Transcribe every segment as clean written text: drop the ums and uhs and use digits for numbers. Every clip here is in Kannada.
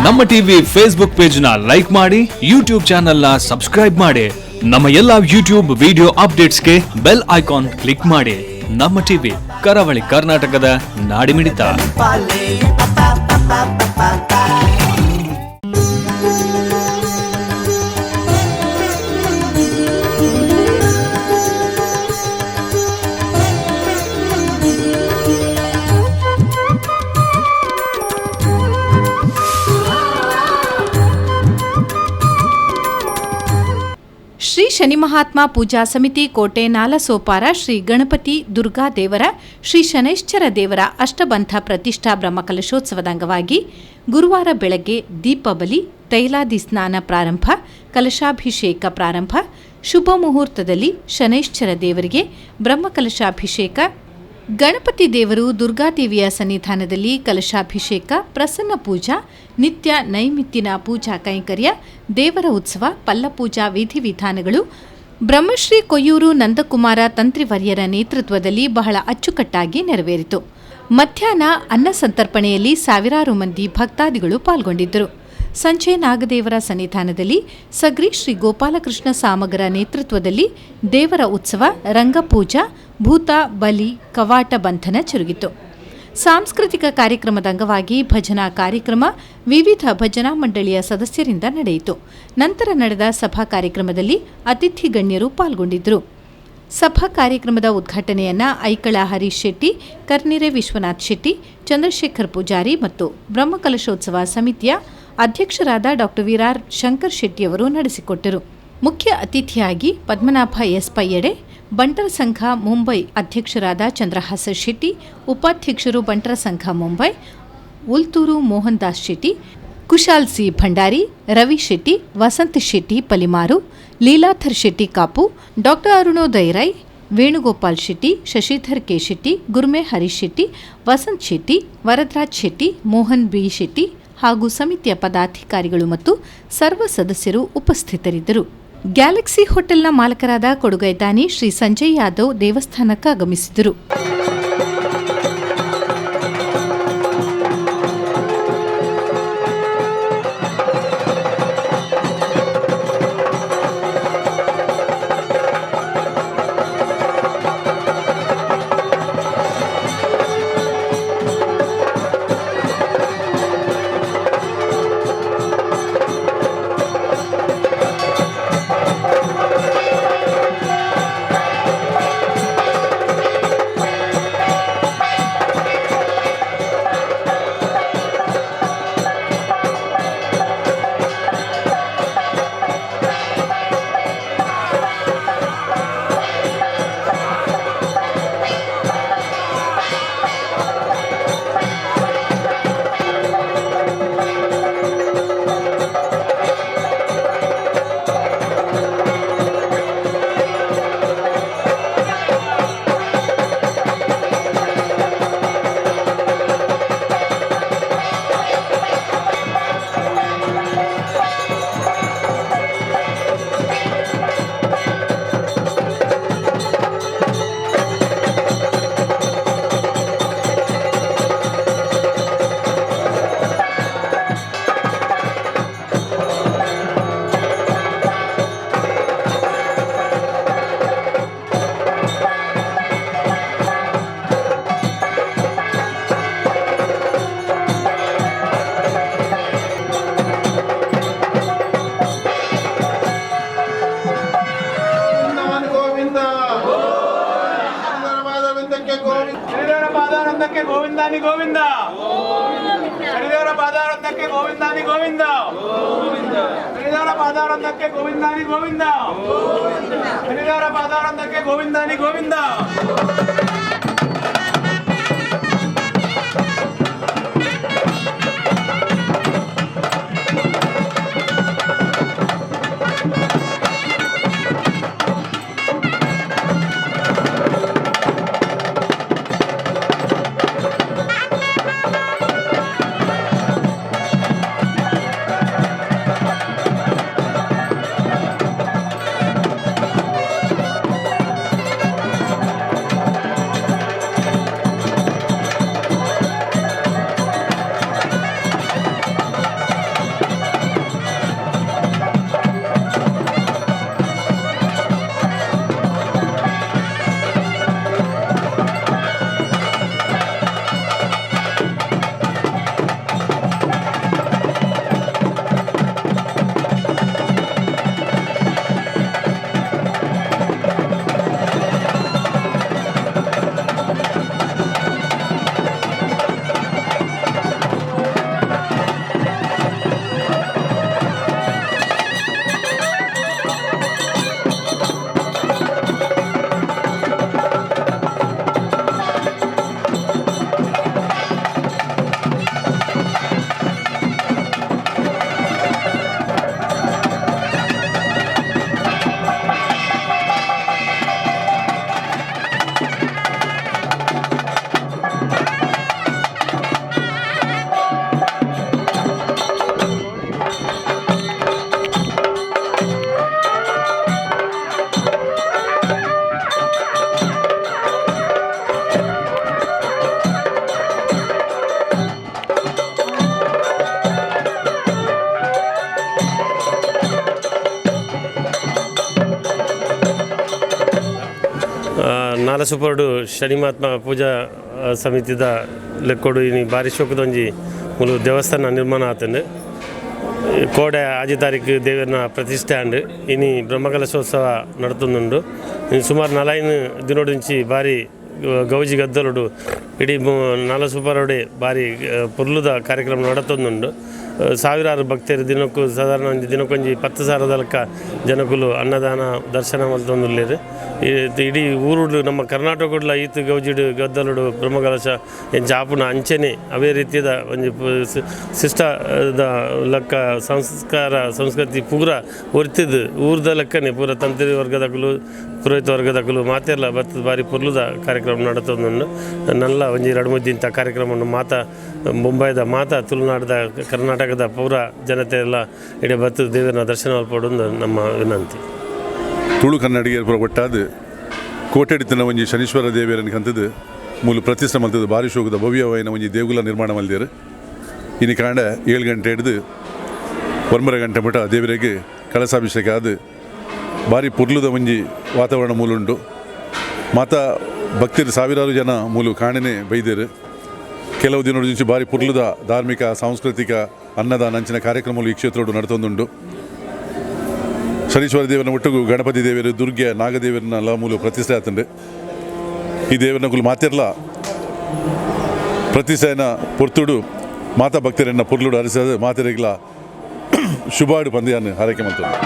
ನಮ್ಮ ಟಿವಿ ಫೇಸ್ಬುಕ್ ಪೇಜ್ ನ ಲೈಕ್ ಮಾಡಿ, ಯೂಟ್ಯೂಬ್ ಚಾನೆಲ್ ನ ಸಬ್ಸ್ಕ್ರೈಬ್ ಮಾಡಿ. ನಮ್ಮ ಎಲ್ಲಾ ಯೂಟ್ಯೂಬ್ ವಿಡಿಯೋ ಅಪ್ಡೇಟ್ಸ್ಗೆ ಬೆಲ್ ಐಕಾನ್ ಕ್ಲಿಕ್ ಮಾಡಿ. ನಮ್ಮ ಟಿವಿ, ಕರಾವಳಿ ಕರ್ನಾಟಕದ ನಾಡಿಮಿಡಿತ. ಶ್ರೀ ಶನಿ ಮಹಾತ್ಮ ಪೂಜಾ ಸಮಿತಿ ಕೋಟೆ ನಾಲಸೋಪಾರ ಶ್ರೀ ಗಣಪತಿ ದುರ್ಗಾ ದೇವರ ಶ್ರೀ ಶನೈಶ್ಚರ ದೇವರ ಅಷ್ಟಬಂಧ ಪ್ರತಿಷ್ಠಾ ಬ್ರಹ್ಮಕಲಶೋತ್ಸವದ ಅಂಗವಾಗಿ ಗುರುವಾರ ಬೆಳಗ್ಗೆ ದೀಪಬಲಿ, ತೈಲಾದಿ ಸ್ನಾನ ಪ್ರಾರಂಭ, ಕಲಶಾಭಿಷೇಕ ಪ್ರಾರಂಭ, ಶುಭ ಮುಹೂರ್ತದಲ್ಲಿ ಶನೈಶ್ಚರ ದೇವರಿಗೆ ಬ್ರಹ್ಮಕಲಶಾಭಿಷೇಕ, ಗಣಪತಿ ದೇವರು ದುರ್ಗಾದೇವಿಯ ಸನ್ನಿಧಾನದಲ್ಲಿ ಕಲಶಾಭಿಷೇಕ, ಪ್ರಸನ್ನ ಪೂಜಾ, ನಿತ್ಯ ನೈಮಿತ್ತಿನ ಪೂಜಾ ಕೈಂಕರ್ಯ, ದೇವರ ಉತ್ಸವ, ಪಲ್ಲಪೂಜಾ ವಿಧಿವಿಧಾನಗಳು ಬ್ರಹ್ಮಶ್ರೀ ಕೊಯ್ಯೂರು ನಂದಕುಮಾರ ತಂತ್ರಿವರ್ಯರ ನೇತೃತ್ವದಲ್ಲಿ ಬಹಳ ಅಚ್ಚುಕಟ್ಟಾಗಿ ನೆರವೇರಿತು. ಮಧ್ಯಾಹ್ನ ಅನ್ನ ಸಂತರ್ಪಣೆಯಲ್ಲಿ ಸಾವಿರಾರು ಮಂದಿ ಭಕ್ತಾದಿಗಳು ಪಾಲ್ಗೊಂಡಿದ್ದರು. ಸಂಜೆ ನಾಗದೇವರ ಸನ್ನಿಧಾನದಲ್ಲಿ ಸಗ್ರಿ ಶ್ರೀ ಗೋಪಾಲಕೃಷ್ಣ ಸಾಮಗರ ನೇತೃತ್ವದಲ್ಲಿ ದೇವರ ಉತ್ಸವ, ರಂಗಪೂಜಾ, ಭೂತ ಬಲಿ, ಕವಾಟ ಬಂಧನ ಜರುಗಿತು. ಸಾಂಸ್ಕೃತಿಕ ಕಾರ್ಯಕ್ರಮದ ಅಂಗವಾಗಿ ಭಜನಾ ಕಾರ್ಯಕ್ರಮ ವಿವಿಧ ಭಜನಾ ಮಂಡಳಿಯ ಸದಸ್ಯರಿಂದ ನಡೆಯಿತು. ನಂತರ ನಡೆದ ಸಭಾ ಕಾರ್ಯಕ್ರಮದಲ್ಲಿ ಅತಿಥಿ ಗಣ್ಯರು ಪಾಲ್ಗೊಂಡಿದ್ದರು. ಸಭಾ ಕಾರ್ಯಕ್ರಮದ ಉದ್ಘಾಟನೆಯನ್ನ ಐಕಳ ಹರೀಶ್ ಶೆಟ್ಟಿ, ಕರ್ನಿರೆ ವಿಶ್ವನಾಥ್ ಶೆಟ್ಟಿ, ಚಂದ್ರಶೇಖರ್ ಪೂಜಾರಿ ಮತ್ತು ಬ್ರಹ್ಮಕಲಶೋತ್ಸವ ಸಮಿತಿಯ ಅಧ್ಯಕ್ಷರಾದ ಡಾ ವಿರಾರ್ ಶಂಕರ್ ಶೆಟ್ಟಿಯವರು ನಡೆಸಿಕೊಟ್ಟರು. ಮುಖ್ಯ ಅತಿಥಿಯಾಗಿ ಪದ್ಮನಾಭ ಎಸ್ ಪಯ್ಯಡೆ, ಬಂಟರ ಸಂಘ ಮುಂಬೈ ಅಧ್ಯಕ್ಷರಾದ ಚಂದ್ರಹಾಸ ಶೆಟ್ಟಿ, ಉಪಾಧ್ಯಕ್ಷರು ಬಂಟರ ಸಂಘ ಮುಂಬೈ ಉಲ್ತೂರು ಮೋಹನ್ ದಾಸ್ ಶೆಟ್ಟಿ, ಕುಶಾಲ್ ಸಿ ಭಂಡಾರಿ, ರವಿ ಶೆಟ್ಟಿ, ವಸಂತ್ ಶೆಟ್ಟಿ ಪಲಿಮಾರು, ಲೀಲಾಧರ್ ಶೆಟ್ಟಿ ಕಾಪು, ಡಾ ಅರುಣೋದಯ ರೈ, ವೇಣುಗೋಪಾಲ್ ಶೆಟ್ಟಿ, ಶಶಿಧರ್ ಕೆ ಶೆಟ್ಟಿ, ಗುರ್ಮೆ ಹರೀಶ್ ಶೆಟ್ಟಿ, ವಸಂತ್ ಶೆಟ್ಟಿ, ವರದರಾಜ್ ಶೆಟ್ಟಿ, ಮೋಹನ್ ಬಿ ಶೆಟ್ಟಿ ಹಾಗೂ ಸಮಿತಿಯ ಪದಾಧಿಕಾರಿಗಳು ಮತ್ತು ಸರ್ವ ಸದಸ್ಯರು ಉಪಸ್ಥಿತರಿದ್ದರು. ಗ್ಯಾಲಕ್ಸಿ ಹೋಟೆಲ್ನ ಮಾಲಕರಾದ ಕೊಡುಗೈದಾನಿ ಶ್ರೀ ಸಂಜಯ್ ಯಾದವ್ ದೇವಸ್ಥಾನಕ್ಕೆ ಆಗಮಿಸಿದರು. ಗೋವಿಂದಾನಿ ಗೋವಿಂದ, ಹರಿದೇವರ ಪಾದಾರತ್ನಕ್ಕೆ ಗೋವಿಂದಾನಿ ಗೋವಿಂದ, ಹರಿದೇವರ ಪಾದಾರತ್ನಕ್ಕೆ ಗೋವಿಂದಾನಿ ಗೋವಿಂದ, ಹರಿದೇವರ ಪಾದಾರತ್ನಕ್ಕೆ ಗೋವಿಂದಾನಿ ಗೋವಿಂದ. ನಾಲಸುಪರ್ಡು ಶನಿ ಮಹಾತ್ಮ ಪೂಜಾ ಸಮಿತಿದ ಲೆಕ್ಕೊಡು ಇನಿ ಭಾರಿ ಶೋಕದೊಂಜಿ ಮುಲು ದೇವಸ್ಥಾನ ನಿರ್ಮಾಣ ಆತಂಡು ಕೋಡೆ 5 ತಾರೀಕು ದೇವರನ ಪ್ರತಿಷ್ಠೆ ಅಂಡು ಇನಿ ಬ್ರಹ್ಮಕಲಶೋತ್ಸವ ನಡತುಂದುಂಡು ಸುಮಾರು 4 ದಿನೋಡು నుంచి ಭಾರಿ ಗೌಜಿ ಗದ್ದಲುಡು ಇಡೀ ನಾಲಸುಪರೊಡೆ ಭಾರಿ ಪುರ್ಲುದ ಕಾರ್ಯಕ್ರಮ ನಡತೊಂದುಂಡು ಸಾವಿರಾರು ಭಕ್ತರು ದಿನಕ್ಕೂ ಸಾಧಾರಣ ದಿನಕ್ಕೊಂಜಿ 10,000 ಲೆಕ್ಕ ಜನಕ್ಕೂ ಅನ್ನದಾನ ದರ್ಶನ ಮಲ್ತೊಂದುಲ್ಲೇರು ಇಡೀ ಊರುಡು ನಮ್ಮ ಕರ್ನಾಟಕಡ್ಲ ಈತ್ ಗೌಜಿಡು ಗದ್ದಲುಡು ಬ್ರಹ್ಮಕಲಶ ಜಾಪುನ ಅಂಚನೆ ಅವೇ ರೀತಿಯದ ಒಂಜಿ ಶಿಷ್ಟದ ಲೆಕ್ಕ ಸಂಸ್ಕೃತಿ ಪೂರ ಒರ್ತಿದ್ದು ಊರ್ದ ಲೆಕ್ಕನೆ ಪೂರ ತಂತ್ರಿ ವರ್ಗದಕ್ಕಲು ಪುರೋಹಿತ ವರ್ಗದಕ್ಕಲು ಮಾತೆಲ್ಲ ಬತ್ತದ ಬಾರಿ ಪುರ್ಲುದ ಕಾರ್ಯಕ್ರಮ ನಡತೊಂದುಂಡು ನಲ್ಲ ಒಂಜಿ 2-3 ದಿನ ಕಾರ್ಯಕ್ರಮವನ್ನು ಮುಂಬೈದ ತುಳುನಾಡದ ಕರ್ನಾಟಕದ ಪೂರ ಜನತೆ ಎಲ್ಲ ಇಡೀ ಬತ್ತು ದೇವರ ದರ್ಶನ ಮಲ್ಪಡೋದು ನಮ್ಮ ವಿನಂತಿ. ತುಳು ಕನ್ನಡಿಗರ ಪೂರ ಒಟ್ಟಾದ ಕೋಟೆಡಿತನ ಒಂಜಿ ಶನೀಶ್ವರ ದೇವಿಯರನ್ನು ಕಂತದ್ದು ಮೂಲ ಪ್ರತಿಷ್ಠೆ ಮಲ್ತದ್ದು ಭಾರಿ ಶೋಕದ ಭವ್ಯವಾಯಿನ ಒಂಜಿ ದೇಗುಲ ನಿರ್ಮಾಣ ಮಲ್ದಿರು ಇನ್ನು ಕಾಂಡ 7 ಗಂಟೆ ಹಿಡಿದು 9 ಗಂಟೆ ಮಟ್ಟ ದೇವರಿಗೆ ಕಳಸಾಭಿಷೇಕ ಆದ ಭಾರಿ ಪುರ್ಲುದ ಒಂಜಿ ವಾತಾವರಣ ಮೂಲುಂಟು ಮಾತ ಭಕ್ತರು ಸಾವಿರಾರು ಜನ ಮೂಲು ಕಾಣನೆ ಬೈದೇರು ಕೆಲವು ದಿನದ నుంచి ಭಾರಿ ಪುರ್ಲುದ ಧಾರ್ಮಿಕ ಸಾಂಸ್ಕೃತಿಕ ಅನ್ನದಾನ ಅಂಚಿನ ಕಾರ್ಯಕ್ರಮಗಳು ಈ ಕ್ಷೇತ್ರಡು ನಡತೊಂದುಂಡು ಶನೀಶ್ವರ ದೇವರನ್ನ ಒಟ್ಟಿಗೂ ಗಣಪತಿ ದೇವರು ದುರ್ಗೆ ನಾಗದೇವರನ್ನೆಲ್ಲ ಮೂಲ ಪ್ರತಿಷ್ಠೆ ಆತಂಡು ಈ ದೇವರನ್ನ ಕುಲು ಮಾತಿರ್ಲ ಪ್ರತಿಷ್ಠೆನ ಪೊರ್ತುಡು ಮಾತಾ ಭಕ್ತರನ್ನ ಪುರ್ಲುಡು ಹರಿಸೋದು ಮಾತೆರೆಗ್ಲ ಶುಭಾಡು ಪಂದ್ಯಾన్ని ಹಾರೈಕೆ ಮಾಡ್ತಾರೆ.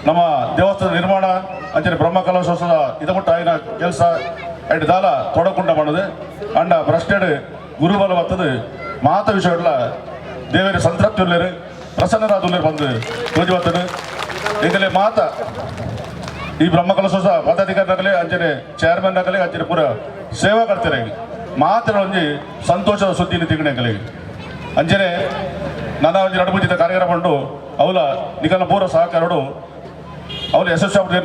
ನಮ್ಮ ದೇವಸ್ಥಾನ ನಿರ್ಮಾಣ ಅಂಚನೆ ಬ್ರಹ್ಮಕಲಶೋತ್ಸವ ಇದಮುಟ್ಟ ಆಯ್ನ ಕೆಲಸ ಐಟ್ ದಾಲ ತೊಡಕುಂಡ ಮಾಡೋದು ಅಂಡ ಭ್ರಷ್ಟೆಡ್ ಗುರುಬಲ ಬತ್ತದು ಮಾತ ವಿಷಯಗಳ ದೇವರ ಸಂತೃಪ್ತಿ ಉಳ್ಳೇರು ಪ್ರಸನ್ನರಾದುಳ್ಳೇರು ಬಂದು ತೋಜಿ ಬತ್ತದು ಈಗಲೇ ಮಾತ ಈ ಬ್ರಹ್ಮಕಲಶೋತ್ಸವ ಪದಾಧಿಕಾರಿನಾಗಲಿ ಅಂಚನೆ ಚೇರ್ಮನ್ ಆಗಲಿ ಅಂಚನೆ ಪೂರ ಸೇವಾ ಕರ್ತಾರೆ ಮಾತ್ರ ಒಂಜಿ ಸಂತೋಷದ ಸುದ್ದಿನ ತಿಗಣೆಗಲಿ ಅಂಚನೆ ನನ್ನ ಒಂಜಿ ನಡುಮುಜಿದ ಕಾರ್ಯಕ್ರಮ ಉಂಟು ಅವಲ ನಿಗಲ ಪೂರ ಸಹಕಾರಡು ಅವಳು ಯಶಸ್ವಿ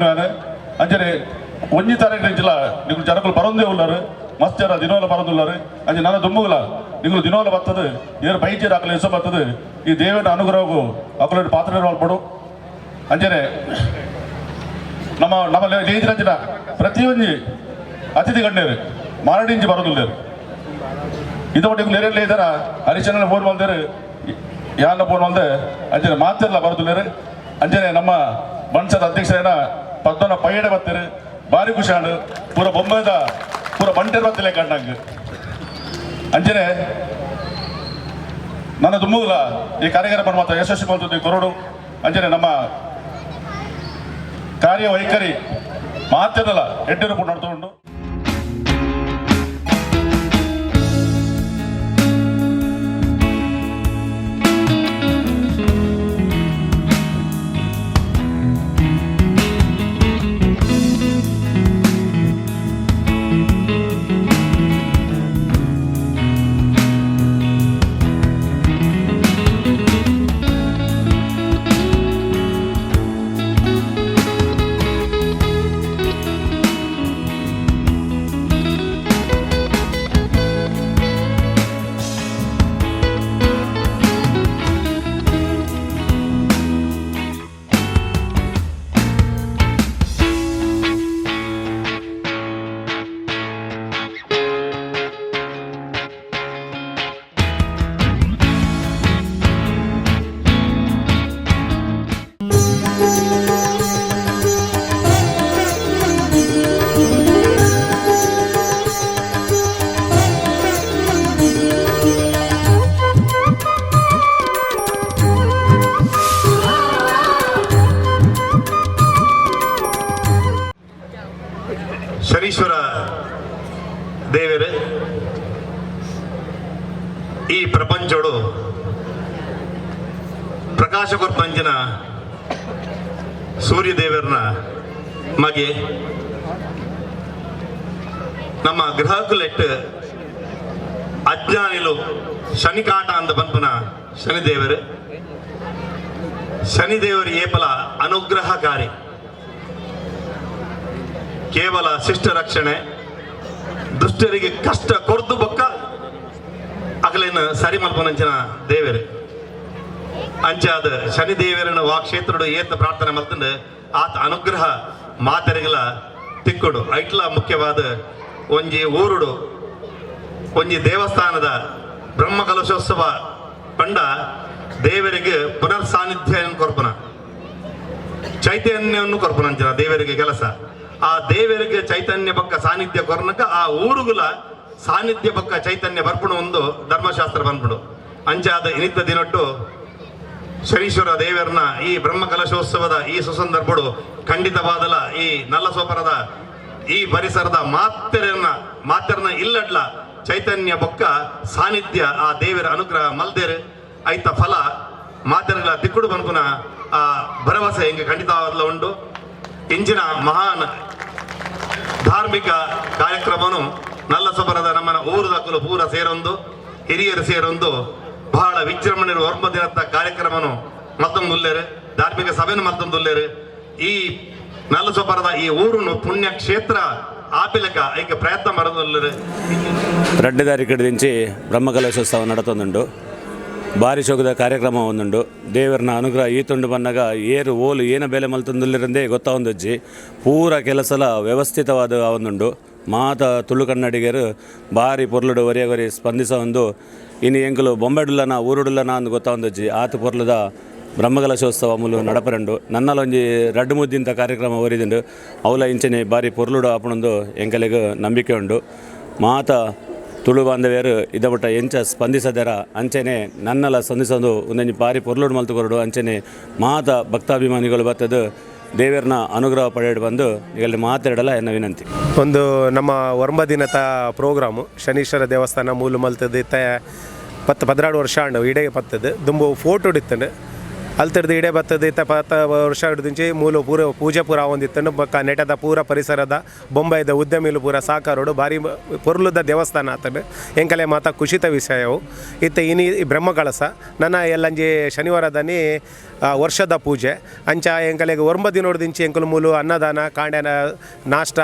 ಅಂಚನೆ ಒಂಜಿ ತಾರೀಕು ಜಿಲ್ಲ ನೀವು ಜನಗಳು ಬರೋದೇ ಉಳ್ಳಾರು ಮಸ್ತ್ ಜನ ದಿನವಲ್ಲ ಬರೋದುಳ್ಳಾರು ಅಂಚೆ ನನ್ನ ದುಮ್ಮುಗಳ ನೀವು ದಿನವಲ್ಲ ಬರ್ತದೆ ಏನು ಬೈಚೇರು ಹಾಕಲು ಹೆಸರು ಬರ್ತದೆ ಈ ದೇವನ ಅನುಗ್ರಹವು ಅಕಲು ಪಾತ್ರ ಮಾಡ್ಬೋದು ಅಂಚನೆ ನಮ್ಮಲ್ಲಿ ಲೇಜಿನ ಪ್ರತಿಯೊಂದು ಅತಿಥಿ ಗಣ್ಯರು ಮಾರಡಿಂಚಿ ಬರೋದಿಲ್ಲ ಇದು ನೀವು ನೆರೆಯಲ್ಲಿ ಇದ್ದಾರ ಹರಿಶನ ಫೋನ್ ಮಾಡ್ತಾರೆ ಯಾರನ್ನ ಫೋನ್ ಮಾಡ್ದೆ ಅಂಚನೆ ಮಾತೆಲ್ಲ ಬರೋದಿಲ್ಲ ಅಂಚನೆ ನಮ್ಮ ಮನ್ಸದ ಅಧ್ಯಕ್ಷರೇನ ಪದ್ಮನ ಪೈಯಡೆ ಬರ್ತಾರೆ ಭಾರಿ ಖುಷಿ ಆಂಡು ಪೂರ ಬೊಂಬೈದ ಪೂರ ಬಂಟೆರ್ ಬತ್ತಲೆ ಕಂಡಂಗೆ ಅಂಚನೆ ನನ್ನ ದುಮ್ಮುಗಳ ಈ ಕಾರ್ಯಕ್ರಮ ಮಾತ್ರ ಯಶಸ್ವಿ ಮಾಡ್ತದೆ ಕೊರಡು ಅಂಚನೆ ನಮ್ಮ ಕಾರ್ಯವೈಖರಿ ಮಾತೆಲ್ಲ ಎಡ್ಡರು ನಡ್ಕೊಂಡು ಶನೀಶ್ವರ ದೇವರು ಈ ಪ್ರಪಂಚೋಡು ಪ್ರಕಾಶ ಕೊರ್ಪಂಚಿನ ಸೂರ್ಯ ದೇವರನ್ನ ಮಗೆ ನಮ್ಮ ಗ್ರಹಕ್ಕುಲೆಟ್ಟು ಅಜ್ಞಾನಿಲು ಶನಿಕಾಟ ಅಂತ ಬಂಪುನ ಶನಿದೇವರು ಶನಿದೇವರು ಏಪಲ ಅನುಗ್ರಹಕಾರಿ ಕೇವಲ ಶಿಷ್ಟ ರಕ್ಷಣೆ ದುಷ್ಟರಿಗೆ ಕಷ್ಟ ಕೊರ್ದು ಬೊಕ್ಕ ಅಗಲೇನು ಸರಿ ಮಲ್ಪನಂಚಿನ ದೇವರು ಅಂಚಾದ ಶನಿದೇವರನ್ನು ವಾ ಕ್ಷೇತ್ರಡು ಏತ ಪ್ರಾರ್ಥನೆ ಮಲ್ತಂಡು ಆತ ಅನುಗ್ರಹ ಮಾತರಿಗಳ ತಿಕ್ಕುಡು ಐಟ್ಲ ಮುಖ್ಯವಾದ ಒಂಜಿ ಊರುಡು ಒಂಜಿ ದೇವಸ್ಥಾನದ ಬ್ರಹ್ಮ ಕಲಶೋತ್ಸವ ಪಂಡ ದೇವರಿಗೆ ಪುನರ್ ಸಾನ್ನಿಧ್ಯ ಕೊರ್ಪನ ಚೈತನ್ಯವನ್ನು ಕೊರ್ಪನಂಚಿನ ದೇವರಿಗೆ ಕೆಲಸ ಆ ದೇವರಿಗೆ ಚೈತನ್ಯ ಪಕ್ಕ ಸಾನ್ನಿಧ್ಯ ಕೊರ್ನಕ ಆ ಊರುಗಳ ಸಾನ್ನಿಧ್ಯ ಪಕ್ಕ ಚೈತನ್ಯ ಬರ್ಪುಣ ಒಂದು ಧರ್ಮಶಾಸ್ತ್ರ ಬಂದ್ಬಿಡು ಅಂಚಾದ ಇನಿತ್ತ ದಿನಟ್ಟು ಶನೀಶ್ವರ ದೇವರನ್ನ ಈ ಬ್ರಹ್ಮ ಕಲಶೋತ್ಸವದ ಈ ಸುಸಂದರ್ಭಡು ಖಂಡಿತವಾದಲ ಈ ನಲ್ಲಸೋಪರದ ಈ ಪರಿಸರದ ಮಾತೆರನ್ನ ಇಲ್ಲಡ್ಲ ಚೈತನ್ಯ ಬೊಕ್ಕ ಸಾನ್ನಿಧ್ಯ ಆ ದೇವರ ಅನುಗ್ರಹ ಮಲ್ದೇರು ಐತ ಫಲ ಮಾತೆರಗಳ ತಿಕ್ಕುಡು ಬನ್ಪುನ ಆ ಭರವಸೆ ಹಿಂಗೆ ಖಂಡಿತವಾದಲ ಉಂಟು ಇಂಚಿನ ಮಹಾನ್ ಧಾರ್ಮಿಕ ಕಾರ್ಯಕ್ರಮನು ನಲ್ಲಸೊಬರದ ನಮ್ಮನ ಊರುದಕ್ಕಲು ಪೂರ ಸೇರೊಂದು ಹಿರಿಯರು ಸೇರೊಂದು ಬಹಳ ವಿಜೃಂಭಣೆಯ ಒರ್ಮ ದಿನದ ಕಾರ್ಯಕ್ರಮನು ಮತ್ತೊಂದುಲ್ಲೇರು ಧಾರ್ಮಿಕ ಸಭೆನು ಮತ್ತೊಂದುಲ್ಲೇರು ಈ ನಲ್ಲಸೊಬರದ ಈ ಊರುನು ಪುಣ್ಯ ಕ್ಷೇತ್ರ ಆಪಿಲಕ ಐಕೆ ಪ್ರಯತ್ನ ಮರದಲ್ಲೇರು 2 ತಾರೀಕು ಬ್ರಹ್ಮಕಲಶೋತ್ಸವ ನಡತೊಂದುಂಡು ಭಾರಿ ಶೋಕದ ಕಾರ್ಯಕ್ರಮ ಒಂದುಂಡು ದೇವರನ ಅನುಗ್ರಹ ಈತುಂಡು ಬಂದಾಗ ಏರು ಓಲು ಏನ ಬೆಲೆ ಮಲ್ತೊಂದುಲ್ಲಿರಂದೇ ಗೊತ್ತಾವೊಂದಜ್ಜಿ ಪೂರ ಕೆಲಸಲ ವ್ಯವಸ್ಥಿತವಾದ ಒಂದುಂಡು ಮಾತ ತುಳು ಕನ್ನಡಿಗರು ಭಾರಿ ಪೊರ್ಲುಡು ಒರಿಯಗೊರಿ ಸ್ಪಂದಿಸ ಒಂದು ಇನ್ನು ಎಂಕಲು ಬೊಂಬೆಡುಲ್ಲನ ಊರುಡುಲ್ಲನ ಅಂದು ಗೊತ್ತಾವೊಂದಜ್ಜಿ ಆತ ಪೊರ್ಲುದ ಬ್ರಹ್ಮಕಲಶೋತ್ಸವ ಮುಲು ನಡಪರಂಡು ನನ್ನಲೊಂಜಿ 2-3 ಕಾರ್ಯಕ್ರಮ ಒರಿದುಂಡು ಅವಲ ಇಂಚನೆ ಭಾರಿ ಪೊರ್ಲುಡು ಆಪಣೊಂದು ಎಂಕಲೆಗ್ ನಂಬಿಕೆ ಉಂಡು ಮಾತ ತುಳು ಬಾಂಧವ್ಯರು ಇದಬಟ್ಟ ಎಂಚ ಸ್ಪಂದಿಸದರ ಅಂಚೆನೆ ನನ್ನಲ ಸ್ಪಂದಿಸೋದು ಒಂದೊಂದು ಬಾರಿ ಪೊರ್ಲುಡು ಮಲ್ತುಕೊರಡು ಅಂಚೆನೆ ಮಾತ ಭಕ್ತಾಭಿಮಾನಿಗಳು ಬರ್ತದು ದೇವರನ್ನ ಅನುಗ್ರಹ ಪಡೆದು ಬಂದು ಈಗ ಮಾತಾಡಲ್ಲ ಎನ್ನ ವಿನಂತಿ. ಒಂದು ನಮ್ಮ ವರ್ಮ ದಿನದ ಪ್ರೋಗ್ರಾಮು ಶನೀಶ್ವರ ದೇವಸ್ಥಾನ ಮೂಲು ಮಲ್ತದ್ದು ಇತ್ತ 10-12 ವರ್ಷ ಅಂಡು ಇಡೇ ಪತ್ತದು ದುಂಬು ಫೋಟೋ ಹಿಡಿತಂಡು ಅಲ್ತರ್ದು ಇಡೇ ಬತ್ತದು ಇತ್ತ 10 ವರ್ಷ ಹಿಡಿದುಂಚಿ ಮೂಲು ಪೂರ ಪೂಜೆ ಪೂರ ಒಂದಿತ್ತಂಡು ಬೊಕ್ಕ ನೆಟದ ಪೂರ ಪರಿಸರದ ಬೊಂಬೈದ ಉದ್ಯಮಿಲು ಪೂರ ಸಾಕಾರೋಡು ಭಾರಿ ಪೊರ್ಲುದ ದೇವಸ್ಥಾನ ಆತಂಡು ಎಂಕಲೆ ಮಾತ ಖುಷಿತ ವಿಷಯವು ಇತ್ತ ಇನಿ ಬ್ರಹ್ಮಕಳಸ ನನ್ನ ಎಲ್ಲಂಜಿ ಶನಿವಾರದನಿ ವರ್ಷದ ಪೂಜೆ ಅಂಚ ಎಂಕಲೆಗೆ ವರ್ಮ ದಿನೋಡ್ದಿಂಚಿ ಎಂಕಲು ಮೂಲು ಅನ್ನದಾನ ಕಾಂಡ್ಯನ ನಾಷ್ಟ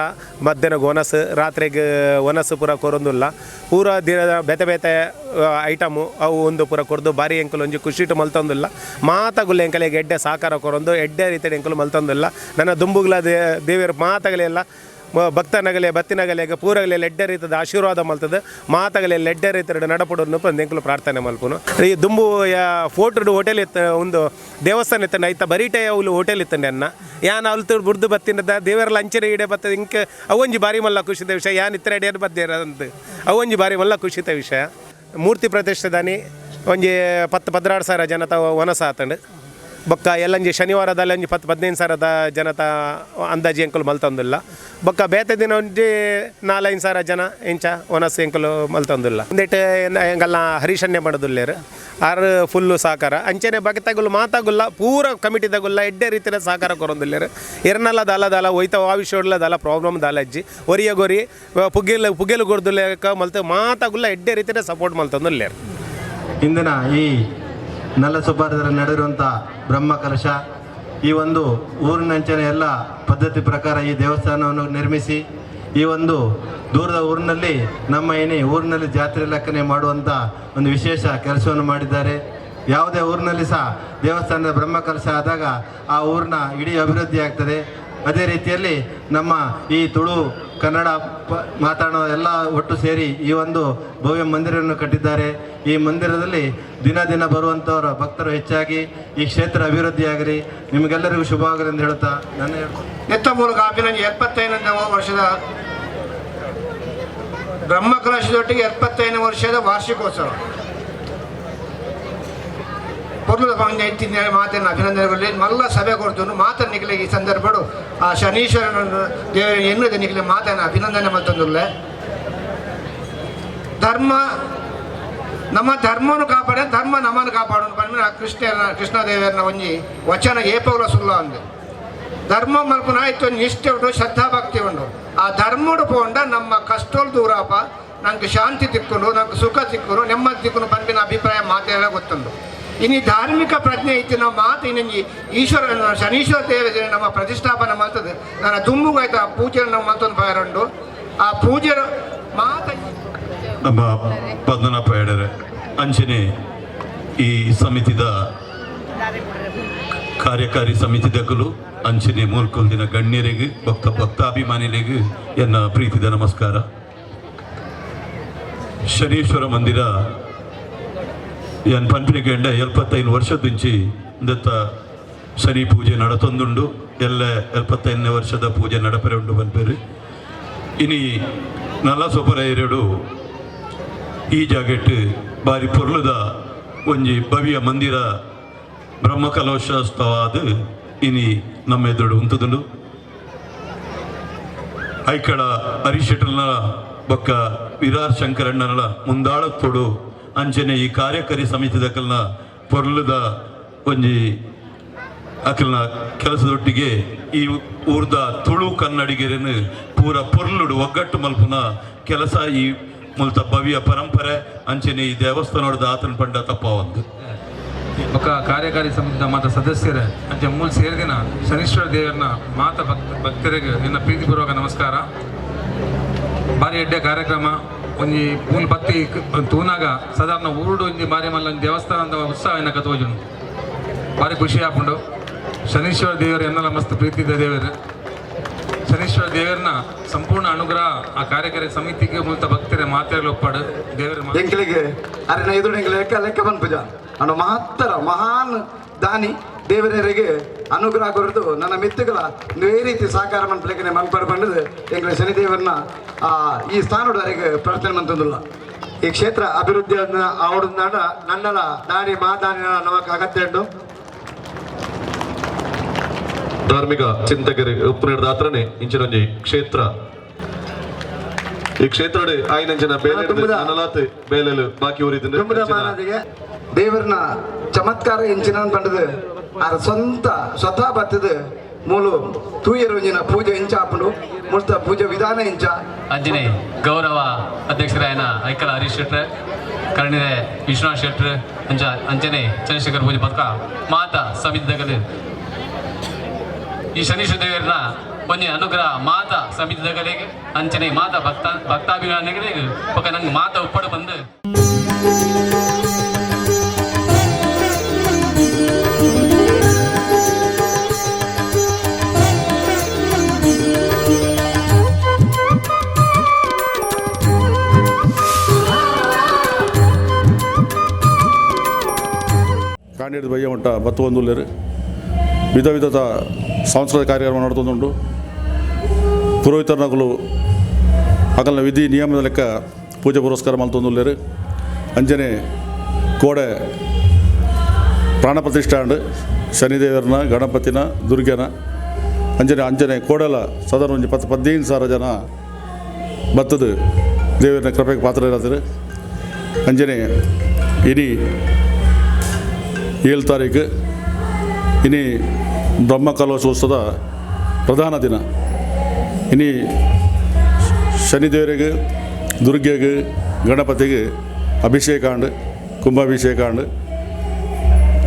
ಮಧ್ಯಾಹ್ನ ಒನಸು ರಾತ್ರಿಗೆ ಒನಸು ಪೂರ ಕೊರೊಂದುಲ್ಲ ಪೂರ ದಿನದ ಬೇತೆ ಬೇತೆ ಐಟಮು ಅವು ಒಂದು ಪೂರ ಕೊರ್ದು ಭಾರಿ ಎಂಕಲು ಒಂಜಿ ಖುಷಿಟ್ಟು ಮಲ್ತೊಂದಿಲ್ಲ ಮಾತಗುಲ್ಲ ಎಂಕಲೆಗೆ ಎಡ್ಡೆ ಸಾಕಾರ ಕೊರೊಂದು ಎಡ್ಡೆ ರೀತಿಯ ಎಂಕಲು ಮಲ್ತೊಂದಿಲ್ಲ ನನ್ನ ದುಂಬುಗಳ ದೇವಿಯರ ಮಾತಗಳೆಲ್ಲ ಭಕ್ತನಗಲೆ ಬತ್ತಿನಗಲೆಗೆ ಪೂರಗಲೆ ಎಡ್ಡೆ ರೀತಿಯ ಆಶೀರ್ವಾದ ಮಲ್ತದೆ ಮಾತಗಲೆ ಎಡ್ಡೆ ರೀತಿಯ ನಡಪಡೋನು ಎಂಕಲು ಪ್ರಾರ್ಥನೆ ಮಲ್ಪುನು ಈ ದುಂಬು ಫೋಟೋಡು ಹೋಟೆಲ್ ಇತ್ತ ಒಂದು ದೇವಸ್ಥಾನ ಇತ್ತಂಡೆ ಆಯ್ತಾ ಬರೀಟೆ ಅವಳು ಹೋಟೆಲ್ ಇತ್ತಂಡೆ ಅನ್ನ ಯಾನ್ ಅವಳು ಬುಡ್ದು ಬತ್ತಿನದ ದೇವರೆಲ್ಲ ಅಂಚನೆ ಇಡೆ ಬರ್ತದೆ ಇಂಕೆ ಅವೊಂಜಿ ಬಾರಿ ಮಲ್ಲ ಖುಷಿತ ವಿಷಯ ಯಾನ್ ಇತ್ತರ ಎಡೆಯರು ಬದ್ದೇರ ಅಂತ ಅವೊಂಜಿ ಬಾರಿ ಮಲ್ಲ ಖುಷಿತ ವಿಷಯ ಮೂರ್ತಿ ಪ್ರತಿಷ್ಠೆದಾನಿ ಒಂಜಿ 10-12 ಸಾವಿರ ಜನತ ವನಸ ಆತಂಡು ಬೊಕ್ಕ ಎಲ್ಲಂಜಿ ಶನಿವಾರದಲ್ಲಿ ಒಂಜಿ 10-15 ಸಾವಿರದ ಜನತ ಅಂದಾಜಿ ಎಂಕಲು ಮಲ್ತೊಂದಿಲ್ಲ ಬೊಕ್ಕ ಬೇತೆ ದಿನ ಒಂಜಿ 4-5 ಸಾವಿರ ಜನ ಎಂಚ ಒನಸ್ ಎಂಕಲು ಮಲ್ತೊಂದಿಲ್ಲ ಒಂದೇಟು ಎಂಗಲ್ಲ ಹರಿಶನ್ಯ ಮಾಡೋದಿಲ್ಲೇರು ಆರು ಫುಲ್ಲು ಸಹಕಾರ ಅಂಚನೆ ಭಕ್ತಗುಲ್ಲ ಮಾತಾಗುಲ್ಲ ಪೂರ ಕಮಿಟಿದಾಗುಲ್ಲ ಎಡ್ಡೆ ರೀತಿಯ ಸಹಕಾರ ಕೊರೊಂದಿಲ್ಲೇರು ಎರ್ನಲ್ಲ ದಾಲ ಒಯ್ತ ಆವಿಷೋಡ್ಲ ದಾಲ ಪ್ರಾಬ್ಲಮ್ ದಾಲಜ್ಜಿ ಒರಿಯಗೊರಿ ಪುಗೆಲು ಗೊರ್ದುಲೇಕ ಮಲ್ತ ಮಾತಾಗುಲ್ಲ ಎಡ್ಡೆ ರೀತಿಯ ಸಪೋರ್ಟ್ ಮಲ್ತೊಂದಿಲ್ಲೇರು. ಇಂದಿನ ಈ ನಲ್ಲಸೊಬಾರದಲ್ಲಿ ನಡೆದಿರುವಂಥ ಬ್ರಹ್ಮಕಲಶ ಈ ಒಂದು ಊರಿನಂಚನೆ ಎಲ್ಲ ಪದ್ಧತಿ ಪ್ರಕಾರ ಈ ದೇವಸ್ಥಾನವನ್ನು ನಿರ್ಮಿಸಿ ಈ ಒಂದು ದೂರದ ಊರಿನಲ್ಲಿ ನಮ್ಮ ಊರಿನಲ್ಲಿ ಜಾತ್ರೆ ಲೆಕ್ಕನೆ ಮಾಡುವಂಥ ಒಂದು ವಿಶೇಷ ಕೆಲಸವನ್ನು ಮಾಡಿದ್ದಾರೆ. ಯಾವುದೇ ಊರಿನಲ್ಲಿ ಸಹ ದೇವಸ್ಥಾನದ ಬ್ರಹ್ಮಕಲಶ ಆದಾಗ ಆ ಊರಿನ ಇಡೀ ಅಭಿವೃದ್ಧಿ ಆಗ್ತದೆ. ಅದೇ ರೀತಿಯಲ್ಲಿ ನಮ್ಮ ಈ ತುಳು ಕನ್ನಡ ಮಾತಾಡೋ ಎಲ್ಲ ಒಟ್ಟು ಸೇರಿ ಈ ಒಂದು ಭವ್ಯ ಮಂದಿರವನ್ನು ಕಟ್ಟಿದ್ದಾರೆ. ಈ ಮಂದಿರದಲ್ಲಿ ದಿನ ಬರುವಂಥವರ ಭಕ್ತರು ಹೆಚ್ಚಾಗಿ ಈ ಕ್ಷೇತ್ರ ಅಭಿವೃದ್ಧಿಯಾಗಲಿ ನಿಮಗೆಲ್ಲರಿಗೂ ಶುಭವಾಗಲಿ ಅಂತ ಹೇಳ್ತಾ ನನ್ನ ನೆತ್ತ ಮೂಲಕ ಆಪಿನ 75ನೇ ವರ್ಷದ ಬ್ರಹ್ಮಕಲಶದೊಟ್ಟಿಗೆ 75ನೇ ವರ್ಷದ ವಾರ್ಷಿಕೋತ್ಸವ ಪೊರ್ಲುದ ಪಂಜ ಇತ್ತಿನ ಮಾತನ್ನು ಅಭಿನಂದನೆಗಳು ಮಲ್ಲ ಸಭೆ ಕೊಡ್ತು ಮಾತನ್ನು ನಿಖಲಿಗೆ ಈ ಸಂದರ್ಭಡು ಆ ಶನೀಶ್ವರನ ದೇವರ ಎನ್ನುವುದ ನಿಖಲಿ ಮಾತನ್ನು ಅಭಿನಂದನೆ ಮತ್ತೊಂದುಲ್ಲೆ ಧರ್ಮ ನಮ್ಮ ಧರ್ಮವನ್ನು ಕಾಪಾಡ ಧರ್ಮ ನಮ್ಮನ್ನು ಕಾಪಾಡೋನು ಬಂದ ಕೃಷ್ಣದೇವರನ್ನ ಒಂಜಿ ವಚನ ಏಪಗಳ ಸುಳ್ಳ ಅಂದು ಧರ್ಮ ಮಲ್ಪನ ಆಯ್ತು ನಿಷ್ಠೆ ಉಂಟು ಶ್ರದ್ಧಾಭಕ್ತಿ ಉಂಟು ಆ ಧರ್ಮಡು ಪೋಂಡ ನಮ್ಮ ಕಷ್ಟೋಲ್ ದೂರಪ್ಪ ನಂಗೆ ಶಾಂತಿ ತಿಕ್ಕೊಂಡು ನಂಗೆ ಸುಖ ತಿಕ್ಕರು ನೆಮ್ಮದಿ ತಿಕ್ಕನು ಬಂದಿನ ಅಭಿಪ್ರಾಯ ಮಾತೆಲ್ಲ ಗೊತ್ತುಂಟು ಇನ್ನು ಧಾರ್ಮಿಕ ಪ್ರಜ್ಞೆ ಇತ್ತಿನ ಮಾತು ಇನ್ನೊಂದು ಈಶ್ವರ ಶನೀಶ್ವರ ದೇವ ನಮ್ಮ ಪ್ರತಿಷ್ಠಾಪನೆ ಮಾಡ್ತದೆ ನನ್ನ ದುಂಬುಗಾಯ್ತು ಆ ಪೂಜೆ ನಮ್ಮ ಮತ್ತೊಂದು ಬಾರುಂಡು ಆ ಪೂಜೆ ಮಾತ ನಮ್ಮ ಪದ್ಮನಾಭ ಹೆಡರೆ ಅಂಚನೆ ಈ ಸಮಿತಿದ ಕಾರ್ಯಕಾರಿ ಸಮಿತಿದಕ್ಕಲು ಅಂಚನೆ ಮೂಲ್ಕೊಲ್ದಿನ ಗಣ್ಯರಿಗೆ ಭಕ್ತಾಭಿಮಾನಿಗಳಿಗೆ ಎನ್ನ ಪ್ರೀತಿದ ನಮಸ್ಕಾರ. ಶನೀಶ್ವರ ಮಂದಿರ ಎನ್ ಪಂಪಿನಿಗೆಂಡ 75 ವರ್ಷದಿಂಚಿ ದತ್ತ ಶನಿ ಪೂಜೆ ನಡತೊಂದುಂಡು ಎಲ್ಲ 75ನೇ ವರ್ಷದ ಪೂಜೆ ನಡಪರೆ ಉಂಡು ಬಂಪೇರು ಇನಿ ನಲ್ಲ ಸೊಪರ ಎರಡು ಈ ಜಾಗೆಟ್ ಬಾರಿ ಪೊರ್ಲುದ ಒಂಜಿ ಭವ್ಯ ಮಂದಿರ ಬ್ರಹ್ಮಕಲಶೋತ್ಸವ ಅದು ಇನಿ ನಮ್ಮ ಎದುರು ಉಂತುದುಂಡು ಐಕಳ ಹರಿಶೆಟ್ರನ ಬೊಕ್ಕ ವಿರಾರ್ ಶಂಕರಣ್ಣನ ಮುಂದಾಳತ್ತೋಡು ಅಂಚನೆ ಈ ಕಾರ್ಯಕಾರಿ ಸಮಿತಿದಕಲ್ನ ಪೊರ್ಲುದ ಒಂಜಿ ಅಕಲ್ನ ಕೆಲಸದೊಟ್ಟಿಗೆ ಈ ಊರ್ದ ತುಳು ಕನ್ನಡಿಗರನ್ನು ಪೂರ ಪೊರ್ಲುಡು ಒಗ್ಗಟ್ಟು ಮಲ್ಪುನ ಕೆಲಸ ಈ ಮೂಲತ ಭವ್ಯ ಪರಂಪರೆ ಅಂಚನೆ ಈ ದೇವಸ್ಥಾನದ ಆತನ ಪಂಡ ತಪ್ಪ ಒಂದು ఒక ಕಾರ್ಯಕಾರಿ ಸಮಿತಿದ ಮಾತ ಸದಸ್ಯರ ಅಂಚೆ ಮೂಲ ಸೇರಿದಿನ ಶನೀಶ್ವರ ದೇವರನ್ನ ಮಾತ ಭಕ್ತರಿಗೆ ನಿನ್ನ ಪ್ರೀತಿಪೂರ್ವಕ ನಮಸ್ಕಾರ. ಬಾರಿ ಎಡ್ಡೆ ಕಾರ್ಯಕ್ರಮ ಒಂಜಿ ಮೂಲ ಪತ್ತಿ ತೂನಾಗ ಸಾಧಾರಣ ಊರುಡು ಒಂಜಿ ಬಾರಿ ಮಲ್ಲ ಒಂದು ದೇವಸ್ಥಾನದ ಉತ್ಸವ ಏನಕ್ಕ ತೋಜುಂಡು ಬಾರಿ ಖುಷಿ ಆಪುಂಡು. ಶನೀಶ್ವರ ದೇವರು ಎನ್ನಲ ಮಸ್ತ್ ಪ್ರೀತಿದ ದೇವರು ಶನೀಶ್ವರ ದೇವರನ್ನ ಸಂಪೂರ್ಣ ಅನುಗ್ರಹ ಆ ಕಾರ್ಯಕಾರಿ ಸಮಿತಿಗೆ ಮೂಲತ ಭಕ್ತರ ಮಾತೆಗಳು ಒಪ್ಪಾಡು ದೇವರ ಎಂಕಲಿಗೆ ಅರೆ ನಾ ಎದುರು ಲೆಕ್ಕ ಲೆಕ್ಕ ಬಂದ್ಪುಜ ನಾನು ಮಹತ್ತರ ಮಹಾನ್ ದಾನಿ ದೇವರಿಗೆ ಅನುಗ್ರಹ ಕೊರದು ನನ್ನ ಮಿತ್ತುಗಳ ಇದೇ ರೀತಿ ಸಹಕಾರ ಮನ್ಪಲಿಕ್ಕೆ ಮನ್ಪಡ್ಕೊಂಡದು ಎಂಗಳ ಶನಿದೇವರನ್ನ ಈ ಸ್ಥಾನದವರೆಗೆ ಪ್ರಾರ್ಥನೆ ಮಂತಂದಿಲ್ಲ ಈ ಕ್ಷೇತ್ರ ಅಭಿವೃದ್ಧಿಯನ್ನು ಆವಡನಾಡ ನನ್ನಲ ದಾನಿ ಮಾದಾನಿ ನಮಕ್ ಅಗತ್ಯ ಉಂಟು. ಧಾರ್ಮಿಕ ಚಿಂತಕರಿಗೆ ಉಪ್ಪು ದಾತ್ರನೇ ಇಂಚಿನೊಂಜಿ ಕ್ಷೇತ್ರ ಈ ಕ್ಷೇತ್ರ ಆಯ್ನಂಚಿನ ಬೇಲೆಲು ಬಾಕಿ ಊರಿದ್ರೆ ದೇವರನ್ನ ಚಮತ್ಕಾರ ಇಂಚಿನ ಪಂಡದು ಅದ ಸ್ವತಃ ಬರ್ತದೆ ಮೂಲು ತೂಯರುಂಜಿನ ಪೂಜೆ ಇಂಚ ಹಾಕೊಂಡು ಮುಳ್ತ ಪೂಜೆ ವಿಧಾನ ಇಂಚ ಅಂಜನೆ ಗೌರವ ಅಧ್ಯಕ್ಷರಾಯನ ಐಕಲ ಹರೀಶ್ ಶೆಟ್ರ್ ಕರ್ಣಿದೆ ವಿಶ್ವನಾಥ್ ಶೆಟ್ರ್ ಅಂಜನೆ ಚಂದ್ರಶೇಖರ್ ಪೂಜೆ ಪದಕ ಮಾತ ಸಮಿತಿದಗಲು ಈ ಶನೀಶ್ವರ ದೇವರನ್ನ ಒಂಜಿ ಅನುಗ್ರಹ ಮಾತ ಸಮಿತಿದಗಲಿಗೆ ಅಂಚನೆ ಮಾತ ಭಕ್ತಾಭಿಮಾನಿಗಳಿಗೆ ಪಕ್ಕ ನಂಗೆ ಮಾತ ಉಪ್ಪಡು ಬಂದು ಕಾಂಡೇಡು ಬಯ್ಯ ಮಟ್ಟ ಬತ್ತು ಒಂದುಲ್ಲೇರು ವಿಧ ವಿಧದ ಸಾಂಸ್ಕೃತಿಕ ಕಾರ್ಯಕ್ರಮ ನಡೆದುಂಡು ಪುರೋಹಿತರನಗಳು ಆಗಲ್ನ ವಿಧಿ ನಿಯಮದ ಲೆಕ್ಕ ಪೂಜೆ ಪುರಸ್ಕಾರ ಮಲ್ತೊಂದುಲ್ಲೇರು ಅಂಜನೆ ಕೋಡೆ ಪ್ರಾಣ ಪ್ರತಿಷ್ಠಾಂಡ್ ಶನಿದೇವರನ ಗಣಪತಿನ ದುರ್ಗನ ಅಂಜನೆ ಕೋಡೆಲ ಸಾಧಾರಣ ಒಂದು 10-15,000 ಜನ ಬತ್ತದು ದೇವರನ ಕೃಪೆಗೆ ಪಾತ್ರ ಇರತ್ತಾರೆ. ಅಂಜನೆ ಇಡೀ 7 ತಾರೀಕು ಇನಿ ಬ್ರಹ್ಮಕಲಶೋತ್ಸವದ ಪ್ರಧಾನ ದಿನ ಇನಿ ಶನಿದೇವರಿಗೆ ದುರ್ಗೆಗೆ ಗಣಪತಿಗೆ ಅಭಿಷೇಕಾಂಡ್ ಕುಂಭಾಭಿಷೇಕಾಂಡ್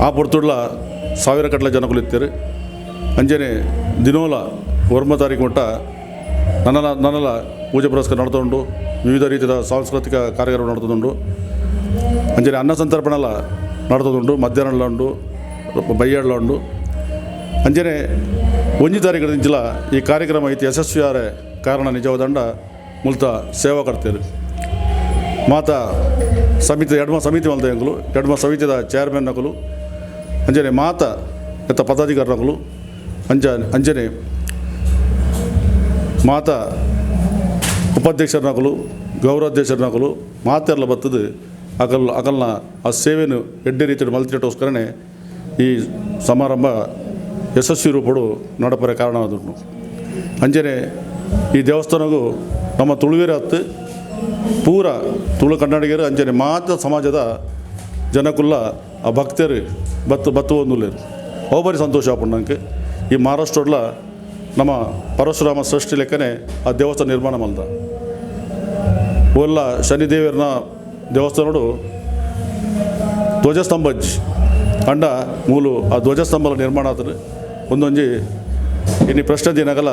ಆ ಪೊರ್ತುಡ್ಲ 1000 ಕಟ್ಲೆ ಜನಗಳು ಇರ್ತಾರೆ. ಅಂಜನೆ ದಿನೋಲ 1 ತಾರೀಕು ಮಟ್ಟ ನನ್ನಲ ಪೂಜೆ ಪುರಸ್ಕಾರ ನಡೆದುಕೊಂಡು ವಿವಿಧ ರೀತಿಯ ಸಾಂಸ್ಕೃತಿಕ ಕಾರ್ಯಕ್ರಮ ನಡೆದುಕೊಂಡು ಅಂಜನೆ ಅನ್ನ ಸಂತರ್ಪಣೆಲ್ಲ ನಡೆದುಕೊಂಡು ಮಧ್ಯಾಹ್ನ ಉಂಡು ಬಯ್ಯಾಡ್ಲ ಉಂಡು ಅಂಜನೆ 1 ತಾರೀಕು ದಿಂಚಿಲ ಈ ಕಾರ್ಯಕ್ರಮ ಐತಿ ಯಶಸ್ವಿಯಾರ ಕಾರಣ ನಿಜವಾದಂಡ ಮುಲ್ತ ಸೇವಾ ಕರ್ತೇರು ಮಾತ ಸಮಿತಿ ಎಡ್ಮ ಸಮಿತಿ ಮಲ್ತಂಗಳು ಎಡ್ಮ ಸಮಿತಿದ ಚೇರ್ಮನ್ ನಕಲು ಅಂಜನೆ ಮಾತ ಎತ್ತ ಪದಾಧಿಕಾರಿಗಳು ಅಂಜನೆ ಮಾತ ಉಪಾಧ್ಯಕ್ಷರ ನಕಲು ಗೌರವಾಧ್ಯಕ್ಷರ ನಕಲು ಮಾತೆಲ್ಲ ಬತ್ತದು ಅಕಲ್ನ ಆ ಸೇವೆಯನ್ನು ಎಡ್ಡೆ ರೀತಿಯ ಮಲ್ತಿಟ್ಟೋಸ್ಕರನೇ ಈ ಸಮಾರಂಭ ಯಶಸ್ವಿ ರೂಪಡು ನಡಪರೆ ಕಾರಣವಾದನು. ಅಂಜನೆ ಈ ದೇವಸ್ಥಾನಗೂ ನಮ್ಮ ತುಳುವೇರೆ ಹತ್ತು ಪೂರ ತುಳು ಕನ್ನಡಿಗರು ಅಂಜನೆ ಮಾತ್ರ ಸಮಾಜದ ಜನಕ್ಕುಲ್ಲ ಆ ಭಕ್ತರು ಬತ್ತು ಒಂದುಲ್ಲೇರು ಒಬ್ಬರಿ ಸಂತೋಷ ಆಪಣ್ಣಂಗೆ ಈ ಮಹಾರಾಷ್ಟ್ರಡ್ಲ ನಮ್ಮ ಪರಶುರಾಮ ಸೃಷ್ಟಿ ಲೆಕ್ಕನೆ ಆ ದೇವಸ್ಥಾನ ನಿರ್ಮಾಣ ಮಾಡ್ದ. ಒಲ್ಲ ಶನಿದೇವರನ ದೇವಸ್ಥಾನಡು ಧ್ವಜಸ್ತಂಭಜ್ಜಿ ಅಂಡ ಮೂಲು ಆ ಧ್ವಜಸ್ತಂಭಲ ನಿರ್ಮಾಣ ಆತನು ಒಂದೊಂಜಿ ಇನ್ನು ಪ್ರಶ್ನೆ ದಿನಗಲ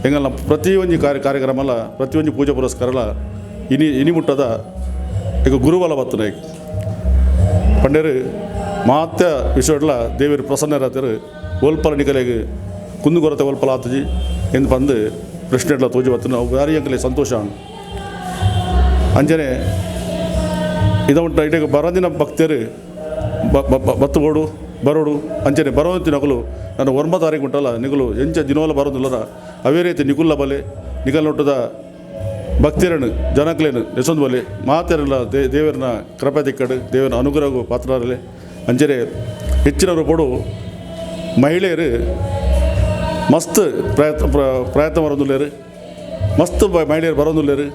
ಹೆಂಗಲ್ಲ ಪ್ರತಿಯೊಂದು ಕಾರ್ಯಕ್ರಮಲ ಪ್ರತಿಯೊಂದು ಪೂಜೆ ಪುರಸ್ಕಾರಲ ಇನಿ ಮುಟ್ಟದ ಈಗ ಗುರುವಲ ಬತ್ತನ ಈಗ ಪಂಡೇರು ಮಾತ ವಿಷಯಡ್ಲ ದೇವರು ಪ್ರಸನ್ನರಾತರು ಒಲ್ಪಲ ನಿಕಲೆಗೆ ಕುಂದುಗೊರತೆ ಒಲ್ಪಲ ಆತಜಿ ಎಂದು ಬಂದು ಪ್ರಶ್ನೆಡ್ಲ ತೋಜಿ ಬತ್ತನು ಅವು ಯಾರಿ ಅಂಕಲೆ ಸಂತೋಷ ಅಂಜನೆ ಇದ ಉಂಟ ಇಡೀ ಬರೋದಿನ ಭಕ್ತರು ಬತ್ತುಬೋಡು ಬರೋಡು ಅಂಚನೆ ಬರೋಂತಿ ನಗಲು ನಾನು 9 ತಾರೀಕು ಉಂಟಲ್ಲ ನಿಗಲು ಎಂಚ ದಿನವಲ್ಲ ಬರೋದಿಲ್ಲರ ಅವೇ ರೀತಿ ನಿಗುಲ್ಲ ಬಲೆ ನಿಗಲ್ ನೋಟದ ಭಕ್ತಿರನು ಜನಕ್ಲೇನು ನೆಸೊಂದು ಬಲೆ ಮಾತೆರಲ್ಲ ದೇವರನ್ನ ಕೃಪೆ ದಿಕ್ಕಡು ದೇವರ ಅನುಗ್ರಹಗೂ ಪಾತ್ರರಲೆ ಅಂಜನೆ ಹೆಚ್ಚಿನ ರೂಪಡು ಮಹಿಳೆಯರು ಮಸ್ತ್ ಪ್ರಯತ್ನ ಬರೋದಿಲ್ಲೇರು ಮಸ್ತ್ ಮಹಿಳೆಯರು ಬರೋದಿಲ್ಲೇರು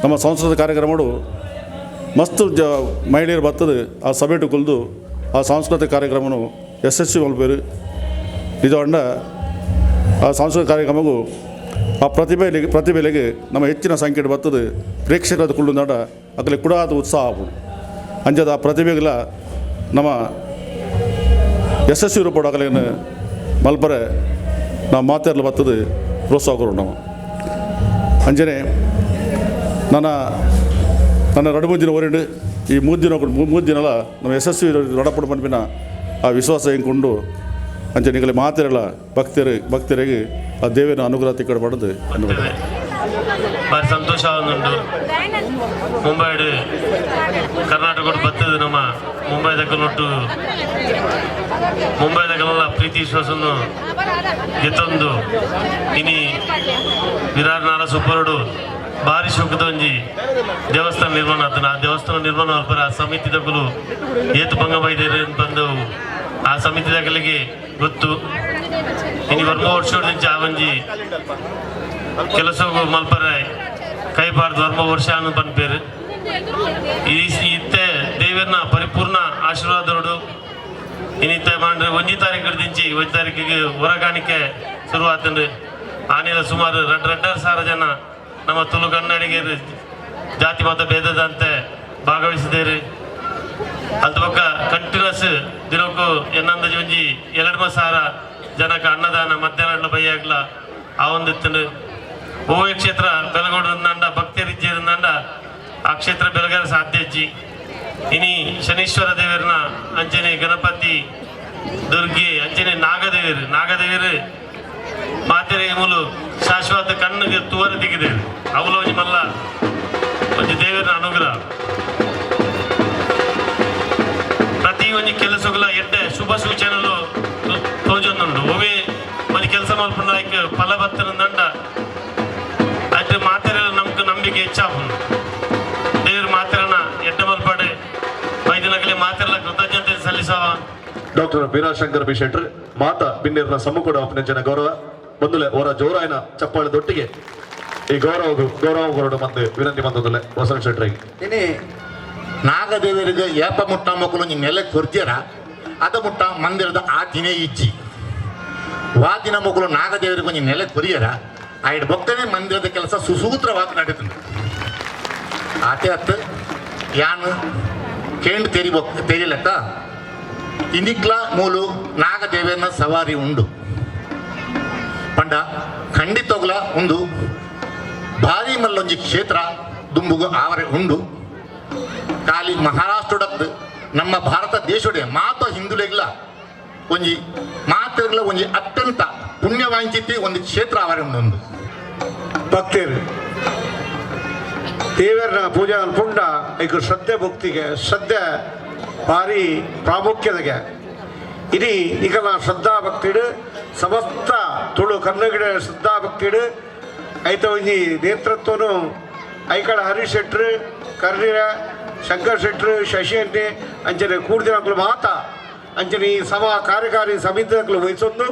ನಮ್ಮ ಸಾಂಸ್ಕೃತಿಕ ಕಾರ್ಯಕ್ರಮಗಳು ಮಸ್ತ್ ಮಹಿಳೆಯರು ಬರ್ತದೆ ಆ ಸಭೆಟು ಕುಲ್ದು ಆ ಸಾಂಸ್ಕೃತಿಕ ಕಾರ್ಯಕ್ರಮನು ಯಶಸ್ವಿ ಮಲ್ಪೇರು ಇದು ಅಂಡ ಆ ಸಾಂಸ್ಕೃತಿಕ ಕಾರ್ಯಕ್ರಮಗೂ ಆ ಪ್ರತಿಭೆಲೆಗೆ ನಮ್ಮ ಹೆಚ್ಚಿನ ಸಂಖ್ಯೆ ಬರ್ತದೆ ಪ್ರೇಕ್ಷಕರ ಕುಳ್ಳು ನಾಡ ಅಕಲೆ ಕುಡಾದ ಉತ್ಸಾಹ ಆಗ್ಬೋದು ಅಂಜದ ಆ ಪ್ರತಿಭೆಗಳ ನಮ್ಮ ಯಶಸ್ವಿ ರೂಪಡು ಅಕಲೇನು ಮಲ್ಪರೆ ನಾವು ಮಾತಾಡಲು ಬರ್ತದೆ ಪ್ರೋತ್ಸಾಹ ಕೊಡು ನಾವು ಅಂಜನೆ ನನ್ನ 2-3 ದಿನ ಹೊರಡು ಈ 3 ದಿನಲ ನಮ್ಮ ಯಶಸ್ವಿ ನಡಪಡು ಪಂಪಿನ ಆ ವಿಶ್ವಾಸ ಹೆಂಗೊಂಡು ಅಂಚೆ ನಿಗಲೆ ಮಾತಿರಲ್ಲ ಭಕ್ತರಿಗೆ ಆ ದೇವನ ಅನುಗ್ರಹ ತಿಕ್ಕಡ ಪಡೆದು ಭಾರಿ ಸಂತೋಷ ಆಗುಂಡು. ಮುಂಬೈಡು ಕರ್ನಾಟಕ ಬರ್ತದೆ ನಮ್ಮ ಮುಂಬೈದಕ್ಕನೊಟ್ಟು ಮುಂಬೈದಕ್ಕೆಲ್ಲ ಪ್ರೀತಿ ವಿಶ್ವಾಸವನ್ನು ಗೆತ್ತೊಂದು ಇನಿ ವಿರಾರ್ ನಾರ ಸುಬ್ಬರಡು ಭಾರಿ ಶೋಕದ ಒಂಜಿ ದೇವಸ್ಥಾನ ನಿರ್ಮಾಣ ಆತನ ಆ ದೇವಸ್ಥಾನ ನಿರ್ಮಾಣ ಮಾಡ್ತಾರೆ ಆ ಸಮಿತಿದಕ್ಕಲು ಏತು ಭಂಗ ಬೈದೇರಿ ಬಂದು ಆ ಸಮಿತಿದಗಳಿಗೆ ಗೊತ್ತು ಇನ್ನು 2 ವರ್ಷದಿಂದ ಆ ಒಂಜಿ ಕೆಲಸಗೂ ಮಲ್ಪರೆ ಕೈಪಾರ್ದು 2 ವರ್ಷ ಅನ್ನೋ ಪನ್ಪೇರು ಇತ್ತೆ ದೇವರನ್ನ ಪರಿಪೂರ್ಣ ಆಶೀರ್ವಾದೋಡು ಇನ್ನಿತ್ತೆ ಮಾಡ್ರೆ 1 ತಾರೀಕು ದಿಂಚಿ 1 ತಾರೀಕಿಗೆ ಹೊರಗಾಣಿಕೆ ಶುರುವಾತಂದ್ರೆ ಆನೆಲ್ಲ ಸುಮಾರು 2,500 ಜನ ನಮ್ಮ ತುಳು ಕನ್ನಡಿಗರು ಜಾತಿ ಮತ ಭೇದದಂತೆ ಭಾಗವಹಿಸಿದ್ದೇವೆ. ಅದು ಪಕ್ಕ ಕಂಟಿನ್ಯೂಸ್ ದಿನಕ್ಕೂ ಎನ್ನೊಂದು ಒಂಜಿ 2,000 ಜನಕ್ಕೆ ಅನ್ನದಾನ ಮಧ್ಯಾಹ್ನ ಬೈಯಾಗ್ಲ ಆ ಒಂದು ಓ ಕ್ಷೇತ್ರ ಬೆಳಗೋಡ್ರಂದ ಭಕ್ತರಿಜ್ಜಿರಂದ ಆ ಕ್ಷೇತ್ರ ಬೆಳಗಾರ ಸಾಧ್ಯಜ್ಜಿ ಇನಿ ಶನೀಶ್ವರ ದೇವರನ್ನ ಅಂಜನೆ ಗಣಪತಿ ದುರ್ಗೆ ಅಂಜನೆ ನಾಗದೇವರು ಮಾತೆರೆಗೆ ಮೂಲು ಶಾಶ್ವತ ಕಣ್ಣಿಗೆ ತೂವರೆ ತೆಗಿದೆ ಅವಳು ಒಂಜಿ ಮಲ್ಲ ಒಂಜಿ ದೇವರ ಅನುಗ್ರಹ ಪ್ರತಿ ಒಂಜಿ ಕೆಲಸಗಳ ಎಡ್ಡೆ ಶುಭ ಸೂಚನೆಗಳು ತೋಜೊಂದುಂಡು ಒವೇ ಒಂಜಿ ಕೆಲಸ ಮಲ್ಪಂಡ ಫಲ ಬತ್ತರಂದಂಡ ಅದ್ರ ಮಾತೆರೆ ನಮ್ಗೆ ನಂಬಿಕೆ ಹೆಚ್ಚಾಪುಂಡು ದೇವರು ಮಾತೆರನ ಎಡ್ಡೆ ಮಲ್ಪಡೆ 5 ದಿನಗಳೇ ಮಾತೆರಲ ಕೃತಜ್ಞತೆ ಸಲ್ಲಿಸವ ಡಾಕ್ಟರ್ ಬೀರಾಶಂಕರ್ ಬಿ ಶೆಟ್ರ್ ಮಾತಾ ಬಿನ್ನಿರ್ನ ಸಮ್ಮುಖಡ ಅಪನಂಚನ ಗೌರವ ಬಂದುಲೆ ಅವರ ಜೋರಾಯನ ಚಪ್ಪಾಳದೊಟ್ಟಿಗೆ ಈ ಗೌರವ ಹೊರಡು ಮಂದು ವಿನಂತಿ ಬಂದದಲ್ಲ ವಸಂತ ಶೆಟ್ರಿಗೆ ಇನಿ ನಾಗದೇವರಿಗೆ ಏಪ ಮುಟ್ಟ ಮಕ್ಕಳು ನೀವು ನೆಲೆ ಕೊರ್ತೀರ ಅದ ಮುಟ್ಟ ಮಂದಿರದ ಆ ದಿನ ಇಜ್ಜಿ ವಾದಿನ ಮಕ್ಕಳು ನಾಗದೇವರಿಗೆ ನೀವು ನೆಲೆ ಕೊರಿಯರ ಆಯ್ಡು ಭಕ್ತನೇ ಮಂದಿರದ ಕೆಲಸ ಸುಸೂತ್ರವಾಗಿ ನಡೀತದೆ ಆತೆ ಹತ್ತು ಯಾನು ಕೇಂದ್ರ ತೆರಿಲೆಕ್ಕ ಇನಿಕ್ಲ ಮೂಲು ನಾಗದೇವನ ಸವಾರಿ ಉಂಡು ಪಂಡ ಖಂಡಿತೋಗ್ಲ ಒಂದು ಭಾರಿ ಮಲ್ಲೊಂಜಿ ಕ್ಷೇತ್ರ ದುಂಬುಗ ಆವರೆ ಉಂಡು ಖಾಲಿ ಮಹಾರಾಷ್ಟ್ರಡದ್ದು ನಮ್ಮ ಭಾರತ ದೇಶಡೆ ಮಾತ ಹಿಂದುಲೆಗ್ಲ ಒಂಜಿ ಮಾತೆಗ್ಲ ಒಂಜಿ ಅತ್ಯಂತ ಪುಣ್ಯವಾಂಚಿತಿ ಒಂದು ಕ್ಷೇತ್ರ ಆವರೆ ಉಂಡು ಭಕ್ತರು ದೇವರನ್ನ ಪೂಜೆ ಅನ್ಕೊಂಡ ಈಗ ಶ್ರದ್ಧೆ ಭಕ್ತಿಗೆ ಶ್ರದ್ಧೆ ಭಾರಿ ಪ್ರಾಮುಖ್ಯತೆಗೆ ಇಡೀ ಈಗಲ ಶ್ರದ್ಧಾ ಭಕ್ತಿಡು ಸಮಸ್ತ ತುಳು ಕನ್ನಡ ಶ್ರದ್ಧಾ ಭಕ್ತಿಡು ಐತ ಒಂಜಿ ನೇತೃತ್ವನು ಐಕಳ ಹರೀಶ್ ಶೆಟ್ರು ಕರ್ನಿರ ಶಂಕರ್ ಶೆಟ್ರು ಶಶಿ ಅಂಟೆ ಅಂಚನೆ ಕೂಡ್ದಿನಕ್ಕಲು ಮಾತ ಅಂಚನೆ ಈ ಸಭಾ ಕಾರ್ಯಕಾರಿ ಸಮಿತಿಗಳು ವಹಿಸೊಂದು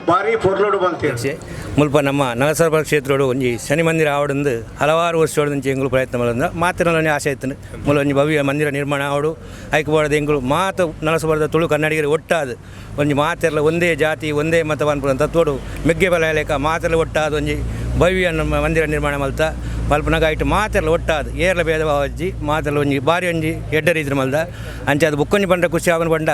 ಭಾರಿ ಪೊರ್ಲೋಡು ಬಂತೇಳಿ ಮುಲ್ಪ ನಮ್ಮ ನಗರಸಭಾ ಕ್ಷೇತ್ರಡು ಒಂಜಿ ಶನಿ ಮಂದಿರ ಆವಡಂದು ಹಲವಾರು ವರ್ಷದ నుంచి ಎಂಗಳು ಪ್ರಯತ್ನ ಮಾಡಿದ ಮಾತಿನಲ್ಲಿ ಆಸೆ ಇತ್ತು ಮುಲ ಒಂಜಿ ಭವ್ಯ ಮಂದಿರ ನಿರ್ಮಾಣ ಆವಡು ಐಕ್ಯಬೋಡದ ಎಂಗಳು ಮಾತು ನಗರಸಭಾದ ತುಳು ಕನ್ನಡಿಗರು ಒಟ್ಟಾದ ಒಂಜಿ ಮಾತೆಲ್ಲ ಒಂದೇ ಜಾತಿ ಒಂದೇ ಮತವನ್ಪುರ ತತ್ವಡು ಮೆಗ್ಗೆ ಬಲ ಲೆಕ್ಕ ಮಾತೆಲ್ಲ ಒಟ್ಟಾದ ಒಂಜಿ ಭವ್ಯ ನಮ್ಮ ಮಂದಿರ ನಿರ್ಮಾಣ ಮಲ್ತ ಮಲ್ಪನಾಗ ಆಯ್ತು ಮಾತೆಲ್ಲ ಒಟ್ಟಾದ ಏರ್ಲ ಭೇದ ಭಾವ ಅಜ್ಜಿ ಮಾತೆಲ್ಲ ಒಂಜಿ ಬಾರಿ ಒಂಜಿ ಎಡ್ಡ ರೀತಿಯ ಮಲ್ದ ಅಂಚೆ ಅದು ಬುಕ್ಕೊಂಜಿ ಬಂಡ ಖುಷಿ ಆಗನ ಬಂಡ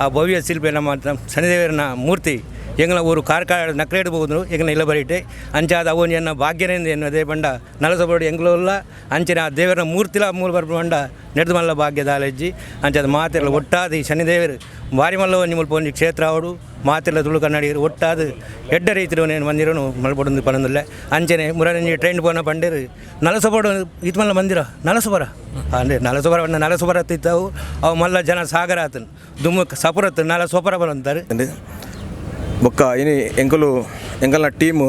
ಆ ಭವ್ಯ ಶಿಲ್ಪಿ ನಮ್ಮ ಶನಿದೇವರನ ಮೂರ್ತಿ ಎಂಗಳ ಊರು ಕಾರ್ಕಾಡ ನಕ್ರೇಡ್ಬೋದು ಎಂಗಳ ಇಲ್ಲ ಬರೀಟೆ ಅಂಚಾದ ಅವನು ಎನ್ನ ಭಾಗ್ಯನೇಂದು ಎನ್ನದೇ ಬಂಡ ನಲಸಬೋಡು ಎಂಗ್ಲಲ್ಲ ಅಂಚಿನ ಆ ದೇವರ ಮೂರ್ತಿಲ ಮೂಲ ಬರ್ಪ ಬಂಡ ನಡೆದು ಮಲ್ಲ ಭಾಗ್ಯದ ಅಲೆಜ್ಜಿ ಅಂಚಾದ ಮಾತೆಲ್ಲ ಒಟ್ಟಾದ ಈ ಶನಿದೇವರು ಭಾರಿ ಮಲ್ಲ ಒಂಜಿ ಮುಲ್ಪ ಒಂಜಿ ಕ್ಷೇತ್ರ ಅವಡು ಮಾತೆಲ್ಲ ತುಳು ಕನ್ನಡಿಗರು ಒಟ್ಟಾದ ಎಡ್ಡ ರೀತಿಯ ಮಂದಿರನು ಮಲ್ಪಡೊಂದು ಪನೊಂದಿಲ್ಲ ಅಂಚನೆ ಮುರನಂಜಿ ಟ್ರೈನ್ ಪೋನ ಪಂಡೇರು ನಲಸಬೋಡು ಇದು ಮಲ್ಲ ಮಂದಿರ ನಲಸಬರ ಅಂದರೆ ನಲಸಬರ ನಲಸಬರ ತಿತ್ತವು ಅವು ಮಲ್ಲ ಜನ ಸಾಗರ ಆತನು ದುಮ್ಮು ಸಪುರತ್ತು ನಲಸೊಪರ ಬರಂತಾರೆ ಬೊಕ್ಕ ಇನಿ ಎಂಕಲ್ನ ಟೀಮು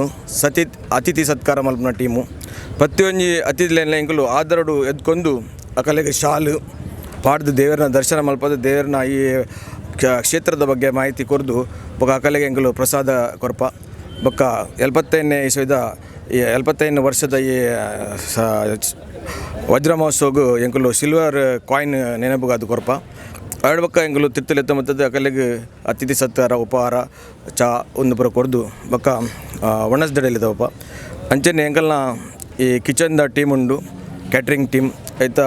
ಅತಿಥಿ ಸತ್ಕಾರ ಮಲ್ಪನ ಟೀಮು ಪ್ರತಿಯೊಂದು ಅತಿಥಿಲೆಲ್ಲ ಎಂಕಲು ಆದರಡು ಎದ್ಕೊಂಡು ಅಕಲೆಗೆ ಶಾಲು ಪಾಡ್ದು ದೇವರನ್ನ ದರ್ಶನ ಮಲ್ಪದ ದೇವರನ್ನ ಈ ಕ್ಷೇತ್ರದ ಬಗ್ಗೆ ಮಾಹಿತಿ ಕೊರ್ದು ಬೊಕ್ಕ ಅಕಲೆಗೆ ಎಂಕಲು ಪ್ರಸಾದ ಕೊರಪ ಬೊಕ್ಕ 75 ವರ್ಷದ ಈ ವಜ್ರ ಮಹೋತ್ಸವಗೂ ಎಂಕಲು ಸಿಲ್ವರ್ ಕಾಯಿನ್ ನೆನಪುಗಾದು ಕೊರಪ ಎರಡು ಬೊಕ್ಕ ಎಂಕಲು ತಿರ್ತಲೆತ್ತ ಮತ್ತದ ಅಕಲೆಗೆ ಅತಿಥಿ ಸತ್ಕಾರ ಉಪಹಾರ ಚಾ ಒಂದು ಪುರ ಕೊರ್ದು ಬೊಕ್ಕ ಒಣಸ್ದಡೆಲಿದವಪ್ಪ ಅಂಚನೆ ಎಂಕಲ್ನ ಈ ಕಿಚನ್ದ ಟೀಮ್ ಉಂಡು ಕ್ಯಾಟ್ರಿಂಗ್ ಟೀಮ್ ಐತ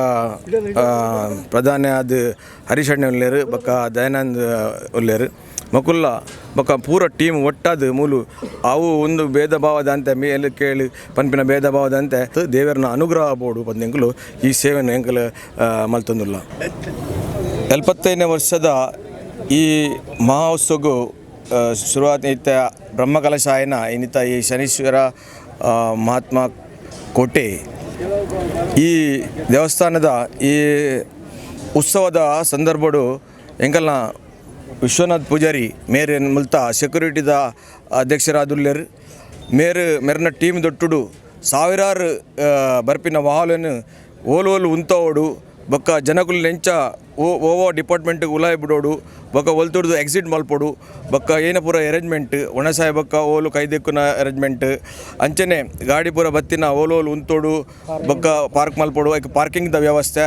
ಪ್ರಧಾನ ಅದು ಹರೀಶ್ ಅಣ್ಣ ಉಲ್ಲೇರು ಬೊಕ್ಕ ದಯಾನಂದ್ ಉಲ್ಲೇರು ಮಕುಲ್ಲ ಬೊಕ್ಕ ಪೂರ ಟೀಮ್ ಒಟ್ಟಾದ ಮೂಲು ಅವು ಒಂದು ಭೇದ ಭಾವದ ಅಂತ ಮೇಲೆ ಕೇಳಿ ಪನ್ಪಿನ ಭೇದ ಭಾವದ ಅಂತ ದೇವರನ್ನ ಅನುಗ್ರಹ ಬೋಡು ಬಂದೆಂಕಲು ಈ ಸೇವೆಯನ್ನು ಎಂಕಲು ಮಲ್ತೊಂದುಲ್ಲ 75ನೇ ವರ್ಷದ ಈ ಮಹೋತ್ಸವಗೂ ಶುರುವಾತ ಇತ್ತ ಬ್ರಹ್ಮಕಲಶಾಯನ ಇನ್ನಿತ ಈ ಶನೀಶ್ವರ ಮಹಾತ್ಮ ಕೋಟೆ ಈ ದೇವಸ್ಥಾನದ ಈ ಉತ್ಸವದ ಸಂದರ್ಭಡು ಎಂಕಲ್ನ ವಿಶ್ವನಾಥ್ ಪೂಜಾರಿ ಮೇರ್ ಮುಲ್ತ ಸೆಕ್ಯೂರಿಟಿದ ಅಧ್ಯಕ್ಷರಾದುಲ್ಲೇರು ಮೇರ್ನ ಟೀಮ್ ದೊಟ್ಟುಡು ಸಾವಿರಾರು ಬರ್ಪಿನ ವಾಹನನ್ನು ಓಲು ಉಂತೋಡು ಬೊಕ್ಕ ಜನಗಳು ನೆಂಚ ಓವೋ ಡಿಪಾರ್ಟ್ಮೆಂಟ್ಗೆ ಉಲಾಯಿ ಬಿಡೋಡು ಬೊಕ್ಕ ಒಲ್ತುಡ್ದು ಎಕ್ಸಿಟ್ ಮಲ್ಪೋಡು ಬೊಕ್ಕ ಏನ ಪೂರ ಅರೇಂಜ್ಮೆಂಟ್ ಒಣಸಾಯ ಬೊಕ್ಕ ಓಲು ಕೈದೆಕ್ಕುನ ಅರೇಂಜ್ಮೆಂಟ್ ಅಂಚನೆ ಗಾಡಿ ಪೂರ ಬತ್ತಿನ ಓಲು ಉಂತೋಡು ಬೊಕ್ಕ ಪಾರ್ಕ್ ಮಲ್ಪೋಡು ಐಕ್ ಪಾರ್ಕಿಂಗ್ದ ವ್ಯವಸ್ಥೆ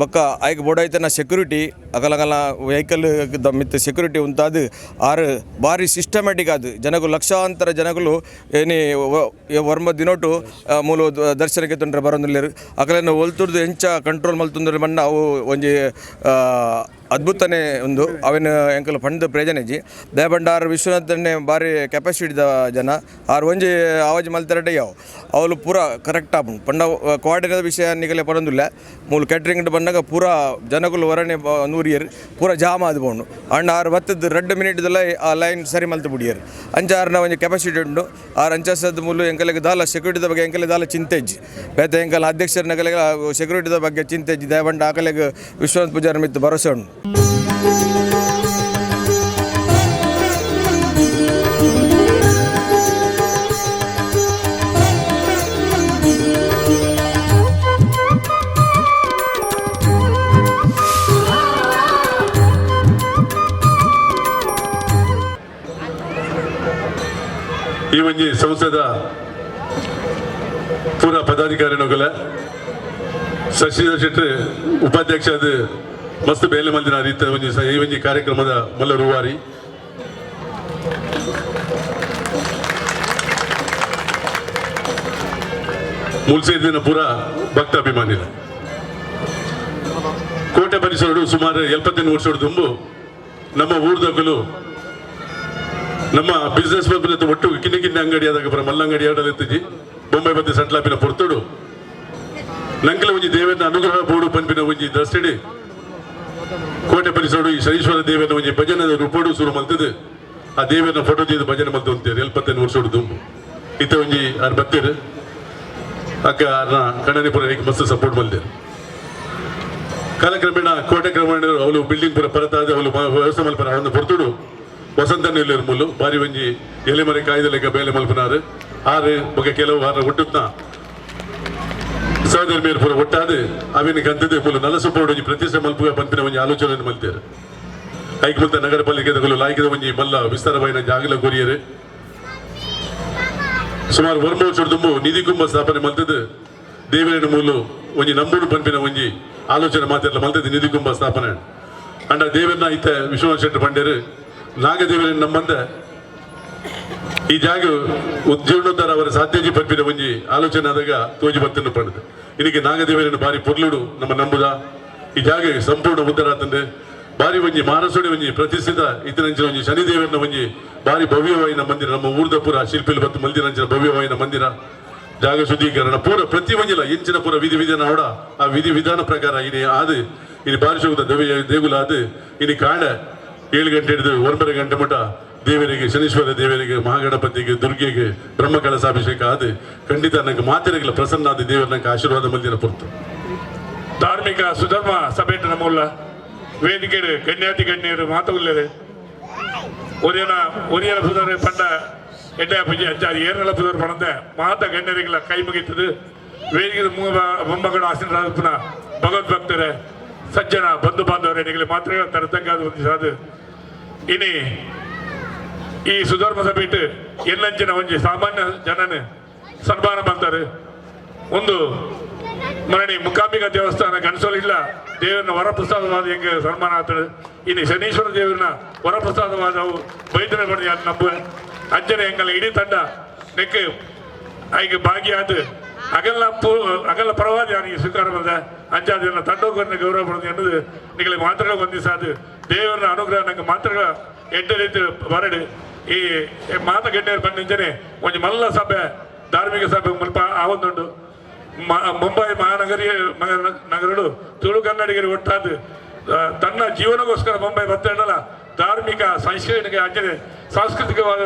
ಬೊಕ್ಕ ಐಕ್ ಬೋಡೈತನ ಸೆಕ್ಯೂರಿಟಿ ಅಗಲಗಲ ವೆಹಿಕಲ್ ಮಿತ್ ಸೆಕ್ಯೂರಿಟಿ ಉಂತಾದು ಆರು ಭಾರಿ ಸಿಸ್ಟಮ್ಯಾಟಿಕ್ ಅದು ಜನಗಳು ಲಕ್ಷಾಂತರ ಜನಗಳು ಏನಿ ವರ್ಮ ದಿನೋಟು ಮೂಲ ದರ್ಶನಕ್ಕೆ ತೊಂದರೆ ಬರೋದಿಲ್ಲ ಅಕಲನ್ನು ಒಲ್ತುಡ್ದು ಎಂಚ ಕಂಟ್ರೋಲ್ ಮಲ್ತೊಂದ್ರೆ ಬಣ್ಣ ಅವು ಒಂಜಿ ಅದ್ಭುತನೇ ಒಂದು ಅವೇನು ಎಂಕಲ್ ಫಂಡ್ ಪ್ರಯೋಜನಜಿ ದಯಬಂಡ ಆರು ವಿಶ್ವನಾಥನ್ನೇ ಭಾರಿ ಕೆಪಾಸಿಟಿದ ಜನ ಆರು ಒಂಜಿ ಆವಾಜ್ ಮಲ್ತರಡೆ ಯಾವ ಅವಳು ಪೂರ ಕರೆಕ್ಟ್ ಆಪುಂಡು ಪಂಡ ಕೋಆರ್ಡಿನೇದ ವಿಷಯ ನಿಗಲೆ ಪಡೊಂದಿಲ್ಲ ಮೂಲ ಕ್ಯಾಟ್ರಿಂಗ್ ಬಂದಾಗ ಪೂರ ಜನಗಳು ಹೊರನೆ ನೂರಿಯರು ಪೂರ ಜಾಮ್ ಆದು ಬೋಂಡು ಅಂಡ್ ಆರು ಬತ್ತದ 2 ಮಿನಿಟ್ದಲ್ಲ ಆ ಲೈನ್ ಸರಿ ಮಲ್ತು ಬಿಡಿಯರು ಅಂಚಾರನ ಒಂಜಿ ಕೆಪಾಸಿಟಿ ಉಂಡು ಆರು ಅಂಚಾಸದ ಮೂಲ ಎಂಕಲಿಗೆ ದಾಲ ಸೆಕ್ಯೂರಿಟಿದ ಬಗ್ಗೆ ಎಂಕಲೆ ದಾಲ ಚಿಂತೆಜ್ಜಿ ಬೇತೆ ಎಂಕಲ್ ಅಧ್ಯಕ್ಷರ ನಗಲಿಗೆ ಸೆಕ್ಯೂರಿಟಿದ ಬಗ್ಗೆ ಚಿಂತೆಜ್ಜಿ ದಯಬಂಡ ಆಕಲೆಗೆ ವಿಶ್ವನಾಥ್ ಪೂಜಾರಿ ಮಿತ್ತು ಭರವಸೆ ಉಂಡು ಈ ಒಂಜಿ ಸಂಸ್ಥೆದ ಪೂರ ಪದಾಧಿಕಾರಿನೊಗಲ ಶಶಿಧರ್ ಶೆಟ್ಟಿ ಉಪಾಧ್ಯಕ್ಷ ಅದು ಮಸ್ತ್ ಬೇಲೆ ಮಂದಿನ ರೀತಿಯ ಒಂಜಿ ಈ ಒಂಜಿ ಕಾರ್ಯಕ್ರಮದ ಮಲ್ಲ ರೂವಾರಿ ಮೂಲ್ಸೇದಿನ ಪೂರ ಭಕ್ತ ಅಭಿಮಾನಿಲ ಕೋಟೆ ಪರಿಸರಡು ಸುಮಾರು 75 ವರ್ಷದ ತುಂಬು ನಮ್ಮ ಊರ್ದಕ್ಕಲು ನಮ್ಮ ಬಿಸ್ನೆಸ್ ಪರ್ಪಸ್ ಒಟ್ಟು ಕಿನ್ನ ಅಂಗಡಿ ಆದಾಗ ಬರ ಮಲ್ಲಂಗಡಿ ಆಡಲಿತ್ತಿಜಿ ಬೊಂಬೈ ಬತ್ತಿ ಸಟ್ಲಾಪಿನ ಪೊರ್ತುಡು ನಂಕಲ ಒಂಜಿ ದೇವನ ಅನುಗ್ರಹ ಬೋಡು ಪಂಪಿನ ಒಂಜಿ ದರ್ಶಡಿ ಕೋಟೆ ಪರಿಸರಡು ಈ ಶನೀಶ್ವರ ದೇವನ ಒಂಜಿ ಭಜನದ ರೂಪೋಡು ಶುರು ಮಲ್ತದು ಆ ದೇವನ ಫೋಟೋ ತೆಗೆದು ಭಜನೆ ಮಲ್ತು ಅಂತೀರಿ 75 ವರ್ಷದ ತುಂಬು ಇತ್ತ ಒಂಜಿ ಆರು ಬತ್ತೇರು ಅಕ್ಕ ಅರ್ನ ಕಣ್ಣನಿಪುರ ಮಸ್ತ್ ಸಪೋರ್ಟ್ ಮಲ್ದೇರು ಕಾಲಕ್ರಮೇಣ ಕೋಟೆ ಕ್ರಮೇಣ ಅವಳು ಬಿಲ್ಡಿಂಗ್ ಪುರ ಪರತಾದ ಅವಳು ವ್ಯವಸ್ಥೆ ಮಲ್ಪನ ಅವನ್ನ ಪೊರ್ತುಡು ವಸಂತ ನೆಲ್ಲೂರು ಮುಲ್ಲು ಬಾರಿ ಒಂಜಿ ಎಲೆಮರೆ ಕಾಯ್ದ ಲೆಕ್ಕ ಬೇಲೆ ಮಲ್ಪನಾರು ಆರು ಬಗ್ಗೆ ಕೆಲವು ವಾರ ಹುಟ್ಟುತ್ತಾ ಸಹಧರ್ಮಿಯರು ಪೂರ ಒಟ್ಟಾದ ಅವಿನ ಕಂತದ್ದು ಮೂಲ ನಲಸುಪೋಡು ಒಂಜಿ ಪ್ರತಿಷ್ಠೆ ಮಲ್ಪುಗ ಪಂಪಿನ ಒಂಜಿ ಆಲೋಚನೆ ಮಲ್ತೇರು ಐಕ್ ಮುಲ್ತ ನಗರ ಪಾಲಿಕೆದಗಳು ಲಾಯ್ಕಿದ ಒಂಜಿ ಮಲ್ಲ ವಿಸ್ತಾರವಾಯಿನ ಜಾಗಲ ಕೊರಿಯರು ಸುಮಾರು 1 ವರ್ಷ ತುಂಬು ನಿಧಿ ಕುಂಭ ಸ್ಥಾಪನೆ ಮಲ್ತದ್ದು ದೇವರೇನ ಮೂಲು ಒಂಜಿ ನಂಬೂಡು ಪಂಪಿನ ಒಂಜಿ ಆಲೋಚನೆ ಮಾತೆಲ್ಲ ಮಲ್ತದ್ದು ನಿಧಿ ಕುಂಭ ಸ್ಥಾಪನೆ ಅಂಡ ದೇವರನ್ನ ಇತ್ತ ವಿಶ್ವನಾಥ ಶೆಟ್ಟಿ ಪಂಡ್ಯರು ನಾಗದೇವರನ್ನ ನಮ್ಮಂದ ಈ ಜಾಗ ಜೀರ್ಣೋದ್ಧಾರ ಅವರ ಸಾಧ್ಯಜಿ ಪಂಪಿನ ಒಂಜಿ ಆಲೋಚನೆ ಆದಾಗ ತೋಜಿ ಬತ್ತನ್ನು ಪಡೆದು ಇದಕ್ಕೆ ನಾಗದೇವರನ್ನು ಬಾರಿ ಪೊರ್ಲುಡು ನಮ್ಮ ನಂಬುದ ಈ ಜಾಗ ಸಂಪೂರ್ಣ ಉದ್ಧಾರ ಆತಂದೆ ಬಾರಿ ಒಂಜಿ ಮಾರಸೋಡಿ ಒಂಜಿ ಪ್ರತಿಷ್ಠಿತ ಇತರಂಚಿನ ಒಂಜಿ ಶನಿದೇವರನ ಒಂಜಿ ಬಾರಿ ಭವ್ಯವಾಯಿನ ಮಂದಿರ ನಮ್ಮ ಊರ್ದ ಪೂರ ಶಿಲ್ಪಿಲ್ ಬತ್ತು ಮಲ್ದಿರಂಚಿನ ಭವ್ಯವಾಯಿನ ಮಂದಿರ ಜಾಗ ಶುದ್ಧೀಕರಣ ಪೂರ ಪ್ರತಿ ಒಂಜಿಲ್ಲ ಇಂಚಿನ ಪೂರ ವಿಧಿ ವಿಧಾನ ಹೊಡ ಆ ವಿಧಿ ವಿಧಾನ ಪ್ರಕಾರ ಇನಿ ಆದು ಇನಿ ಬಾರಿಶೋಗದ ದೇಗುಲ ಆದು ಇನಿ ಕಾಂಡ 7 ಗಂಟೆ ಹಿಡಿದು 9 ಗಂಟೆ ಮಟ್ಟ ದೇವರಿಗೆ ಶನೀಶ್ವರ ದೇವರಿಗೆ ಮಹಾಗಣಪತಿಗೆ ದುರ್ಗೆಗೆ ಬ್ರಹ್ಮಕಲಸಾಭಿಷೇಕ ಆದು ಖಂಡಿತ ನಂಗೆ ಮಾತಿರಗಿಲ್ಲ ಪ್ರಸನ್ನ ಆದ ದೇವರ ನಂಗೆ ಆಶೀರ್ವಾದ ಮಲ್ದಿನ ಪುರ್ತು ಧಾರ್ಮಿಕ ಸುಧರ್ಮ ಸಭೆಟ್ ನಮ್ಮಲ್ಲ ವೇದಿಕೆ ಗಣ್ಯಾತಿ ಗಣ್ಯರು ಮಾತುಳ್ಳರು ಒರಿಯನ ಪುದರ್ ಪಂಡ ಎಡ್ಡ ಪೂಜೆ ಅಜ್ಜಾರಿ ಏನೆಲ್ಲ ಪುದರ್ ಪಣಂದೆ ಮಾತ ಗಣ್ಯರಿಗೆಲ್ಲ ಕೈ ಮುಗಿತದು ವೇದಿಕೆ ಮೊಮ್ಮಗಳು ಆಸೀನರಾದ ಭಗವದ್ಭಕ್ತರೇ ಸಜ್ಜನ ಬಂಧು ಬಾಂಧವರೇ ನಿಗಲಿ ಮಾತ್ರ ತರತಂಗಾದ ಹೊಂದಿಸಾದು ಇನಿ ಈ ಸುಧರ್ಮ ಸಭೆಟ್ ಎಲ್ಲಂಚಿನ ಒಂಜಿ ಸಾಮಾನ್ಯ ಜನನ ಸನ್ಮಾನ ಮಾಡ್ತಾರೆ ಒಂದು ಮರಣಿ ಮುಕಾಂಬಿಕಾ ದೇವಸ್ಥಾನ ಗಣಸೋಲಿಲ್ಲ ದೇವರನ್ನ ವರಪ್ರಸಾದವಾದ ಹೆಂಗೆ ಸನ್ಮಾನ ಆಗ್ತದೆ ಇನ್ನು ಶನೀಶ್ವರ ದೇವರನ್ನ ವರಪ್ರಸಾದವಾದ ಅವು ಬೈದನೆ ಬಡ್ದು ನಂಬ ಅಂಜನೆ ಹೆಂಗಲ್ಲ ಇಡೀ ತಂಡ ನೆಕ್ ಆಯ್ಕೆ ಭಾಗಿಯಾದ ಅಗಲ ಪರವಾದ ಯಾರಿಗೆ ಸ್ವೀಕಾರ ಮಾಡಿದೆ ಅಂಜಾದ ತಂಡೋಗರನ್ನ ಗೌರವ ಪಡೆದು ಎನ್ನುವುದು ನಿಮಗೆ ಮಾತ್ರಗಳು ಹೊಂದಿಸಾದು ದೇವರ ಅನುಗ್ರಹ ನಂಗೆ ಮಾತ್ರಗಳ ಎಡ್ಡ ರೀತಿ ಬರಡು ಈ ಮಾತ ಗಣ್ಯರು ಬಂದಿಂಚನೆ ಒಂದು ಮಲ್ಲ ಸಭೆ ಧಾರ್ಮಿಕ ಸಭೆ ಮುಲ್ಪ ಆವೊಂದುಂಡು ಮುಂಬೈ ನಗರಡು ತುಳು ಕನ್ನಡಿಗರು ಒಟ್ಟಾದ ತನ್ನ ಜೀವನಗೋಸ್ಕರ ಮುಂಬೈ ಬತ್ತಲ್ಲ ಧಾರ್ಮಿಕ ಸಂಸ್ಕರಣೆಗೆ ಅಂಜನೆ ಸಾಂಸ್ಕೃತಿಕವಾದ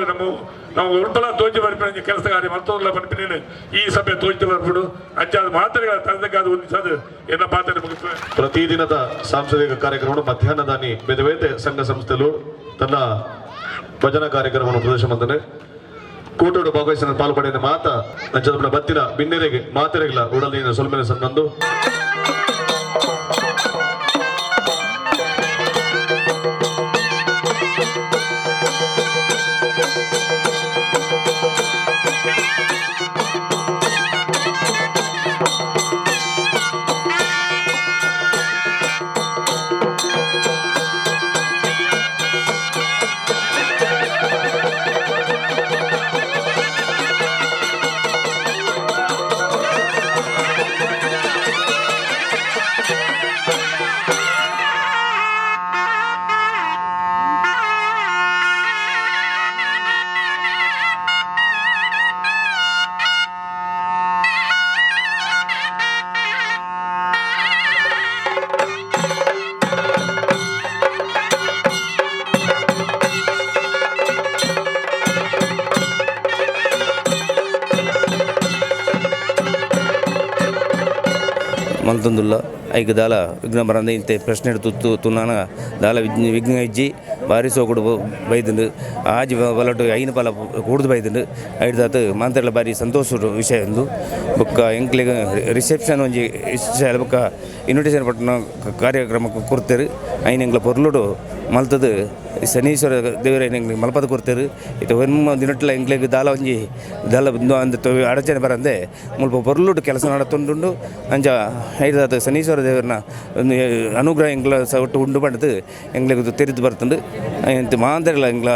ನಾವು ಉಲ್ಪಲ ತೋಜಿ ಬರ್ಪಿನ ಕೆಲಸ ಕಾರ್ಯ ಮತ್ತೊಂದು ಬರ್ಪಿನ ಈ ಸಭೆ ತೋಜಿ ಬರ್ಬಿಡು ಅಂಚಾದ ಮಾತ್ರೆಗಳ ತಂದಕ್ಕಾದ ಹೊಂದಿಸೋದು ಎಲ್ಲ ಪಾತ್ರೆ ಮುಗಿಸ್ತದೆ. ಪ್ರತಿದಿನದ ಸಾಂಸ್ಕೃತಿಕ ಕಾರ್ಯಕ್ರಮ ಮಧ್ಯಾಹ್ನದಾನಿ ಬೇತೆ ಸಂಘ ಸಂಸ್ಥೆಗಳು ತನ್ನ ಭಜನಾ ಕಾರ್ಯಕ್ರಮವನ್ನು ಪ್ರದರ್ಶನ ಮಾಡ್ತಾನೆ ಕೂಟೋಡು ಭಾಗವಹಿಸಿದ ಪಾಲ್ಪಡೆಯ ಮಾತ ಅಂಚದ ಬತ್ತಿನ ಬಿನ್ನೆರೆಗೆ ಮಾತೆರೆಗಿಲ್ಲ ಉಡಲಿನ ಸೊಲ್ಮೆನ ಸನ್ನಂದು ಮಲ್ತೊಂದುಲ್ಲ ಐಕ್ ದಾಲ ವಿಘ್ನ ಬರಂದ ಇಂತೆ ಪ್ರಶ್ನೆ ತುತ್ತು ತುನಾನ ದಾಲ ವಿಘ್ನ ಇಜ್ಜಿ ಬಾರಿ ಸೋಕುಡು ಬೈದುಂಡು ಆಜಿ ಬಲಟು ಐನ ಪಾಲ ಕೂಡ್ದು ಬೈದುಂಡು ಐಡ್ದಾತು ಮಾಂತೆರ್ಲ ಬಾರಿ ಸಂತೋಷ ವಿಷಯ ಒಂದು ಬೊಕ್ಕ ಎಂಕ್ಲೆಗ್ ರಿಸೆಪ್ಷನ್ ಒಂಜಿ ಇಷ್ಟ ಬೊಕ್ಕ ಇನ್ವಿಟೇಷನ್ ಪಟ್ಟಣ ಕಾರ್ಯಕ್ರಮ ಕೊಡ್ತೇರು ಐನ ಎಂಕ್ಲ ಪೊರ್ಲುಡು ಮಲ್ತದು ಶನೀಶ್ವರ ದೇವರ ಎಂಗ್ಲಿಗೆ ಮಲ್ಪದ ಕೊಡ್ತೇರು ಇದು ಒಮ್ಮ ದಿನಟ್ಲ ಎಂಗ್ಲೆಗ್ ದಾಲ ಒಂಜಿ ದಾಲ ಅಂದ ಅಡಚಣೆ ಬರಂದೆ ಮುಲ್ಪ ಪೊರ್ಲುಡು ಕೆಲಸ ನಡತೊಂಡು ಅಂಚ ಐದಾದ ಶನೀಶ್ವರ ದೇವರನ್ನ ಒಂದು ಅನುಗ್ರಹ ಎಂಗ್ಲ ಒಟ್ಟು ಉಂಡು ಪಡ್ದು ಎಂಗ್ಲಿಗೆ ತೆರೆದು ಬರ್ತಂಡು ಎಂತ ಮಾಂತೆರ್ಲ ಎಂಗ್ಲ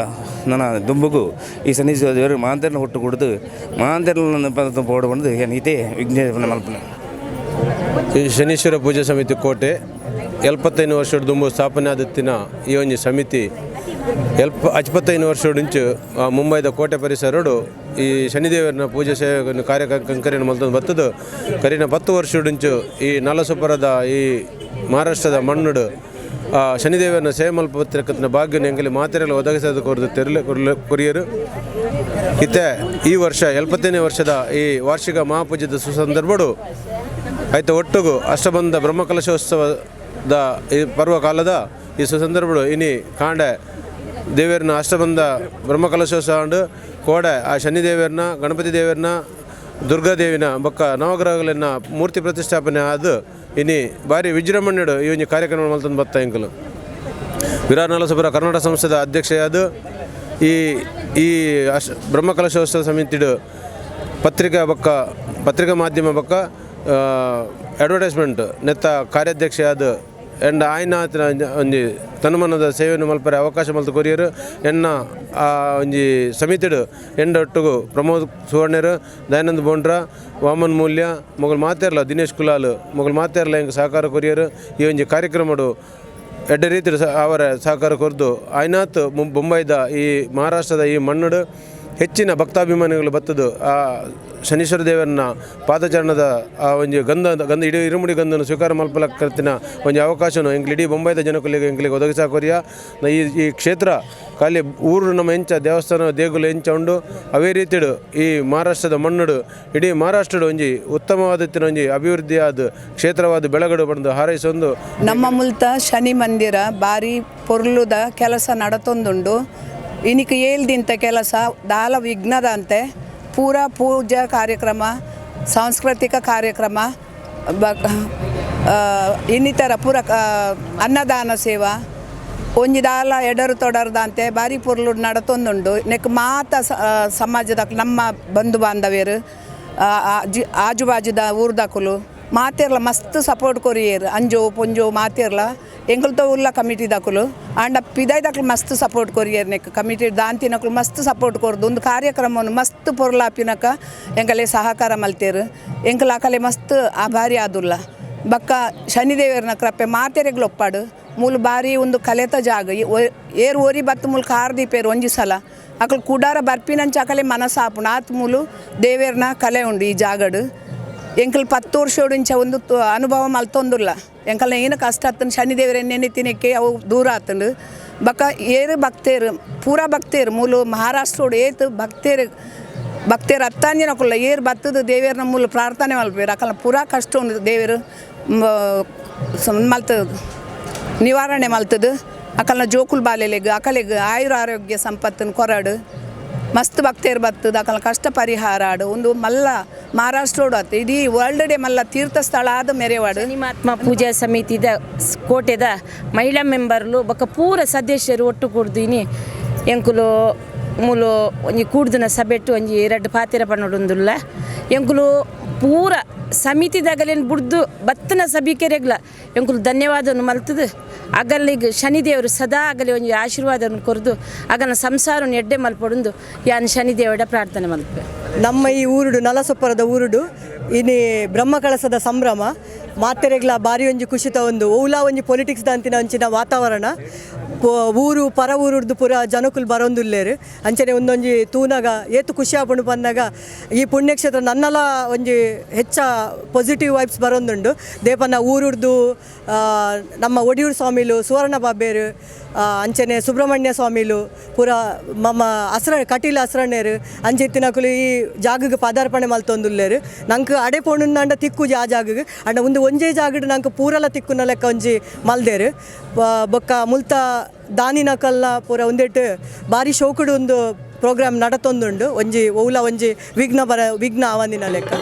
ನನ್ನ ದುಂಬುಗು ಈ ಶನೀಶ್ವರ ದೇವರು ಮಾಂತೆರ್ನ ಒಟ್ಟು ಕೊಡ್ದು ಮಾಂತೆರ್ಲ ಪದ ಪೋಡು ಬಂದು ಏನಿದೆ ವಿಘ್ನೇಶ್ವರ ಮಲ್ಪನ ಈ ಶನೀಶ್ವರ ಪೂಜಾ ಸಮಿತಿ ಕೋಟೆ 75 ವರ್ಷದ ದುಂಬು ಸ್ಥಾಪನೆ ಆದತ್ತಿನ ಈ ಒಂದು ಸಮಿತಿ 75 ವರ್ಷದಿಂಚು ಮುಂಬೈದ ಕೋಟೆ ಪರಿಸರಡು ಈ ಶನಿದೇವರನ ಪೂಜೆ ಸೇವೆ ಕಾರ್ಯಕ್ರಮ ಮಲ್ತೊಂದು ಬತ್ತದು ಕರಿನ 10 ವರ್ಷದಿಂಚು ಈ ನಲಸುಪರದ ಈ ಮಹಾರಾಷ್ಟ್ರದ ಮಣ್ಣುಡು ಶನಿದೇವರನ ಸೇವೆ ಮಲ್ಪತ್ರಕತ್ನ ಭಾಗ್ಯನ ಎಂಗಲಿ ಮಾತೆರೆಲ್ಲ ಒದಗಿಸೋದು ಕೊರಿಯರು ಇತ್ತೆ ಈ ವರ್ಷ 75ನೇ ವರ್ಷದ ಈ ವಾರ್ಷಿಕ ಮಹಾಪೂಜೆದ ಸುಸಂದರ್ಭಡು ಆಯ್ತು ಒಟ್ಟಿಗೂ ಅಷ್ಟಬಂಧ ಬ್ರಹ್ಮಕಲಶೋತ್ಸವದ ಈ ಪರ್ವಕಾಲದ ಈ ಸುಸಂದರ್ಭಡು ಇನಿ ಕಾಂಡೆ ದೇವರನ್ನ ಅಷ್ಟಬಂಧ ಬ್ರಹ್ಮಕಲಶೋತ್ಸವ ಕೋಡೆ ಆ ಶನಿ ದೇವರನ್ನ ಗಣಪತಿ ದೇವರನ್ನ ದುರ್ಗಾದೇವಿನ ಬೊಕ್ಕ ನವಗ್ರಹಗಳನ್ನ ಮೂರ್ತಿ ಪ್ರತಿಷ್ಠಾಪನೆ ಆದ ಇನಿ ಭಾರಿ ವಿಜೃಂಭಣೆಡು ಈ ಒಂದು ಕಾರ್ಯಕ್ರಮ ಮಲ್ತಂದು ಬತ್ತ ಎಂಕಲು ವಿರಾರ ನರಸಪುರ ಕರ್ನಾಟಕ ಸಂಸ್ಥೆದ ಅಧ್ಯಕ್ಷೆಯಾದ ಈ ಬ್ರಹ್ಮಕಲಶೋತ್ಸವ ಸಮಿತಿಡು ಪತ್ರಿಕಾ ಮಾಧ್ಯಮ ಬೊಕ್ಕ ಅಡ್ವರ್ಟೈಸ್ಮೆಂಟ್ ನೆತ್ತ ಕಾರ್ಯಾಧ್ಯಕ್ಷೆಯಾದ ಎಂಡ ಆಯ್ನಾತಿನ ಒಂಜಿ ತನುಮನದ ಸೇವೆಯನ್ನು ಮಲ್ಪರೆ ಅವಕಾಶ ಮಲ್ತು ಕೊರಿಯರು ಎನ್ನ ಆ ಒಂಜಿ ಸಮಿತಿಡು ಎಂಡ ಒಟ್ಟುಗು ಪ್ರಮೋದ್ ಸುವರ್ಣರು ದಯಾನಂದ್ ಬೋಂಡ್ರ ವಾಮನ್ ಮೂಲ್ಯ ಮೊಗಲ್ ಮಾತೇರ್ಲ ದಿನೇಶ್ ಕುಲಾಲ್ ಮೊಗಲ್ ಮಾತೇರ್ಲ ಹೆಂಗೆ ಸಹಕಾರ ಕೊರಿಯರು ಈ ಒಂಜಿ ಕಾರ್ಯಕ್ರಮಡು ಎಡ್ಡ ರೀತಿ ಅವರ ಸಹಕಾರ ಕೊರ್ದು ಆಯ್ನಾತ್ ಬೊಂಬೈದ ಈ ಮಹಾರಾಷ್ಟ್ರದ ಈ ಮಣ್ಣಡು ಹೆಚ್ಚಿನ ಭಕ್ತಾಭಿಮಾನಿಗಳು ಬತ್ತದು ಆ ಶನೀಶ್ವರ ದೇವರನ್ನ ಪಾದಚರಣದ ಆ ಒಂದು ಗಂಧ ಇಡೀ ಇರುಮುಡಿ ಗಂಧನ ಸ್ವೀಕಾರ ಮಲ್ಪಲಕ್ಕರ್ತಿನ ಒಂದು ಅವಕಾಶನು ಎಂಕ್ಲು ಇಡೀ ಬೊಂಬೈದ ಜನಕುಲಿಗೆ ಎಂಕ್ಲಿಗೆ ಒದಗಿಸಾಕೊರಿಯ ಈ ಕ್ಷೇತ್ರ ಖಾಲಿ ಊರು ನಮ್ಮ ಹೆಂಚ ದೇವಸ್ಥಾನ ದೇಗುಲ ಹೆಂಚ ಉಂಡು ಅವೇ ರೀತಿಡು ಈ ಮಹಾರಾಷ್ಟ್ರದ ಮಣ್ಣುಡು ಇಡೀ ಮಹಾರಾಷ್ಟ್ರಡು ಒಂಜಿ ಉತ್ತಮವಾದ ಒಂಜಿ ಅಭಿವೃದ್ಧಿಯಾದ ಕ್ಷೇತ್ರವಾದ ಬೆಳಗಡು ಪಡೆದು ಹಾರೈಸೊಂದು ನಮ್ಮ ಮುಲ್ತ ಶನಿ ಮಂದಿರ ಬಾರಿ ಪೊರ್ಲುದ ಕೆಲಸ ನಡತೊಂದುಂಡು ಇನಿಕ್ ಏಳ್ದಿಂತ ಕೆಲಸ ದಾಲ ವಿಘ್ನದಂತೆ ಪೂರಾ ಪೂಜಾ ಕಾರ್ಯಕ್ರಮ ಸಾಂಸ್ಕೃತಿಕ ಕಾರ್ಯಕ್ರಮ ಇನ್ನಿತರ ಪೂರ ಅನ್ನದಾನ ಸೇವಾ ಒಂಜಿ ದಾಲ ಎಡರು ತೊಡರ್ದಂತೆ ಬಾರಿ ಪೊರ್ಲು ನಡತೊಂದುಂಡು ನೆಕ್ ಮಾತ ಸಮಾಜದ ನಮ್ಮ ಬಂಧು ಬಾಂಧವ್ಯರು ಆಜು ಬಾಜುದ ಊರ್ದಕುಲು ಮಾತೇರ್ಲ ಮಸ್ತ್ ಸಪೋರ್ಟ್ ಕೊರಿಯರು ಅಂಜೋ ಪೊಂಜೋ ಮಾತೇರ್ಲ ಎಂಕಲ್తో ಉಲ್ಲ ಕಮಿಟಿ ದಕುಲು ಆಂಡ ಪಿದೈದಕ್ಲು ಮಸ್ತ್ ಸಪೋರ್ಟ್ ಕೊರಿಯರ್ ನೆಕ್ ಕಮಿಟಿ ದಾಂತಿನಕ್ಲು ಮಸ್ತ್ ಸಪೋರ್ಟ್ ಕೊರ್ದು ಒಂದು ಕಾರ್ಯಕ್ರಮವನ್ನು ಮಸ್ತ್ ಪೊರ್ಲಾಪಿನಕ ಎಂಕಲೆ ಸಹಕಾರ ಮಲ್ತೇರು ಎಂಕಲ್ ಅಕಲೆ ಮಸ್ತ್ ಆಭಾರಿ ಆದುಲ್ಲ ಬಕ್ಕ ಶನಿದೇವರನ ಕೃಪೆ ಮಾತೆರೆಗ್ಲು ಒಪ್ಪಾಡು ಮೂಲ ಬಾರಿ ಒಂದು ಕಲೆತ ಜಾಗ ಏರು ಓರಿ ಬತ್ತು ಮೂಲ ಕಾರ್ ದೀಪೇರು ಒಂಜಿ ಸಲ ಅಕಲ್ ಕುಡಾರ ಬರ್ಪಿನಂಚ ಅಕಲೆ ಮನಸ್ಸಾಪುಣ ಆತ್ ಮೂಲು ದೇವೇರ್ನ ಕಲೆ ಉಂಡು ಈ ಜಾಗಡು ಎಂಕಲ್ 10 ವರ್ಷೋಡಿಂಚ ಒಂದು ಅನುಭವ ಮಲ್ತೊಂದುಲ್ಲ ಎಂಕಲ್ನ ಏನು ಕಷ್ಟ ಆತನ ಶನಿದೇವರ ನೆನೆತಿನಕ್ಕೆ ಅವು ದೂರ ಆತಂಡು ಬಕ್ಕ ಏರು ಭಕ್ತೇರು ಪೂರಾ ಭಕ್ತೇರು ಮೂಲು ಮಹಾರಾಷ್ಟ್ರೋಡು ಏತು ಭಕ್ತೇರು ಹತ್ತಾಂಜಿನಕುಲ್ಲ ಏರು ಬತ್ತದು ದೇವೇರ್ನ ಮೂಲ ಪ್ರಾರ್ಥನೆ ಮಲ್ಪೇರು ಅಕಲ್ನ ಪೂರಾ ಕಷ್ಟ ಉಂಡು ದೇವರು ಮಲ್ತದು ನಿವಾರಣೆ ಮಲ್ತದು ಅಕಲ್ನ ಜೋಕುಲ್ ಬಾಲೆಲೆಗ್ ಅಕಲೆಗ್ ಆಯುರ ಆರೋಗ್ಯ ಸಂಪತ್ತನ್ನು ಕೊರಡು ಮಸ್ತ್ ಭಕ್ತೇರು ಬತ್ತದ ಅಕಲ್ನ ಕಷ್ಟ ಪರಿಹಾರ ಆಡು ಒಂದು ಮಲ್ಲ ಮಹಾರಾಷ್ಟ್ರೋಡು ಆತು ಇಡೀ ವರ್ಲ್ಡ್ ಡೇ ಮಲ್ಲ ತೀರ್ಥ ಸ್ಥಳ ಆದ ಮೆರೆವಾಡು ಮಹಾತ್ಮ ಪೂಜಾ ಸಮಿತಿದ ಕೋಟೆದ ಮಹಿಳಾ ಮೆಂಬರ್ಲು ಬೊಕ್ಕ ಪೂರ ಸದಸ್ಯರು ಒಟ್ಟು ಕೂಡ್ದಿನಿ ಎಂಕುಲು ಮೂಲು ಒಂಜಿ ಕೂಡ್ದಿನ ಸಭೆಟ್ಟು ಒಂಜಿ 2 ಪಾತೆರ ಪನ್ನೊಡುಂದುಲ್ಲ ಎಂಕುಲು ಪೂರ ಸಮಿತಿದಾಗಲೇನು ಬುಡ್ದು ಬತ್ತನ ಸಭಿಕೆರೆಗ್ಲ ಎಂಕುಲು ಧನ್ಯವಾದವನ್ನು ಮಲ್ತದು ಅಗಲಿಗೆ ಶನಿದೇವರು ಸದಾ ಆಗಲಿ ಒಂಜಿ ಆಶೀರ್ವಾದವನ್ನು ಕೊರ್ದು ಅಗನ ಸಂಸಾರವನ್ನು ಎಡ್ಡೆ ಮಲ್ಪೊಡುಂದು ಯಾನ್ ಶನಿದೇವಡ ಪ್ರಾರ್ಥನೆ ಮಲ್ಪೆ ನಮ್ಮ ಈ ಊರುಡು ನಲಸೊಪ್ಪರದ ಊರುಡು ಇನಿ ಬ್ರಹ್ಮಕಳಸದ ಸಂಭ್ರಮ ಮಾತೆರೆಗ್ಲ ಬಾರಿ ಒಂಜಿ ಖುಷಿತ ಒಂದು ಓಲಾ ಒಂಜಿ ಪೊಲಿಟಿಕ್ಸ್ ದಂತಿನ ಅಂಚಿನ ವಾತಾವರಣ ಊರು ಪರ ಊರುಡ್ದು ಪೂರ ಜನಕುಲು ಬರೊಂದುಲ್ಲೇರು ಅಂಚನೆ ಒಂದೊಂಜಿ ತೂನಾಗ ಏತು ಖುಷಿ ಆಪುಂಡು ಪಂದಾಗ ಈ ಪುಣ್ಯಕ್ಷೇತ್ರ ನನ್ನಲ ಒಂಜಿ ಹೆಚ್ಚ ಪಾಸಿಟಿವ್ ವೈಬ್ಸ್ ಬರೊಂದುಂಡು ದೇಪನ ಊರುಡ್ದು ನಮ್ಮ ಒಡಿಯೂರು ಸ್ವಾಮಿಲು ಸುವರ್ಣ ಬಾಬೇರು ಅಂಚನೆ ಸುಬ್ರಹ್ಮಣ್ಯ ಸ್ವಾಮಿಲು ಪೂರ ಮಮ್ಮ ಕಟೀಲ ಹಸ್ರಣ್ಣೇರು ಅಂಚೆತ್ತಿನಕುಲು ಈ ಜಾಗಕ್ಕೆ ಪದಾರ್ಪಣೆ ಮಲ್ತೊಂದುಲ್ಲೇರು ನಂಗೆ ಅಡೆ ಪೋಣುಂಡ ತಿಕ್ಕುಜಿ ಆ ಜಾಗಕ್ಕೆ ಅಂಡ ಒಂಜೇ ಜಾಗಡ್ ನಂಗೆ ಪೂರಲ ತಿಕ್ಕುನ ಲೆಕ್ಕ ಒಂಜಿ ಮಲ್ದೇರು ಬೊಕ್ಕ ಮುಲ್ತ ದಾನಿನಕಲ್ನ ಪೂರ ಒಂದೆಟ್ಟು ಬಾರಿ ಶೋಕುಡು ಒಂದು ಪ್ರೋಗ್ರಾಮ್ ನಡತೊಂದುಂಡು ಒಂಜಿ ಓಲ ಒಂಜಿ ವಿಘ್ನ ಆವಂದಿನ ಲೆಕ್ಕ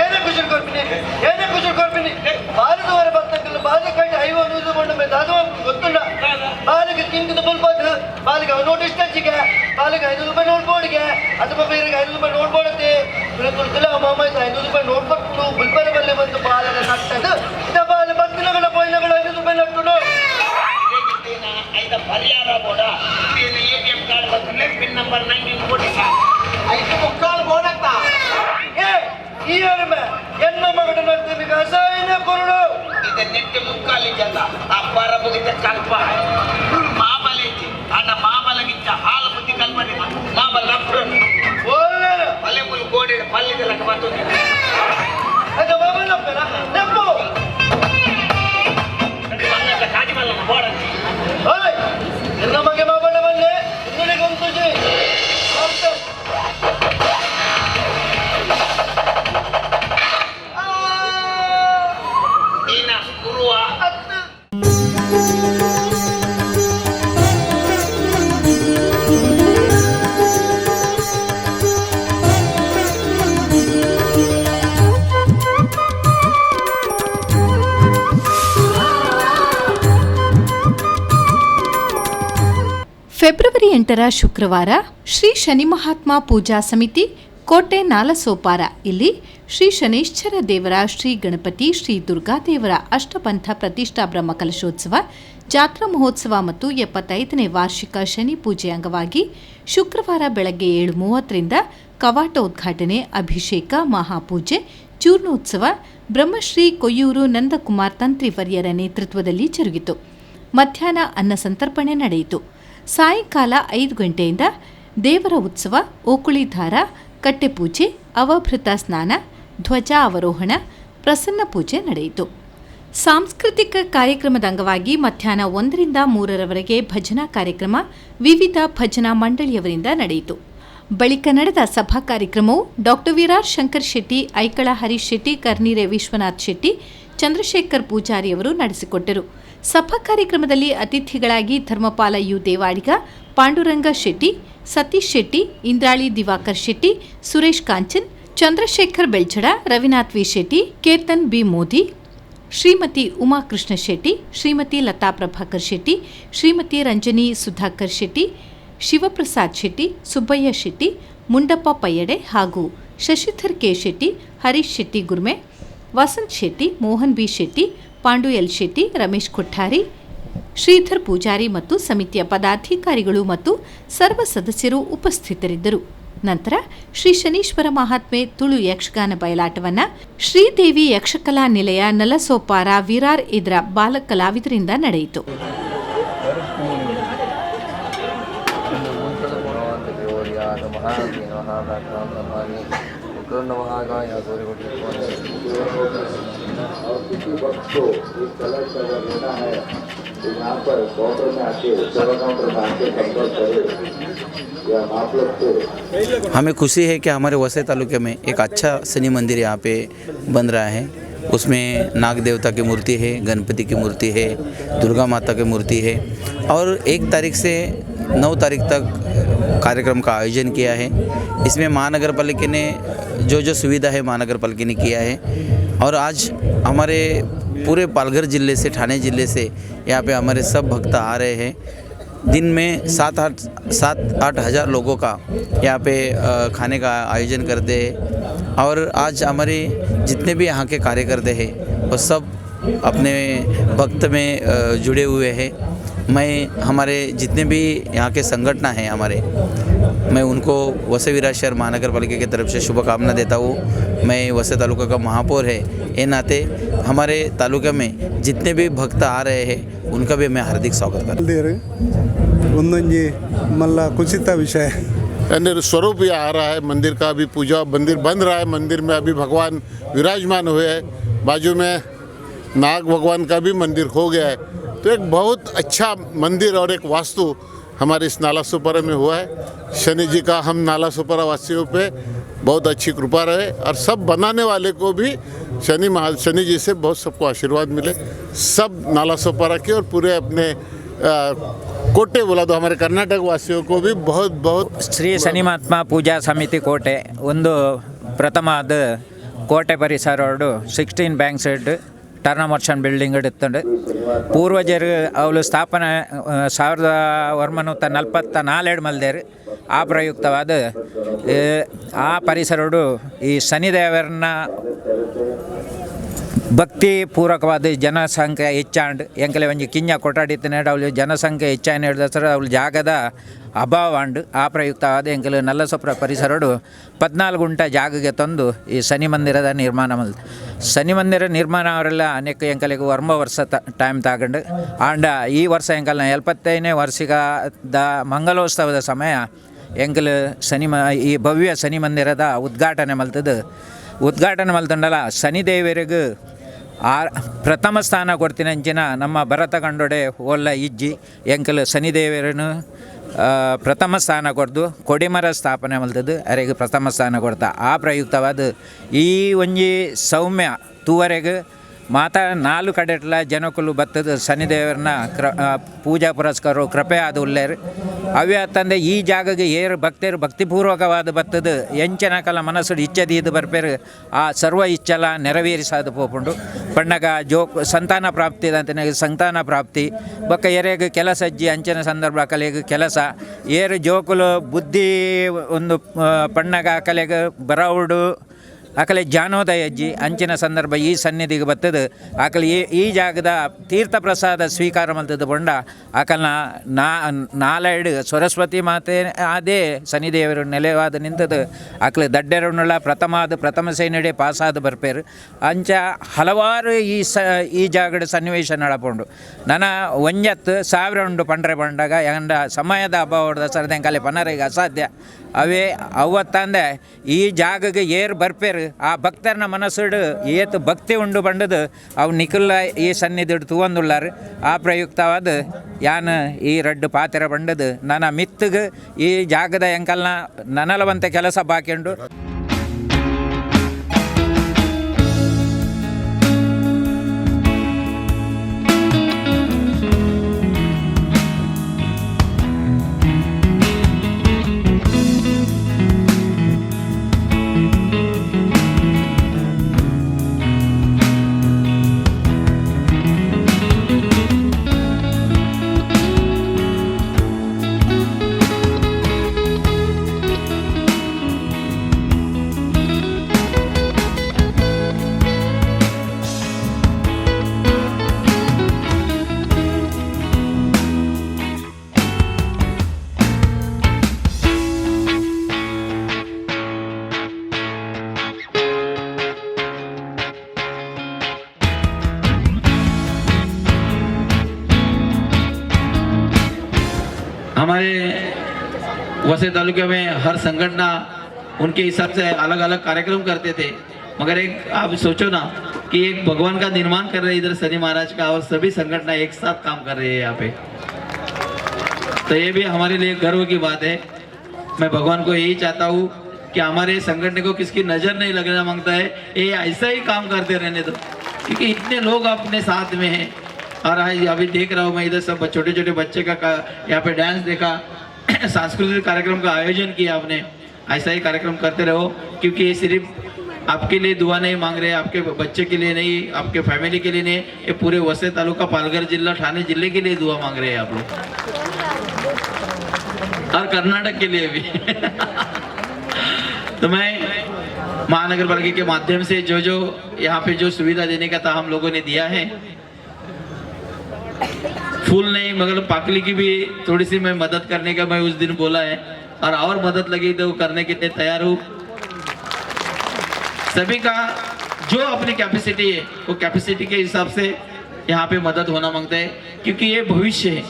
ಏನೇ ಖುಷಿ ಕೊಡ್ತೀನಿ ಬಾಲದವರ ಭಕ್ತಗಳು ಬಾಲಕಂಡು ಐವ ನೂರು ಕೊಂಡು ಅದು ಗೊತ್ತುಂಡ ಬಾಲಿಗೆ ತಿಂದು ಬಲ್ಬೋದು ಬಾಲಿಗೆ ಅವ್ರು ನೋಡಿ ಇಷ್ಟಕ್ಕೆ ಬಾಲಿಗೆ 500 ರೂಪಾಯಿ ನೋಡ್ಬೋಡಿಗೆ ಅಥವಾ ಬೇರೆಗೆ 500 ರೂಪಾಯಿ ನೋಡ್ಬೋಡುತ್ತೆ ತುಳಿತುಳಿತಿಲ್ಲ ಮಾಮ 500 ರೂಪಾಯಿ ನೋಡ್ಕೊಟ್ಟು ಗುಲ್ಬರ ಬಲ್ಲೆ ಬಂದು ಬಾಲದ ನಟ್ಟದು ಇದ ಬಾಲ ಭಕ್ತಿನಗಳ ಪೊಯ್ನಗಳು 500 ರೂಪಾಯಿ ನಟ್ಟುಡು ಐದ ಪರಿಹಾರ ಬೋಡ ATM ಕಾರ್ಡ್ ಬಂದ್ರೆ ಪಿನ್ ನಂಬರ್ 19 ಕೊಡಿ 5 ಮುಕ್ಕಾಲು ಬೋರ್ಡ್ ಆಗ್ತಾ ಈ ಎನ್ನ ಮಗನ ನಡ್ತೀನಿ ಅಸಹ್ಯ ಕೊರಡು ಇದು ನೆಟ್ಟು ಮುಕ್ಕಾಲಿ ಜನ ಅಪ್ಪಾರ ಮುಗಿದ ಕಲ್ಪ ಮಾಮಲಿಂಚಿ ಅಣ್ಣ ಮಾಮಲಗಿಂಚ ಹಾಲು ಬುದ್ಧಿ ಕಲ್ಪನೆ ಮಾಮಲ್ ನಪ್ಪು ಒಳ್ಳೆ ಪಲ್ಲೆ ಮುಲ್ ಗೋಡೆ ಪಲ್ಲಿಗೆಲ್ಲ ಬಂತು ಫೆಬ್ರವರಿ 8ರ ಶುಕ್ರವಾರ ಶ್ರೀ ಶನಿ ಮಹಾತ್ಮ ಪೂಜಾ ಸಮಿತಿ ಕೋಟೆ ನಾಲಸೋಪಾರ ಇಲ್ಲಿ ಶ್ರೀ ಶನೈಶ್ಚರ ದೇವರ, ಶ್ರೀ ಗಣಪತಿ, ಶ್ರೀ ದುರ್ಗಾದೇವರ ಅಷ್ಟಪಂಥ ಪ್ರತಿಷ್ಠಾ ಬ್ರಹ್ಮಕಲಶೋತ್ಸವ, ಜಾತ್ರಾ ಮಹೋತ್ಸವ ಮತ್ತು 75ನೇ ವಾರ್ಷಿಕ ಶನಿ ಪೂಜೆ ಅಂಗವಾಗಿ ಶುಕ್ರವಾರ ಬೆಳಗ್ಗೆ 7:30ರಿಂದ ಕವಾಟ ಉದ್ಘಾಟನೆ, ಅಭಿಷೇಕ, ಮಹಾಪೂಜೆ, ಚೂರ್ಣೋತ್ಸವ ಬ್ರಹ್ಮಶ್ರೀ ಕೊಯ್ಯೂರು ನಂದಕುಮಾರ್ ತಂತ್ರಿವರ್ಯರ ನೇತೃತ್ವದಲ್ಲಿ ಜರುಗಿತು. ಮಧ್ಯಾಹ್ನ ಅನ್ನ ಸಂತರ್ಪಣೆ ನಡೆಯಿತು. ಸಾಯಂಕಾಲ 5 ಗಂಟೆಯಿಂದ ದೇವರ ಉತ್ಸವ, ಓಕುಳಿಧಾರ, ಕಟ್ಟೆಪೂಜೆ, ಅವಭೃತ ಸ್ನಾನ, ಧ್ವಜ ಅವರೋಹಣ, ಪ್ರಸನ್ನ ಪೂಜೆ ನಡೆಯಿತು. ಸಾಂಸ್ಕೃತಿಕ ಕಾರ್ಯಕ್ರಮದ ಅಂಗವಾಗಿ ಮಧ್ಯಾಹ್ನ 1ರಿಂದ 3ರವರೆಗೆ ಭಜನಾ ಕಾರ್ಯಕ್ರಮ ವಿವಿಧ ಭಜನಾ ಮಂಡಳಿಯವರಿಂದ ನಡೆಯಿತು. ಬಳಿಕ ನಡೆದ ಸಭಾ ಕಾರ್ಯಕ್ರಮವು ಡಾಕ್ಟರ್ ವಿರಾರ್ ಶಂಕರ್ ಶೆಟ್ಟಿ, ಐಕಳ ಹರೀಶ್ ಶೆಟ್ಟಿ, ಕರ್ನೀರೆ ವಿಶ್ವನಾಥ್ ಶೆಟ್ಟಿ, ಚಂದ್ರಶೇಖರ್ ಪೂಜಾರಿಯವರು ನಡೆಸಿಕೊಟ್ಟರು. ಸಭಾ ಕಾರ್ಯಕ್ರಮದಲ್ಲಿ ಅತಿಥಿಗಳಾಗಿ Dharmapala U Devadiga, Panduranga Shetty, Satish Shetty, Indrali Diwakar Shetty, Suresh Kanchan, Chandrashekhar Belchada, Ravinath V Shetty, Ketan B Modi, Shrimati Umakrishna Shetty, Shrimati Lata Prabhakar Shetty, Shrimati Ranjani Sudhakar Shetty, Shivaprasad Shetty, Subbaiah Shetty, Mundappa Payyade ಹಾಗೂ Shashidhar K Shetty, Harish Shetty Gurme, Vasant Shetty, Mohan B Shetty, Pandu L Shetty, Ramesh Kothari, Sridhar Poojary ಮತ್ತು ಸಮಿತಿಯ ಪದಾಧಿಕಾರಿಗಳು ಮತ್ತು ಸರ್ವ ಸದಸ್ಯರು ಉಪಸ್ಥಿತರಿದ್ದರು. ನಂತರ ಶ್ರೀ ಶನೀಶ್ವರ ಮಹಾತ್ಮೆ ತುಳು ಯಕ್ಷಗಾನ ಬಯಲಾಟವನ್ನು ಶ್ರೀದೇವಿ ಯಕ್ಷಕಲಾ ನಿಲಯ ನಲಸೋಪಾರ ವಿರಾರ್ ಇದರ ಬಾಲ ಕಲಾವಿದರಿಂದ ನಡೆಯಿತು. हमें खुशी है कि हमारे वसई तालुके में एक अच्छा शनि मंदिर यहाँ पे बन रहा है. उसमें नाग देवता की मूर्ति है, गणपति की मूर्ति है, दुर्गा माता की मूर्ति है और 1 तारीख से 9 तारीख तक कार्यक्रम का आयोजन किया है. इसमें महानगर पालिका ने जो सुविधा है महानगर पालिका ने किया है और आज हमारे पूरे पालघर ज़िले से, ठाणे ज़िले से यहाँ पे हमारे सब भक्त आ रहे हैं. दिन में 7-8 हज़ार लोगों का यहाँ पे खाने का आयोजन करते हैं और आज हमारे जितने भी यहाँ के कार्यकर्ता हैं वो सब अपने भक्त में जुड़े हुए हैं. मैं हमारे जितने भी यहाँ के संगठन हैं मैं उनको वसई विरार शहर महानगर पालिका की तरफ से शुभकामना देता हूँ. मैं वसई तालुका का महापौर है ये नाते हमारे तालुका में जितने भी भक्त आ रहे हैं उनका भी मैं हार्दिक स्वागत करता हूँ. मल्ला कुछ विषय स्वरूप ही आ रहा है. मंदिर का अभी पूजा, मंदिर बन रहा है. मंदिर में अभी भगवान विराजमान हुए हैं. बाजू में नाग भगवान का भी मंदिर हो गया है. तो एक बहुत अच्छा मंदिर और एक वास्तु हमारे इस नालासोपारा में हुआ है. शनि जी का हम नालासोपारा वासियों पे बहुत अच्छी कृपा रहे और सब बनाने वाले को भी शनि जी से बहुत सबको आशीर्वाद मिले. सब नालासोपारा के और पूरे अपने कोटे बोला तो हमारे कर्नाटक वासियों को भी बहुत बहुत ಶ್ರೀ ಶನಿ ಮಹಾತ್ಮ ಪೂಜಾ ಸಮಿತಿ ಕೋಟೆ ಒಂದು ಪ್ರಥಮವಾದ ಕೋಟೆ ಪರಿಸರ 16 ಬ್ಯಾಂಕ್ ಸೈಡ್ ಟರ್ನಮರ್ಷನ್ ಬಿಲ್ಡಿಂಗ್ ಇಡುತ್ತಂಡು ಪೂರ್ವಜರು ಅವಳು ಸ್ಥಾಪನೆ 1944 ಮಲ್ದೇರು. ಆ ಪ್ರಯುಕ್ತವಾದ ಆ ಪರಿಸರಡು ಈ ಶನಿದೇವರನ್ನ ಭಕ್ತಿ ಪೂರ್ವಕವಾದ ಜನಸಂಖ್ಯೆ ಹೆಚ್ಚಾಂಡ್ ಎಂಕಲೆ ಒಂಜಿ ಕಿಂಜ ಕೊಟ್ಟಾಡಿತ್ತು ಅವಳು ಜನಸಂಖ್ಯೆ ಹೆಚ್ಚಾಗಿ ಹಿಡಿದ ಅವಳು ಜಾಗದ ಅಭಾವ ಅಂಡು. ಆ ಪ್ರಯುಕ್ತವಾದ ಎಂಕಲು ನಲ್ಲಸೊಪ್ರ ಪರಿಸರಡು 14 ಗುಂಟ ಜಾಗಗೆ ತಂದು ಈ ಶನಿ ಮಂದಿರದ ನಿರ್ಮಾಣ ಮಾಡಿದೆ. ಶನಿ ಮಂದಿರ ನಿರ್ಮಾಣ ಅವರೆಲ್ಲ ಅನೇಕ ಎಂಕಲಿಗೆ 1 ವರ್ಷ ಟೈಮ್ ತಗೊಂಡು ಆಂಡ ಈ ವರ್ಷ ಎಂಕಲ್ನ 75ನೇ ವಾರ್ಷಿಕದ ಮಂಗಲೋತ್ಸವದ ಸಮಯ ಎಂಕಲು ಈ ಭವ್ಯ ಶನಿ ಮಂದಿರದ ಉದ್ಘಾಟನೆ ಮಲ್ತಂಡಲ್ಲ ಶನಿದೇವರಿಗೂ ಪ್ರಥಮ ಸ್ಥಾನ ಕೊಡ್ತೀನಂಚಿನ ನಮ್ಮ ಭರತ ಕಂಡೊಡೆ ಒಲ್ಲ ಇಜ್ಜಿ ಎಂಕಲು ಶನಿದೇವರನ್ನು ಪ್ರಥಮ ಸ್ಥಾನ ಕೊಡ್ದು ಕೊಡಿಮರ ಸ್ಥಾಪನೆ ಮಲ್ತದ್ದು ಅವರಿಗೆ ಪ್ರಥಮ ಸ್ಥಾನ ಕೊಡ್ತಾ. ಆ ಪ್ರಯುಕ್ತವಾದ ಈ ಒಂಜಿ ಸೌಮ್ಯ ತೂವರೆಗೆ ಮಾತಾ 4 ಕಡೆಟ್ಲ ಜನಕ್ಕಲು ಬತ್ತದ ಶನಿದೇವರನ್ನ ಪೂಜಾ ಪುರಸ್ಕಾರ ಕೃಪೆ ಆದ ಉಲ್ಲೇರು ಅವೇ ತಂದೆ ಈ ಜಾಗಗೆ ಏರು ಭಕ್ತರು ಭಕ್ತಿಪೂರ್ವಕವಾದ ಬತ್ತದ ಎಂಚನ ಕಲ ಮನಸ್ಸು ಇಚ್ಛದೀದು ಬರ್ಪೇರು ಆ ಸರ್ವ ಇಚ್ಛಲ ನೆರವೇರಿಸಾದ ಪೋಪುಂಡು ಪಣ್ಣಗ ಸಂತಾನ ಪ್ರಾಪ್ತಿ ಅಂತ ಸಂತಾನ ಪ್ರಾಪ್ತಿ ಬೊಕ್ಕ ಎರೆಗೆ ಕೆಲಸ ಅಜ್ಜಿ ಅಂಚನ ಸಂದರ್ಭ ಕಲೆಗೆ ಕೆಲಸ ಏರು ಜೋಕುಲು ಬುದ್ಧಿ ಒಂದು ಪಣ್ಣಗ ಕಲೆಗೆ ಬರವುಡು ಆಕಲೆ ಜಾನೋದಯ ಅಜ್ಜಿ ಅಂಚಿನ ಸಂದರ್ಭ ಈ ಸನ್ನಿಧಿಗೆ ಬರ್ತದೆ ಆಕಲೆ ಈ ಜಾಗದ ತೀರ್ಥ ಪ್ರಸಾದ ಸ್ವೀಕಾರ ಮಲ್ತದ ಬೊಂಡ ಆಕಲ್ನ ನಾಲೆಡು ಸರಸ್ವತಿ ಮಾತೆ ಅದೇ ಶನಿದೇವರು ನೆಲೆವಾದ ನಿಂತದು ಆಕಲೆ ದಡ್ಡೆರನ್ನುಳ್ಳ ಪ್ರಥಮ ಸೇನೆಡೆ ಪಾಸಾದ ಬರ್ಪೇರು ಅಂಚ ಹಲವಾರು ಈ ಜಾಗದ ಸನ್ನಿವೇಶ ನಡಪುಂಡು ನನ್ನ ಒಂಜತ್ತು 1000 ಉಂಡು ಪಂಡ್ರೆ ಬಂಡಾಗ ಎಂಡ ಸಮಯದ ಅಭಾವದ ಸರ್ದಂಕಾಲೆ ಪನರಿಗೆ ಅಸಾಧ್ಯ ಅವೇ ಅವತ್ತಂದೆ ಈ ಜಾಗಗೆ ಏರು ಬರ್ಪೇರು ಆ ಭಕ್ತರನ್ನ ಮನಸ್ಸುಡು ಏತು ಭಕ್ತಿ ಉಂಡು ಬಂಡದು ಅವು ನಿಖಿಲ್ಲ ಈ ಸನ್ನಿಧಿಡು ತೂವಂದುಳ್ಳಾರು ಆ ಪ್ರಯುಕ್ತವಾದ ಯಾನು ಈ ರಡ್ಡು ಪಾತೆರ ಬಂಡದು ನನ್ನ ಮಿತ್ತಿಗೆ ಈ ಜಾಗದ ಎಂಕಲ್ನ ನನಲವಂತೆ ಕೆಲಸ ಬಾಕಿಂಡು हमारे वसे तालुके में हर संगठन उनके हिसाब से अलग अलग कार्यक्रम करते थे, मगर एक आप सोचो ना कि एक भगवान का निर्माण कर रहे हैं इधर शनि महाराज का, और सभी संगठन एक साथ काम कर रहे हैं यहाँ पे, तो ये भी हमारे लिए गर्व की बात है। मैं भगवान को यही चाहता हूँ कि हमारे संगठन को किसकी नज़र नहीं लगना मांगता है, ये ऐसा ही काम करते रहने दो, क्योंकि इतने लोग अपने साथ में हैं। और अभी देख रहा हूँ मैं इधर सब छोटे छोटे बच्चे का यहाँ पे डांस देखा, सांस्कृतिक कार्यक्रम का आयोजन किया आपने, ऐसा ही कार्यक्रम करते रहो, क्योंकि ये सिर्फ आपके लिए दुआ नहीं मांग रहे, आपके बच्चे के लिए नहीं, आपके फैमिली के लिए नहीं, ये पूरे वसे तालुका पालघर जिला ठाणे जिले के लिए दुआ मांग रहे हैं आप लोग, और कर्नाटक के लिए भी तो मैं महानगर पालिका के माध्यम से जो यहाँ पे जो सुविधा देने का था हम लोगों ने दिया है, फूल नहीं मगर पाकली की भी थोड़ी सी मैं मदद करने का मैं उस दिन बोला है, और मदद लगी तो करने के लिए तैयार हूँ। सभी का जो अपनी कैपेसिटी है वो कैपेसिटी के हिसाब से यहाँ पे मदद होना मांगता है, क्योंकि ये भविष्य है।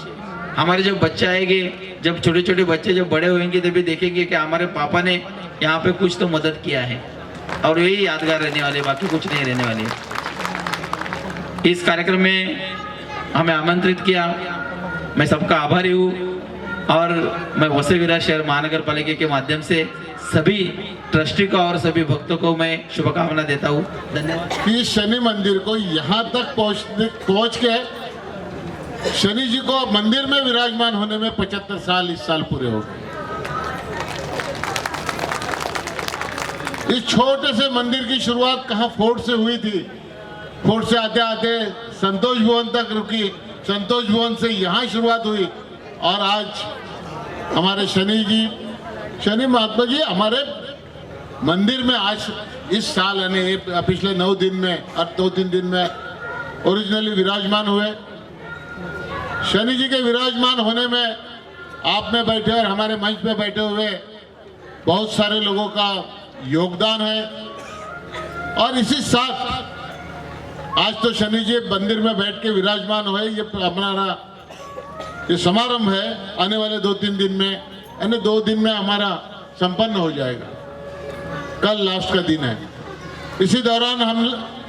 हमारे जो बच्चे आएंगे, जब छोटे छोटे बच्चे जब बड़े होंगे तभी देखेंगे कि हमारे पापा ने यहाँ पे कुछ तो मदद किया है, और यही यादगार रहने वाले, बाकी कुछ नहीं रहने वाले। इस कार्यक्रम में हमें आमंत्रित किया, मैं सबका आभारी हूँ, और मैं वसे विरार शहर महानगर पालिका के माध्यम से सभी ट्रस्टी को और सभी भक्तों को मैं शुभकामना देता हूँ। धन्यवाद। इस शनि मंदिर को यहाँ तक पहुँच के शनि जी को मंदिर में विराजमान होने में 75 साल इस साल पूरे हो गए। इस छोटे से मंदिर की शुरुआत कहाँ फोर्ट से हुई थी, फोर्ट से आते आते संतोष भवन तक रुकी, संतोष भवन से यहाँ शुरुआत हुई, और आज हमारे शनि महात्मा जी हमारे मंदिर में आज इस साल यानी पिछले 9 दिन में और 2-3 दिन में ओरिजिनली विराजमान हुए। शनि जी के विराजमान होने में आप में बैठे और हमारे मंच पे बैठे हुए बहुत सारे लोगों का योगदान है, और इसी साथ आज तो शनि जी मंदिर में बैठ के विराजमान हुए, ये हमारा ये समारंभ है, आने वाले 2-3 दिन में, यानी 2 दिन में हमारा संपन्न हो जाएगा। कल लास्ट का दिन है। इसी दौरान हम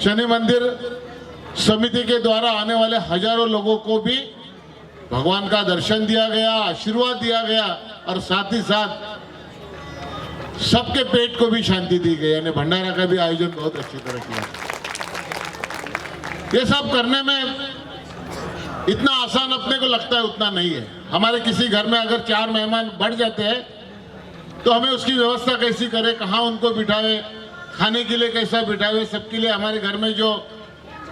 शनि मंदिर समिति के द्वारा आने वाले हजारों लोगों को भी भगवान का दर्शन दिया गया, आशीर्वाद दिया गया, और साथ ही साथ सबके पेट को भी शांति दी गई, यानी भंडारा का भी आयोजन बहुत अच्छी तरह किया। ये सब करने में इतना आसान अपने को लगता है उतना नहीं है। हमारे किसी घर में अगर 4 मेहमान बढ़ जाते हैं तो हमें उसकी व्यवस्था कैसी करें, कहाँ उनको बिठावे, खाने के लिए कैसा बिठावे, सबके लिए हमारे घर में जो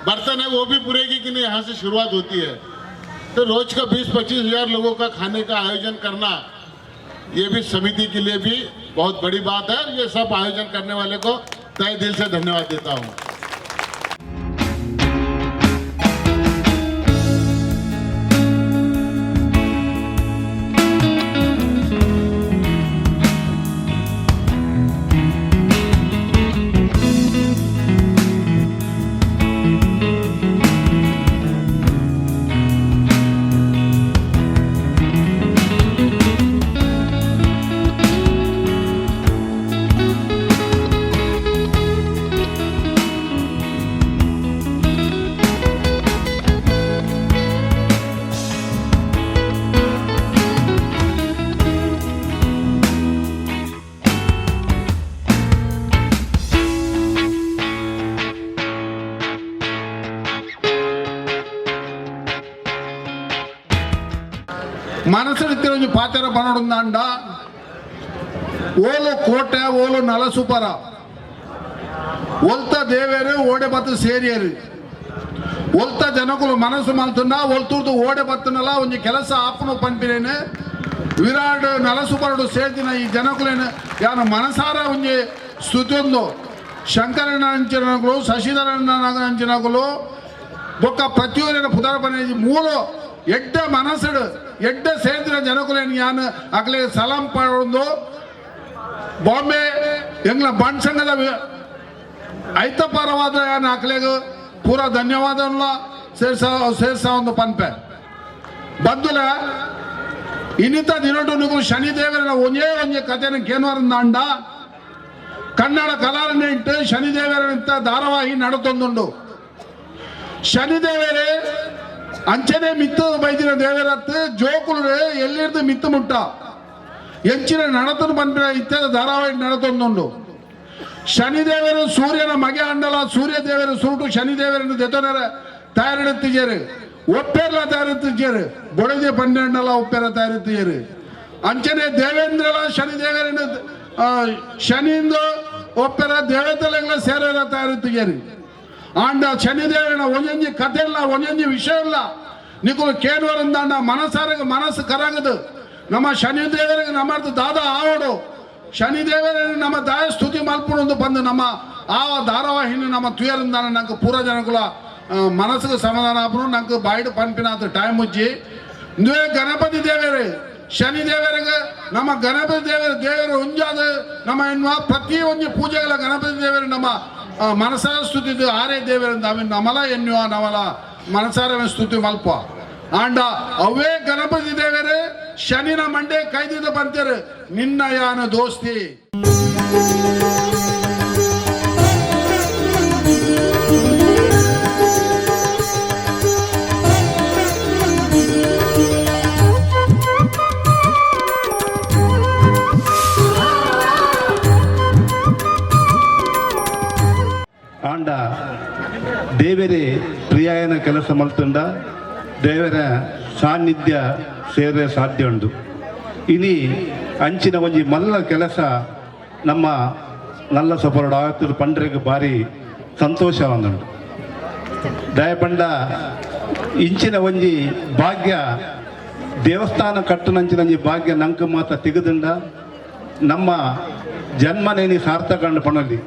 बर्तन है वो भी पूरेगी कि नहीं, यहाँ से शुरुआत होती है। तो रोज का 20-25 हज़ार लोगों का खाने का आयोजन करना ये भी समिति के लिए भी बहुत बड़ी बात है। ये सब आयोजन करने वाले को तहे दिल से धन्यवाद देता हूँ। మనసుడితే పాతర పనడుందండ ఓలు కోಟೆ ಓಲು ನಲಸುಪರ ಒಲ್ತ ದೇವೇರು ಓಡೆ ಬತ್ತು ಸೇರಿಯರು ಒಲ್ತ ಜನಕುಲು ಮನಸ್ಸು ಮಲ್ತುಂಡ ಒಲ್ತುರ್ದು ಓಡೆ ಬತ್ತನಲ್ಲ ಒಂಜಿ ಕೆಲಸ ಆಪನು ಪಂಪಿನೇನೆ ವಿರಾಟ್ ನಲಸುಪರಡು ಸೇರ್ತಿನ ಈ ಜನಕುಲೇನು ಯಾನ ಮನಸಾರ ಒಂಜಿ ಸ್ತುತಿ ಒಂದು ಶಂಕರಣ್ಣ ಅಂಚನಗಳು ಶಶಿಧರಣ್ಣ ಅಂಚನಗಳು ಬೊಕ್ಕ ಪ್ರತಿಯೊಂದಿನ ಪುದರ ಬನೇಜಿ ಮೂಲು ಎಡ್ಡ ಮನಸ್ಸಡು ಎಡ್ಡ ಸೇರಿದ ಜನಕುಲೇನು ಯಾನು ಅಕ್ಲೆ ಸಲಾಂ ಪಡೊಂದು ಬಾಂಬೆ ಎಂಗ್ಲ ಬಂಡ್ ಸಂಘದ ಐತಪರವಾದ ಯಾನು ಅಕ್ಲೆಗೆ ಪೂರ ಧನ್ಯವಾದ ಸೇರ್ಸ ಒಂದು ಪನ್ಪೆ ಬಂದುಲ ಇನ್ನಿತ ದಿನೊಟ್ಟು ನೀವು ಶನಿದೇವರ ಒಂದೇ ಕಥೆನ ಕೇನುವರಂದಾಂಡ ಕನ್ನಡ ಕಲಾರನ್ನ ಇಟ್ಟು ಶನಿದೇವರ ಧಾರಾವಾಹಿ ನಡತೊಂದುಂಡು ಶನಿದೇವರೇ ಅಂಚನೆ ಮಿತ್ತು ಬೈದಿನ ದೇವರತ್ತು ಜೋಕುಲು ಎಲ್ಲಿರ್ದು ಮಿತ್ತು ಮುಟ್ಟ ಎಂಚಿನ ನಡತನು ಬಂದ್ರೆ ಇತ್ಯಾದ ಧಾರಾವಾಹಿ ನಡತೊಂದುಂಡು ಶನಿದೇವರು ಸೂರ್ಯನ ಮಗೆ ಅಂಡಲ ಸೂರ್ಯ ದೇವರು ಸುರುಟು ಶನಿದೇವರನ್ನು ದೆತೊನರ ತಯಾರೆಡುತ್ತಿದ್ದಾರೆ ಒಪ್ಪೆರ್ಲ ತಯಾರೆಡುತ್ತಿದ್ದಾರೆ ಬೊಡದೆ ಪನ್ನೆಂಡಲ ಒಪ್ಪೆರ ತಯಾರೆಡುತ್ತಿದ್ದಾರೆ ಅಂಚನೆ ದೇವೇಂದ್ರಲ ಶನಿದೇವರನ್ನು ಶನಿಯಿಂದ ಒಪ್ಪೆರ ದೇವತೆಗಳ ಸೇರಲ ತಯಾರೆಡುತ್ತಿದ್ದಾರೆ ಆಂಡ ಶನಿದೇವನ ಒಂಜೊಂಜಿ ಕಥೆ ಇಲ್ಲ ಒಂಜೊಂಜಿ ವಿಷಯ ಇಲ್ಲ ನಿಕುಲು ಕೇಳುವರಂದಾಂಡ ಮನಸ್ಸಾರಿಗೆ ಮನಸ್ಸು ಕರಗದು ನಮ್ಮ ಶನಿದೇವರಿಗೆ ನಮ್ಮದು ದಾದ ಆವಡು ಶನಿದೇವರ ನಮ್ಮ ದಾಯ ಸ್ತುತಿ ಮಲ್ಪುಡು ಬಂದು ನಮ್ಮ ಆ ಧಾರಾವಾಹಿನಿ ನಮ್ಮ ತುಯರಿಂದಾನ ನಂಗೆ ಪೂರ ಜನಕುಲ ಮನಸ್ಸಿಗೆ ಸಮಾಧಾನ ಆಪನು ನಂಗೆ ಬಾಯ್ಡು ಪಂಪಿನ ಟೈಮ್ ಮುಚ್ಚಿ ಇಂದುವೇ ಗಣಪತಿ ದೇವರು ಶನಿದೇವರಿಗೆ ನಮ್ಮ ಗಣಪತಿ ದೇವರು ಉಂಜಾದ ನಮ್ಮ ಎನ್ನುವ ಪ್ರತಿ ಒಂದು ಪೂಜೆಗಳ ಗಣಪತಿ ದೇವರು ನಮ್ಮ ಮನಸಾರ ಸ್ತುತಿ ಆರೇ ದೇವರಿಂದ ಅವ ನಮಲ ಎನ್ನುವ ನಮಲ ಮನಸಾರ ಸ್ತುತಿ ಮಲ್ಪ ಆಂಡ ಅವೇ ಗಣಪತಿ ದೇವರೇ ಶನಿನ ಮಂಡೆ ಕೈದಿದ ಬಂತಾರೆ ನಿನ್ನ ಯಾನ ದೋಸ್ತಿ ಆಂಡ ದೇವರೇ ಪ್ರಿಯಾಯನ ಕೆಲಸ ಮಲ್ತುಂಡ ದೇವರ ಸಾನ್ನಿಧ್ಯ ಸೇರೆ ಸಾಧ್ಯ ಉಂಟು ಇನಿ ಅಂಚಿನ ಒಂಜಿ ಮಲ್ಲ ಕೆಲಸ ನಮ್ಮ ನಲ್ಲ ಸಪೋರ್ಡ್ ಆವತ್ತು ಪಂಡ್ರೆಗೆ ಭಾರಿ ಸಂತೋಷ ಒಂದುಂಟು ದಯಪಂಡ ಇಂಚಿನ ಒಂಜಿ ಭಾಗ್ಯ ದೇವಸ್ಥಾನ ಕಟ್ಟುನಂಚಿನ ಒಂಜಿ ಭಾಗ್ಯ ನಂಗೆ ಮಾತ್ರ ತೆಗೆದುಂಡ ನಮ್ಮ ಜನ್ಮನೇನಿ ಸಾರ್ಥಕ ಪಣಲಿ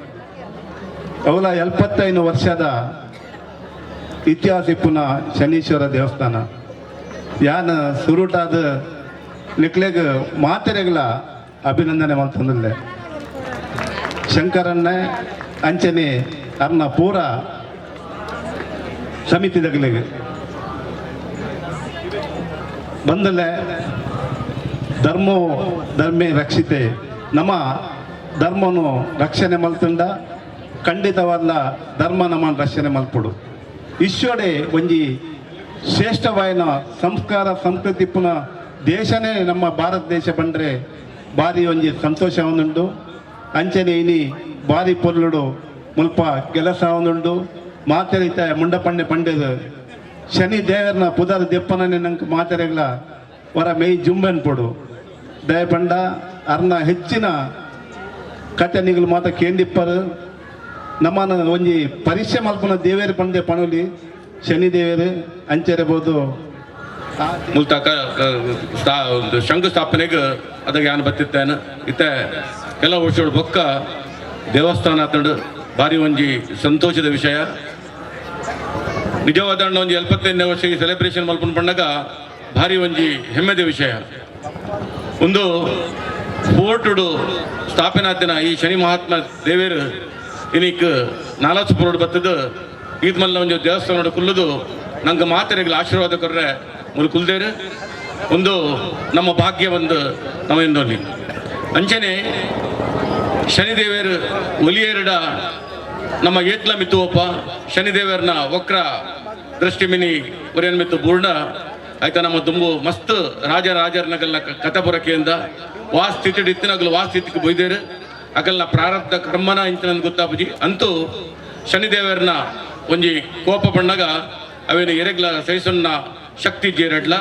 ಅವಲ 75 ವರ್ಷದ ಇತಿಹಾಸ ಇಪ್ಪುನ ಶನೀಶ್ವರ ದೇವಸ್ಥಾನ ಯಾನ ಸುರುಟಾದ ನಿಕ್ಲೆಗ್ ಮಾತೆರೆಗಳ ಅಭಿನಂದನೆ ಮಾಡ್ತಂದಿಲ್ಲ ಶಂಕರಣ್ಣ ಅಂಚನೆ ಅರ್ನ ಪೂರ ಸಮಿತಿದಗಳಿಗೆ ಬಂದಲೆ ಧರ್ಮೋ ಧರ್ಮೇ ರಕ್ಷಿತೆ ನಮ್ಮ ಧರ್ಮನು ರಕ್ಷಣೆ ಮಲ್ತುಂಡ ಖಂಡಿತವಾದ ಧರ್ಮ ನಮ್ಮನ್ನು ರಕ್ಷಣೆ ಮಲ್ಪಡು ಈಶ್ವಡೆ ಒಂಜಿ ಶ್ರೇಷ್ಠವಾಯಿನ ಸಂಸ್ಕಾರ ಸಂಸ್ಕೃತಿ ಪುನಃ ದೇಶನೇ ನಮ್ಮ ಭಾರತ ದೇಶ ಬಂದರೆ ಭಾರಿ ಒಂಜಿ ಸಂತೋಷ ಒಂದುಂಡು ಅಂಚನೆ ಇನಿ ಭಾರಿ ಪೊರ್ಲುಡು ಮುಲ್ಪ ಕೆಲಸ ಒಂದುಂಡು ಮಾತೆರಿತ ಮುಂಡಪಂಡೆ ಪಂಡೆದು ಶನಿ ದೇವರನ ಪುದರ್ ದೆಪ್ಪನೇ ನಂಗೆ ಮಾತೆರೆಗ್ಲ ವರ ಮೇಯ್ ಜುಂಬನ್ ಪೊಡು ದಯಪಂಡ ಅರ್ನ ಹೆಚ್ಚಿನ ಕತೆ ನಿಗಲು ಮಾತ ಕೇಂದಿಪ್ಪರು ನಮ್ಮನ ಒಂಜಿ ಪರೀಕ್ಷೆ ಮಲ್ಪನ ದೇವೇರು ಪಂಡೆ ಪಣಲಿ ಶನಿ ದೇವರು ಅಂಚೆರಬಹುದು ಮುಲ್ತಾಕ ಶಂಕುಸ್ಥಾಪನೆಗೆ ಅದಕ್ಕೆ ಯಾನು ಬತ್ತಿತ್ತೇನೆ ಇತ್ತೆ ಎಲ್ಲ ವರ್ಷಗಳು ಬೊಕ್ಕ ದೇವಸ್ಥಾನ ತಂಡು ಭಾರಿ ಒಂಜಿ ಸಂತೋಷದ ವಿಷಯ. ನಿಜವಾದ ಒಂಜಿ 75ನೇ ವರ್ಷ ಈ ಸೆಲೆಬ್ರೇಷನ್ ಮಲ್ಪನ್ ಬಂದಾಗ ಭಾರಿ ಒಂಜಿ ಹೆಮ್ಮೆದ ವಿಷಯ. ಒಂದು ಫೋರ್ಟುಡು ಸ್ಥಾಪನೆ ಆತಿನ ಈ ಶನಿ ಮಹಾತ್ಮ ದೇವೇರು ಇನಿಕ್ 4 ಪುರೋಡು ಬತ್ತದು ಈದ್ ಮಲ್ಲ ಒಂಜಿ ದೇವಸ್ಥಾನ ಕುಲ್ಲದು ನಂಗೆ ಮಾತೆರೆಗ್ಲ ಆಶೀರ್ವಾದ ಕೊರ್ರೆ ಮುಲ್ ಕುಲ್ದೇರು ಒಂದು ನಮ್ಮ ಭಾಗ್ಯ ಒಂದು ನಮ್ಮ ಇಂದೋಲಿ ಅಂಚನೆ ಶನಿದೇವರು ಒಲಿಯೇರಡ ನಮ್ಮ ಏತ್ಲ ಮಿತ್ತುವಪ್ಪ ಶನಿದೇವರನ ವಕ್ರ ದೃಷ್ಟಿ ಮಿನಿ ಒರೇನ್ ಮಿತ್ತು ಬೂರ್ಣ ಆಯ್ತಾ ನಮ್ಮ ದುಂಬು ಮಸ್ತ್ ರಾಜರನಗಲ್ನ ಕಥಪುರಕೆಯಿಂದ ವಾಸ್ಥಿತಿ ಇತ್ತಿನಗಲು ವಾಸ್ಥಿತಿಗೆ ಬೊಯ್ದೇರು ಅಗಲ್ನ ಪ್ರಾರಬ್ಧ ಕರ್ಮನ ಇಂತ ನನ್ಗೆ ಗೊತ್ತಾಪುಜಿ ಅಂತೂ ಶನಿದೇವರನ ಒಂಜಿ ಕೋಪ ಬಂಡಾಗ ಅವೇನು ಎರೆಗ್ಲ ಸೈಸನ್ನ ಶಕ್ತಿ ಜೇರಡ್ಲ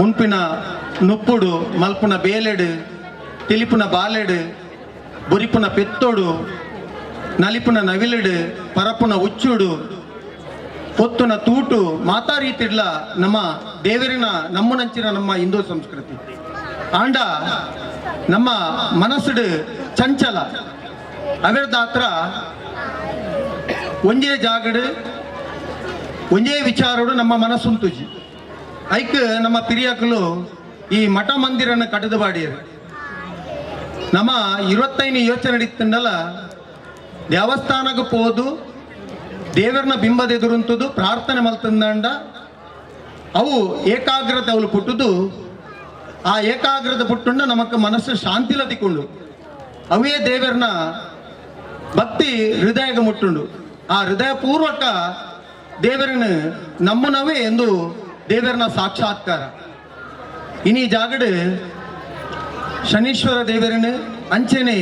ಉಂಪಿನ ನುಪ್ಪುಡು ಮಲ್ಪುನ ಬೇಲೆಡು ತಿಳಿಪುನ ಬಾಲೆಡು ಬುರಿಪುನ ಪೆತ್ತೋಡು ನಲಿಪುನ ನವಿಲುಡು ಪರಪುನ ಉಚ್ಚುಡು ಪೊತ್ತುನ ತೂಟು ಮಾತಾ ರೀತಿಡ್ಲ ನಮ್ಮ ದೇವರಿನ ನಮ್ಮನಂಚಿನ ನಮ್ಮ ಹಿಂದೂ ಸಂಸ್ಕೃತಿ ಆಂಡ ನಮ್ಮ ಮನಸ್ಸುಡು ಚಂಚಲ ಅವೆರ್ದ ಹತ್ರ ಒಂಜೇ ಜಾಗಡು ಒಂಜೇ ವಿಚಾರಡು ನಮ್ಮ ಮನಸ್ಸುಂತುಜಿ ಐಕ್ ನಮ್ಮ ಪಿರಿಯಕಲು ಈ ಮಠ ಮಂದಿರನ ಕಟ್ಟದು ಬಾಡಿಯರು ನಮ್ಮ 25 ಯೋಚನೆ ನಡೀತಂಡಲ್ಲ ದೇವಸ್ಥಾನಕ್ಕೆ ಹೋದು ದೇವರನ ಬಿಂಬದ ಎದುರುಂತದ್ದು ಪ್ರಾರ್ಥನೆ ಮಲ್ತಂದಂಡ ಅವು ಏಕಾಗ್ರತೆ ಅವಳು ಪುಟ್ಟದು ಆ ಏಕಾಗ್ರತೆ ಪುಟ್ಟುಂಡ ನಮಕ್ ಮನಸ್ಸು ಶಾಂತಿಲ ತಿಕ್ಕೊಂಡು ಅವೇ ದೇವರನ ಭಕ್ತಿ ಹೃದಯಗೆ ಮುಟ್ಟುಂಡು ಆ ಹೃದಯ ಪೂರ್ವಕ ದೇವರನ್ನು ನಮ್ಮನವೇ ಎಂದು ದೇವರನ ಸಾಕ್ಷಾತ್ಕಾರ ಇನಿ ಜಾಗಡು ಶನೀಶ್ವರ ದೇವರನ್ನು ಅಂಚೆನೆ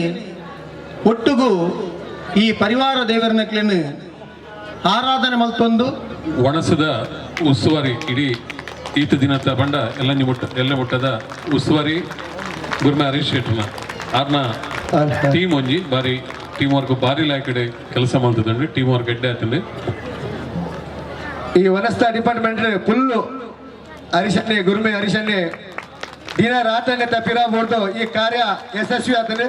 ಒಟ್ಟುಗು ಈ ಪರಿವಾರ ದೇವರನ್ನ ಆರಾಧನೆ ಮಲ್ತೊಂದು ಒಣಸದ ಉಸ್ತುವಾರಿ ಇಡೀ ಈತ ದಿನದ ಬಂಡ ಎಲ್ಲ ಮುಟ್ಟದ ಉಸ್ತುವಾರಿ ಗುರ್ಮೆ ಹರೀಶ್ ಶೆಟ್ರನ ಆರ್ನ ಟೀಮ್ ಒಂಜಿ ಬಾರಿ ಟೀಮ್ ವರ್ಕ್ ಬಾರಿ ಲಾಯ್ಕಡೆ ಕೆಲಸ ಮಾಡ್ತದಂడి ಟೀಮ್ ವರ್ಕ್ ಎಡ್ಡೆ ಆತಂడి ಈ ವನಸ್ಥ ಡಿಪಾರ್ಟ್ಮೆಂಟ್ ಫುಲ್ಲು ಹರಿಶನ್ನೆ ಗುರುಮೆ ಹರಿಶನ್ನೆ ದಿನ ರಾತ್ರಿ ತಪ್ಪಿರಬಹುದು ಈ ಕಾರ್ಯ ಯಶಸ್ವಿ ಆಗ್ತದೆ.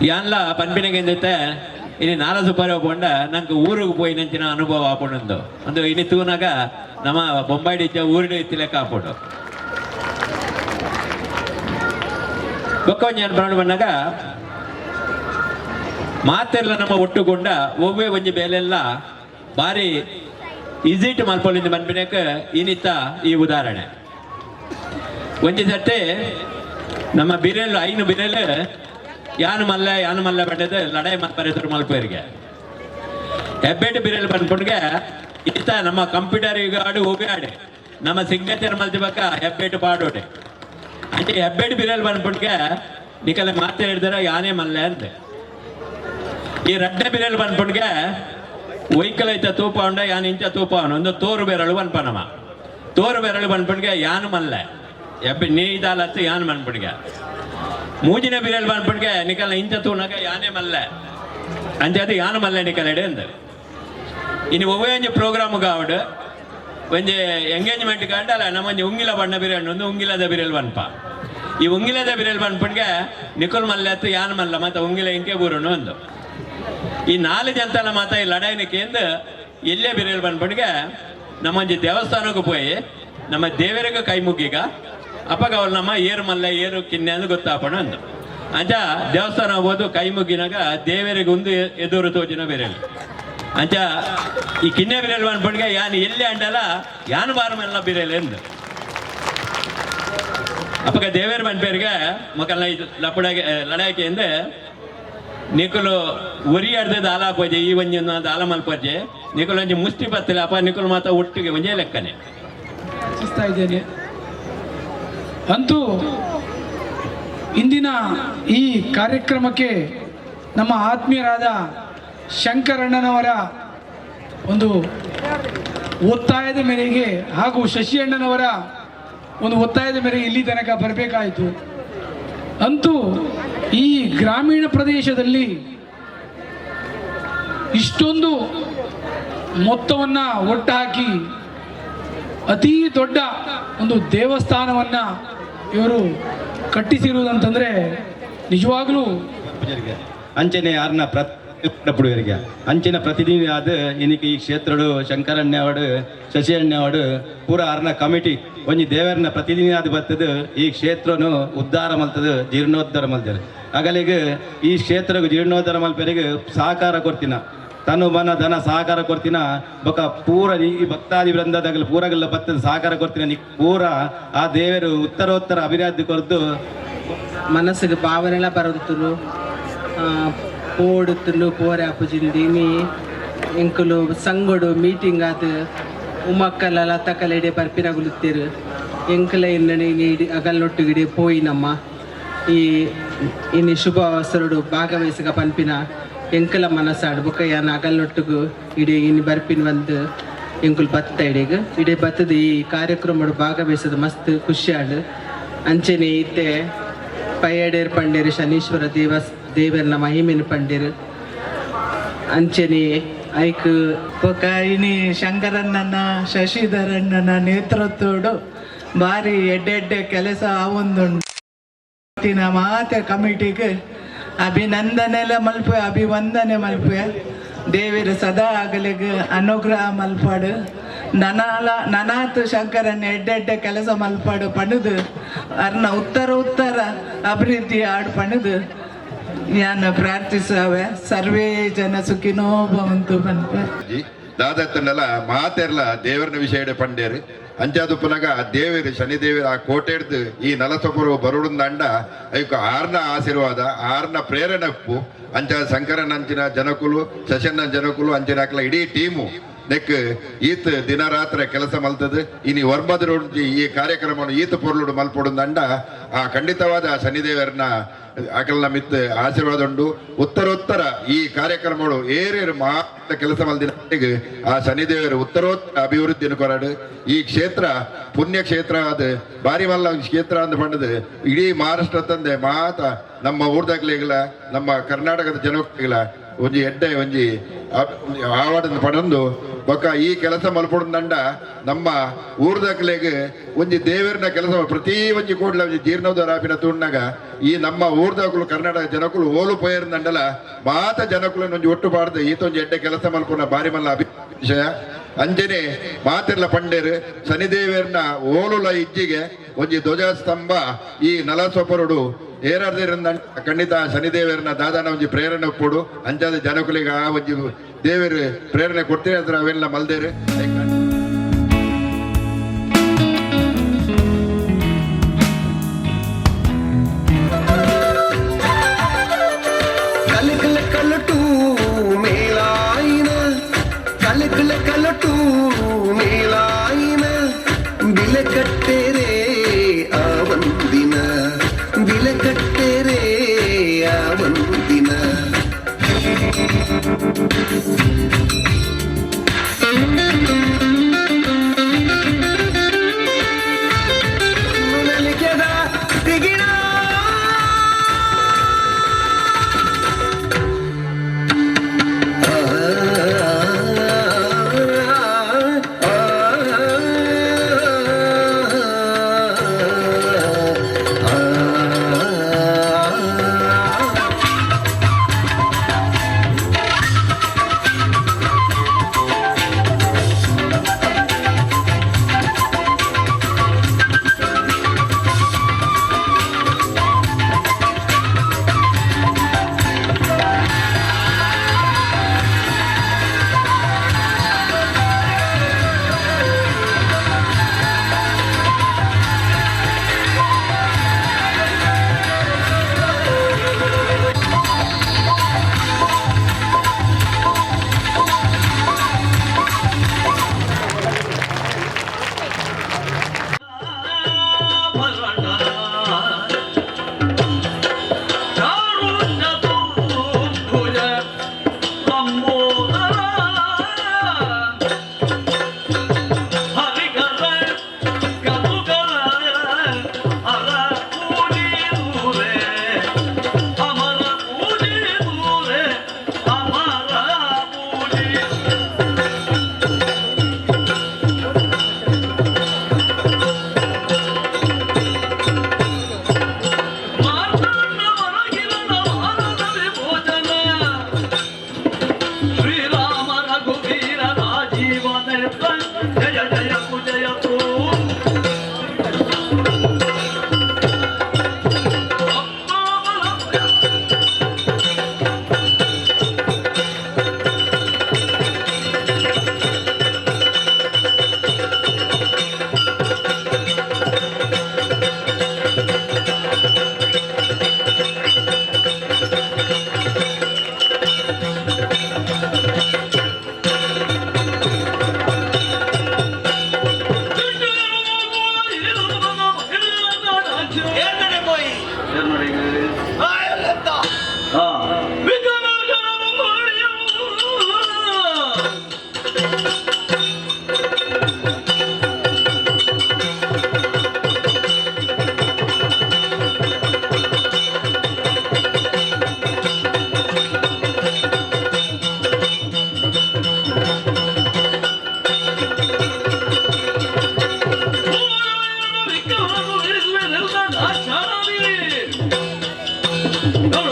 ಯಾನ್ಲ ಪನ್ಪಿನಗೆಂದೈತೆ ಇನ್ನು 4 ಸುಪಾರಿ ಹೋಗ್ಕೊಂಡ ನಂಗೆ ಊರಿಗೆ ಹೋಗಿ ನಂಚಿನ ಅನುಭವ ಆಪೊಂಡು ಒಂದು ಇನ್ನು ತೂನಾಗ ನಮ್ಮ ಬೊಂಬಾಯಿ ಊರಿನ ಇತ್ತಿಲೆಕ್ಕ ಆಪೊಂಡು ಬೊಕ್ಕೊಂಜಿ ಅನ್ಕೊಂಡು ಬಂದಾಗ ಮಾತೆಲ್ಲ ನಮ್ಮ ಒಟ್ಟುಕೊಂಡ ಒವ್ವೇ ಒಂಜಿ ಬೇಲೆಲ್ಲ ಬಾರಿ ಇಸಿಟ್ ಮಲ್ಪೊಲಿಂದ ಬಂದ್ಬಿನಕ ಇನ್ನಿತ್ತ ಈ ಉದಾಹರಣೆ ಒಂಜಿ ಸಟ್ಟೆ ನಮ್ಮ ಬಿರೆಲ್ ಐನು ಬಿರೆಲ್ ಯಾನು ಮಲ್ಲ ಬಟ್ಟದ ಲಡಾಯಿ ಮಲ್ಪರೆದ್ರು ಮಲ್ಪರಿಗೆ ಹೆಬ್ಬೆಟ್ಟು ಬಿರೆಲ್ ಬಂದ್ಬಿಟ್ಗೆ ಇತ್ತ ನಮ್ಮ ಕಂಪ್ಯೂಟರ್ ಈಗ ಆಡು ಹೋಗಿ ಆಡೆ ನಮ್ಮ ಸಿಗ್ನೇಚರ್ ಮಲ್ತಿಬೇಕ ಹೆಬ್ಬೆಟ್ಟು ಪಾಡೋಡೆ అంటే ಹೆಬ್ಬೆಟ್ಟು ಬಿರೆಲ್ ಬಂದ್ಬಿಟ್ಗೆ ನಿಕಲೆ ಮಾತೆ ಹೇಳಿದಾರ ಯಾನೇ ಮಲ್ಲೆ ಅಂತೆ ಈ ರಡ್ಡೆ ಬಿರೆಲ್ ಬಂದ್ಬಿಟ್ಗೆ ಒಯ್ಕಲ್ ಐತ ತೂಪ ಉಂಡ ಯಾನ್ ಇಂಚ ತೂಪ ಅವನು ಒಂದು ತೋರು ಬೆರಳು ಬಂದ್ಪನಮ್ಮ ತೋರು ಬೆರಳು ಬಂದ್ಬಿಟ್ಗೆ ಯಾನು ಮಲ್ಲೆ ಹೆಬ್ಬೆ ನೀದಾಲತ್ತು ಯಾನು ಬಂದ್ಬಿಟ್ಗೆ ಮೂಜಿನ ಬಿರೆಲ್ ಬಂದ್ಬಿಟ್ಗೆ ನಿಕಲ ಇಂಚ ತೂನಾಗ ಯಾನೇ ಮಲ್ಲೆ ಅಂಚೆ ಯಾನು ಮಲ್ಲೆ ನಿಕಲ್ ಎಡೆ ಅಂದ ಇನ್ನು ಒವ್ವೇ ಒಂಜಿ ಪ್ರೋಗ್ರಾಮ್ ಕಾವಡು ಒಂಜಿ ಎಂಗೇಜ್ಮೆಂಟ್ ಕಂಡಲ್ಲ ನಮ್ಮೊಂಜಿ ಉಂಗಿಲ ಬಣ್ಣ ಬಿರಿಯಾನಿ ಒಂದು ಉಂಗಿಲದ ಬಿರೆಲ್ ಬನ್ಪ ಈ ಉಂಗಿಲದ ಬಿರೆಲ್ ಬಂದ್ಬಿಟ್ಗೆ ನಿಕಲ್ ಮಲ್ಲೆ ಅತ್ತು ಯಾನ್ ಮಲ್ಲ ಮತ್ತೆ ಉಂಗಿಲ ಇಂಕೆ ಬೂರುನು ಒಂದು ಈ 4 ಜನತಲ ಮಾತ ಈ ಲಡಾಯಿನಕ್ಕೆಂದು ಎಲ್ಲೇ ಬಿರೆಲ್ ಬಂದ್ಬಿಟ್ಗೆ ನಮ್ಮೊಂಜಿ ದೇವಸ್ಥಾನಕ್ಕೆ ಹೋಗಿ ನಮ್ಮ ದೇವರಿಗೆ ಕೈ ಮುಗ್ಗಿಗ ಅಪ್ಪಗ ಅವ್ರು ನಮ್ಮ ಏರು ಮಲ್ಲ ಏರು ಕಿನ್ನೆ ಅಂದು ಗೊತ್ತಾಪಣ ಅಂದು ಅಂಚ ದೇವಸ್ಥಾನ ಹೋದು ಕೈ ಮುಗ್ಗಿನಾಗ ದೇವರಿಗೆ ಒಂದು ಎದುರು ತೋಜಿನ ಬಿರೆಲ್ ಅಂಚ ಈ ಕಿನ್ನೆ ಬಿರೆಲ್ ಬಂದ್ಬಿಟ್ಗೆ ಯಾನ್ ಎಲ್ಲೇ ಅಂಡಲ್ಲ ಯಾನು ಬಾರಮೆಲ್ಲ ಬಿರೆಲ್ ಎಂದು ಅಪ್ಪಗ ದೇವೇರು ಬಂದ್ಪೇರಿಗೆ ಮಕ್ಕಳನ್ನ ಲಪಡಾಗೆ ಲಡಾಯಿಕೆ ಎಂದೆ ನಿಕಲು ಒರಿ ಅಡ್ದೆ ದಾಲ ಹಾಕೋಜೆ ಈ ಒಂಜಿ ದಾಲ ಮಲ್ಪೋಜೆ ನಿಕಲು ಒಂಜಿ ಮುಷ್ಟಿ ಬತ್ತಿಲ್ಲ ಅಪ್ಪ ನಿಕಲು ಮಾತ್ರ ಒಟ್ಟಿಗೆ ಒಂಜೇ ಲೆಕ್ಕನೆ ರಚಿಸ್ತಾ ಇದ್ದೇನೆ. ಅಂತೂ ಇಂದಿನ ಈ ಕಾರ್ಯಕ್ರಮಕ್ಕೆ ನಮ್ಮ ಆತ್ಮೀಯರಾದ ಶಂಕರಣ್ಣನವರ ಒಂದು ಒತ್ತಾಯದ ಮೇರೆಗೆ ಹಾಗೂ ಶಶಿ ಅಣ್ಣನವರ ಒಂದು ಒತ್ತಾಯದ ಮೇರೆಗೆ ಇಲ್ಲಿ ತನಕ ಬರಬೇಕಾಯಿತು. ಅಂತೂ ಈ ಗ್ರಾಮೀಣ ಪ್ರದೇಶದಲ್ಲಿ ಇಷ್ಟೊಂದು ಮೊತ್ತವನ್ನು ಒಟ್ಟಾಕಿ ಅತೀ ದೊಡ್ಡ ಒಂದು ದೇವಸ್ಥಾನವನ್ನು ಇವರು ಕಟ್ಟಿಸಿರುವುದಂತಂದರೆ ನಿಜವಾಗಲೂ ಅಂಚನೆ ಯಾರನ್ನ ಪ್ರತಿಪಡುವರಿಗೆ ಅಂಚಿನ ಪ್ರತಿನಿಧಿ ಆದ ಇನಿಗೆ ಈ ಕ್ಷೇತ್ರಡು ಶಂಕರಣ್ಣವಡು ಶಶಿ ಅಣ್ಣವಡು ಪೂರ ಅರ್ನ ಕಮಿಟಿ ಒಂಜಿ ದೇವರನ್ನ ಪ್ರತಿನಿಧಿ ಆದ ಬರ್ತದ ಈ ಕ್ಷೇತ್ರನು ಉದ್ಧಾರ ಮಲ್ತದ ಜೀರ್ಣೋದ್ಧಾರ ಮಲ್ತಾರೆ. ಆಗಲಿಗೆ ಈ ಕ್ಷೇತ್ರಕ್ಕೆ ಜೀರ್ಣೋದ್ಧಾರ ಮಲ್ಪರಿಗೆ ಸಹಕಾರ ಕೊಡ್ತೀನ, ತನು ಮನ ಧನ ಸಹಕಾರ ಕೊಡ್ತೀನ. ಬೊಕ ಪೂರ ಈ ಭಕ್ತಾದಿ ವೃಂದದಾಗಲಿ ಪೂರಗೆಲ್ಲ ಬರ್ತದ ಸಹಕಾರ ಕೊಡ್ತೀನ. ನೀ ಪೂರ ಆ ದೇವರು ಉತ್ತರೋತ್ತರ ಅಭಿವೃದ್ಧಿ ಕೊರತು ಮನಸ್ಸಿಗೆ ಭಾವನೆಲ್ಲ ಬರುತ್ತಲು ಪೋಡುತ್ತಲು ಪೋರೆ ಅಪ್ಪಜಿಂದಿನಿ ಎಂಕಲು ಸಂಗೋಡು ಮೀಟಿಂಗ್ ಆದ ಉಮ್ಮಕ್ಕಲ್ಲ ತಕ್ಕಲೆಡೆ ಬರ್ಪಿನಗುಲುತ್ತೀರು ಎಂಕಲ ಇನ್ನಣಿ ನೀಡಿ ಅಗಲ್ನೊಟ್ಟುಗಿಡೆ ಪೋಯಿ ನಮ್ಮ ಈ ಇನ್ನು ಶುಭ ಅವಸರಡು ಭಾಗವಹಿಸಿಗ ಪನ್ಪಿನ ಎಂಕಲ ಮನಸ್ಸಾಡು ಬೊಕ್ಕ ಯಾನ ಅಗಲ್ನೊಟ್ಟುಗು ಇಡೀ ಇನ್ನು ಬರ್ಪಿನ ಒಂದು ಎಂಕುಲು ಬತ್ತ ಇಡೀಗ ಇಡೀ ಬತ್ತದ ಈ ಕಾರ್ಯಕ್ರಮಡು ಭಾಗವಹಿಸೋದು ಮಸ್ತ್ ಖುಷಿಯಾಡು. ಅಂಚನೆ ಇತ್ತೆ ಪಯ್ಯಡೇರು ಪಂಡೇರು ಶನೀಶ್ವರ ದೇವರನ್ನ ಮಹಿಮೆನ ಪಂಡೇರು ಅಂಚನೆ ಐಕ್ ಬೊಕ ಇನಿ ಶಂಕರಣ್ಣನ ಶಶಿಧರಣ್ಣನ ನೇತೃತ್ವಡು ಭಾರಿ ಎಡ್ಡೆ ಕೆಲಸ ಆವೊಂದುಂಡು. ಮಾತೆ ಕಮಿಟಿಗೆ ಅಭಿನಂದನೆಲ್ಲ ಮಲ್ಪೆ ಅಭಿವಂದನೆ ಮಲ್ಪೆ ದೇವರು ಸದಾ ಆಗಲಿಗೆ ಅನುಗ್ರಹ ಮಲ್ಪಾಡು. ನನಾತ್ ಶಂಕರಣ್ಣ ಎಡ್ಡೆ ಕೆಲಸ ಮಲ್ಪಾಡು ಪಣದು ಅರ್ನ ಉತ್ತರ ಅಭಿವೃದ್ಧಿ ಆಡು ಪಣದು ನಾನು ಪ್ರಾರ್ಥಿಸಾವೆ. ಸರ್ವೇ ಜನ ಸುಖಿನೋ ಭವಂತು ಪನ್ಪೆ ದಾದತ್ತನ್ನೆಲ್ಲ ಮಾತೆರ್ಲ ದೇವರನ ವಿಷಯ ಪಂಡೇರು ಅಂಚಾದುಪ್ಪನಾಗ ದೇವರು ಶನಿದೇವರು ಆ ಕೋಟೆ ಹಿಡ್ದು ಈ ನಲಸೊಬ್ಬರು ಬರುಡುಂದಂಡ ಅದಕ್ಕೆ ಆರ್ನ ಆಶೀರ್ವಾದ ಆರ್ನ ಪ್ರೇರಣೆ ಉಪ್ಪು ಅಂಚ ಶಂಕರನ ಅಂಚಿನ ಜನಕುಲು ಶಶನ್ನ ಜನಕುಲು ಅಂಚಿನ ಇಡೀ ಟೀಮು ನೆಕ್ ಈತ್ ದಿನ ರಾತ್ರಿ ಕೆಲಸ ಮಲ್ತದೆ. ಇನ್ನು ವರ್ಮದ್ರು ಈ ಕಾರ್ಯಕ್ರಮವನ್ನು ಈತ ಪೊರ್ಲುಡು ಮಲ್ಪೊಡುಂದಂಡ ಆ ಖಂಡಿತವಾದ ಶನಿದೇವರನ್ನ ಅಕಲ್ನ ಮಿತ್ ಆಶೀರ್ವಾದ ಉಂಡು. ಉತ್ತರೋತ್ತರ ಈ ಕಾರ್ಯಕ್ರಮಗಳು ಏರೇರು ಮಹಾ ಕೆಲಸ ಮಲ್ದಿನ ಆ ಶನಿದೇವರು ಉತ್ತರೋತ್ತರ ಅಭಿವೃದ್ಧಿಯನ್ನು ಕೊರಡು. ಈ ಕ್ಷೇತ್ರ ಪುಣ್ಯ ಕ್ಷೇತ್ರ ಅದು ಬಾರಿ ಮಲ್ಲ ಕ್ಷೇತ್ರ ಅಂತ ಪಂಡದು ಇಡೀ ಮಹಾರಾಷ್ಟ್ರ ತಂದೆ ಮಾತ ನಮ್ಮ ಊರ್ದಾಗ್ಲಿಗಳ ನಮ್ಮ ಕರ್ನಾಟಕದ ಜನಗಳ ಒಂಜಿ ಎಡ್ಡೆ ಒಂಜಿ ಅವಾರ್ಡ್ ಪಡೆದು ಬೊಕ್ಕ ಈ ಕೆಲಸ ಮಲ್ಪೊಂದಂಡ ನಮ್ಮ ಊರ್ದಕ್ಲೆಗ್ ಒಂಜಿ ದೇವರನ ಕೆಲಸ ಪ್ರತಿ ಒಂಜಿ ಕೋಡ್ಲ ಒಂಜಿ ಜೀರ್ಣೋದ್ಧಾರ ತುಣ್ಣಾಗ ಈ ನಮ್ಮ ಊರ್ದಕುಲು ಕರ್ನಾಟಕ ಜನಕುಲು ಓಲು ಪೋಯರ್ನಂಡಲ ಮಾತ ಜನಕುಲನ್ನು ಒಂಜಿ ಒಟ್ಟು ಪಾಡ್ದು ಈತೊಂಜಿ ಎಡ್ಡೆ ಕೆಲಸ ಮಲ್ಪೊಂಡ ಬಾರಿ ಮಲ್ಲ ವಿಷಯ ಅಂಜನೆ ಮಾತೆರ್ಲ ಪಂಡೇರು ಶನಿದೇವರನ ಓಲುಲ ಇಜ್ಜಿಗೆ ಒಂಜಿ ಧ್ವಜ ಸ್ತಂಭ ಈ ನಲಸೊಪರುಡು ಏರಾರ್ದೇರಿಂದ ಖಂಡಿತ ಶನಿದೇವರನ್ನ ದಾದಾನ ಒಂಜಿ ಪ್ರೇರಣೆ ಕೊಡು ಅಂಚಾದ ಜನಕುಲಿಗ ಆ ಒಂಜಿ ದೇವರು ಪ್ರೇರಣೆ ಕೊಡ್ತೀರಿ ಅದ್ರ ಅವೆಲ್ಲ ಮಲ್ದೇರು. ಕಲಟು ಮೇಲಾಯಿನ ಕಲಟು ಮೇಲಾಯಿನ ಬಿಲೆ ಕಟ್ಟೆರೆ ಆವಂದಿನ ಬಿಲೆ ಕಟ್ಟೆರೆ ಆವಂದಿನ ನಲಿಕೆದ ತಿಗಿಣ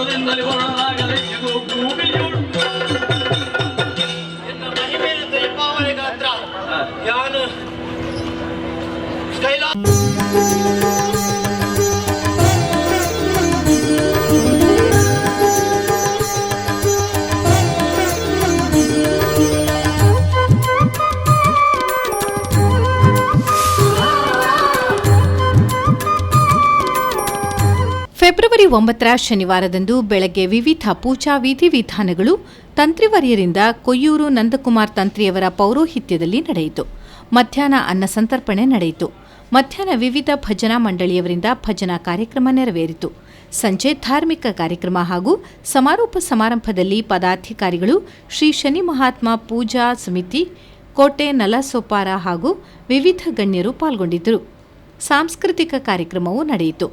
ಬರೋದಿಂದಲೇ ಬರೋದಾಗಲೆಚ್ಚಿಗೂ ಭೂಮಿಯುಳು ಎನ್ನ ಮಹಿಮೆ ಅಂದರೆ ಪಾವನೆ ಗಾತ್ರ ಯಾನು ಫೆಬ್ರವರಿ 9ರ ಶನಿವಾರದಂದು ಬೆಳಗ್ಗೆ ವಿವಿಧ ಪೂಜಾ ವಿಧಿವಿಧಾನಗಳು ತಂತ್ರಿವರ್ಯರಿಂದ ಕೊಯ್ಯೂರು ನಂದಕುಮಾರ್ ತಂತ್ರಿಯವರ ಪೌರೋಹಿತ್ಯದಲ್ಲಿ ನಡೆಯಿತು. ಮಧ್ಯಾಹ್ನ ಅನ್ನ ಸಂತರ್ಪಣೆ ನಡೆಯಿತು. ಮಧ್ಯಾಹ್ನ ವಿವಿಧ ಭಜನಾ ಮಂಡಳಿಯವರಿಂದ ಭಜನಾ ಕಾರ್ಯಕ್ರಮ ನೆರವೇರಿತು. ಸಂಜೆ ಧಾರ್ಮಿಕ ಕಾರ್ಯಕ್ರಮ ಹಾಗೂ ಸಮಾರೋಪ ಸಮಾರಂಭದಲ್ಲಿ ಪದಾಧಿಕಾರಿಗಳು ಶ್ರೀ ಶನಿ ಮಹಾತ್ಮ ಪೂಜಾ ಸಮಿತಿ, ಕೋಟೆ ನಲಸೋಪಾರ ಹಾಗೂ ವಿವಿಧ ಗಣ್ಯರು ಪಾಲ್ಗೊಂಡಿದ್ದರು. ಸಾಂಸ್ಕೃತಿಕ ಕಾರ್ಯಕ್ರಮವೂ ನಡೆಯಿತು.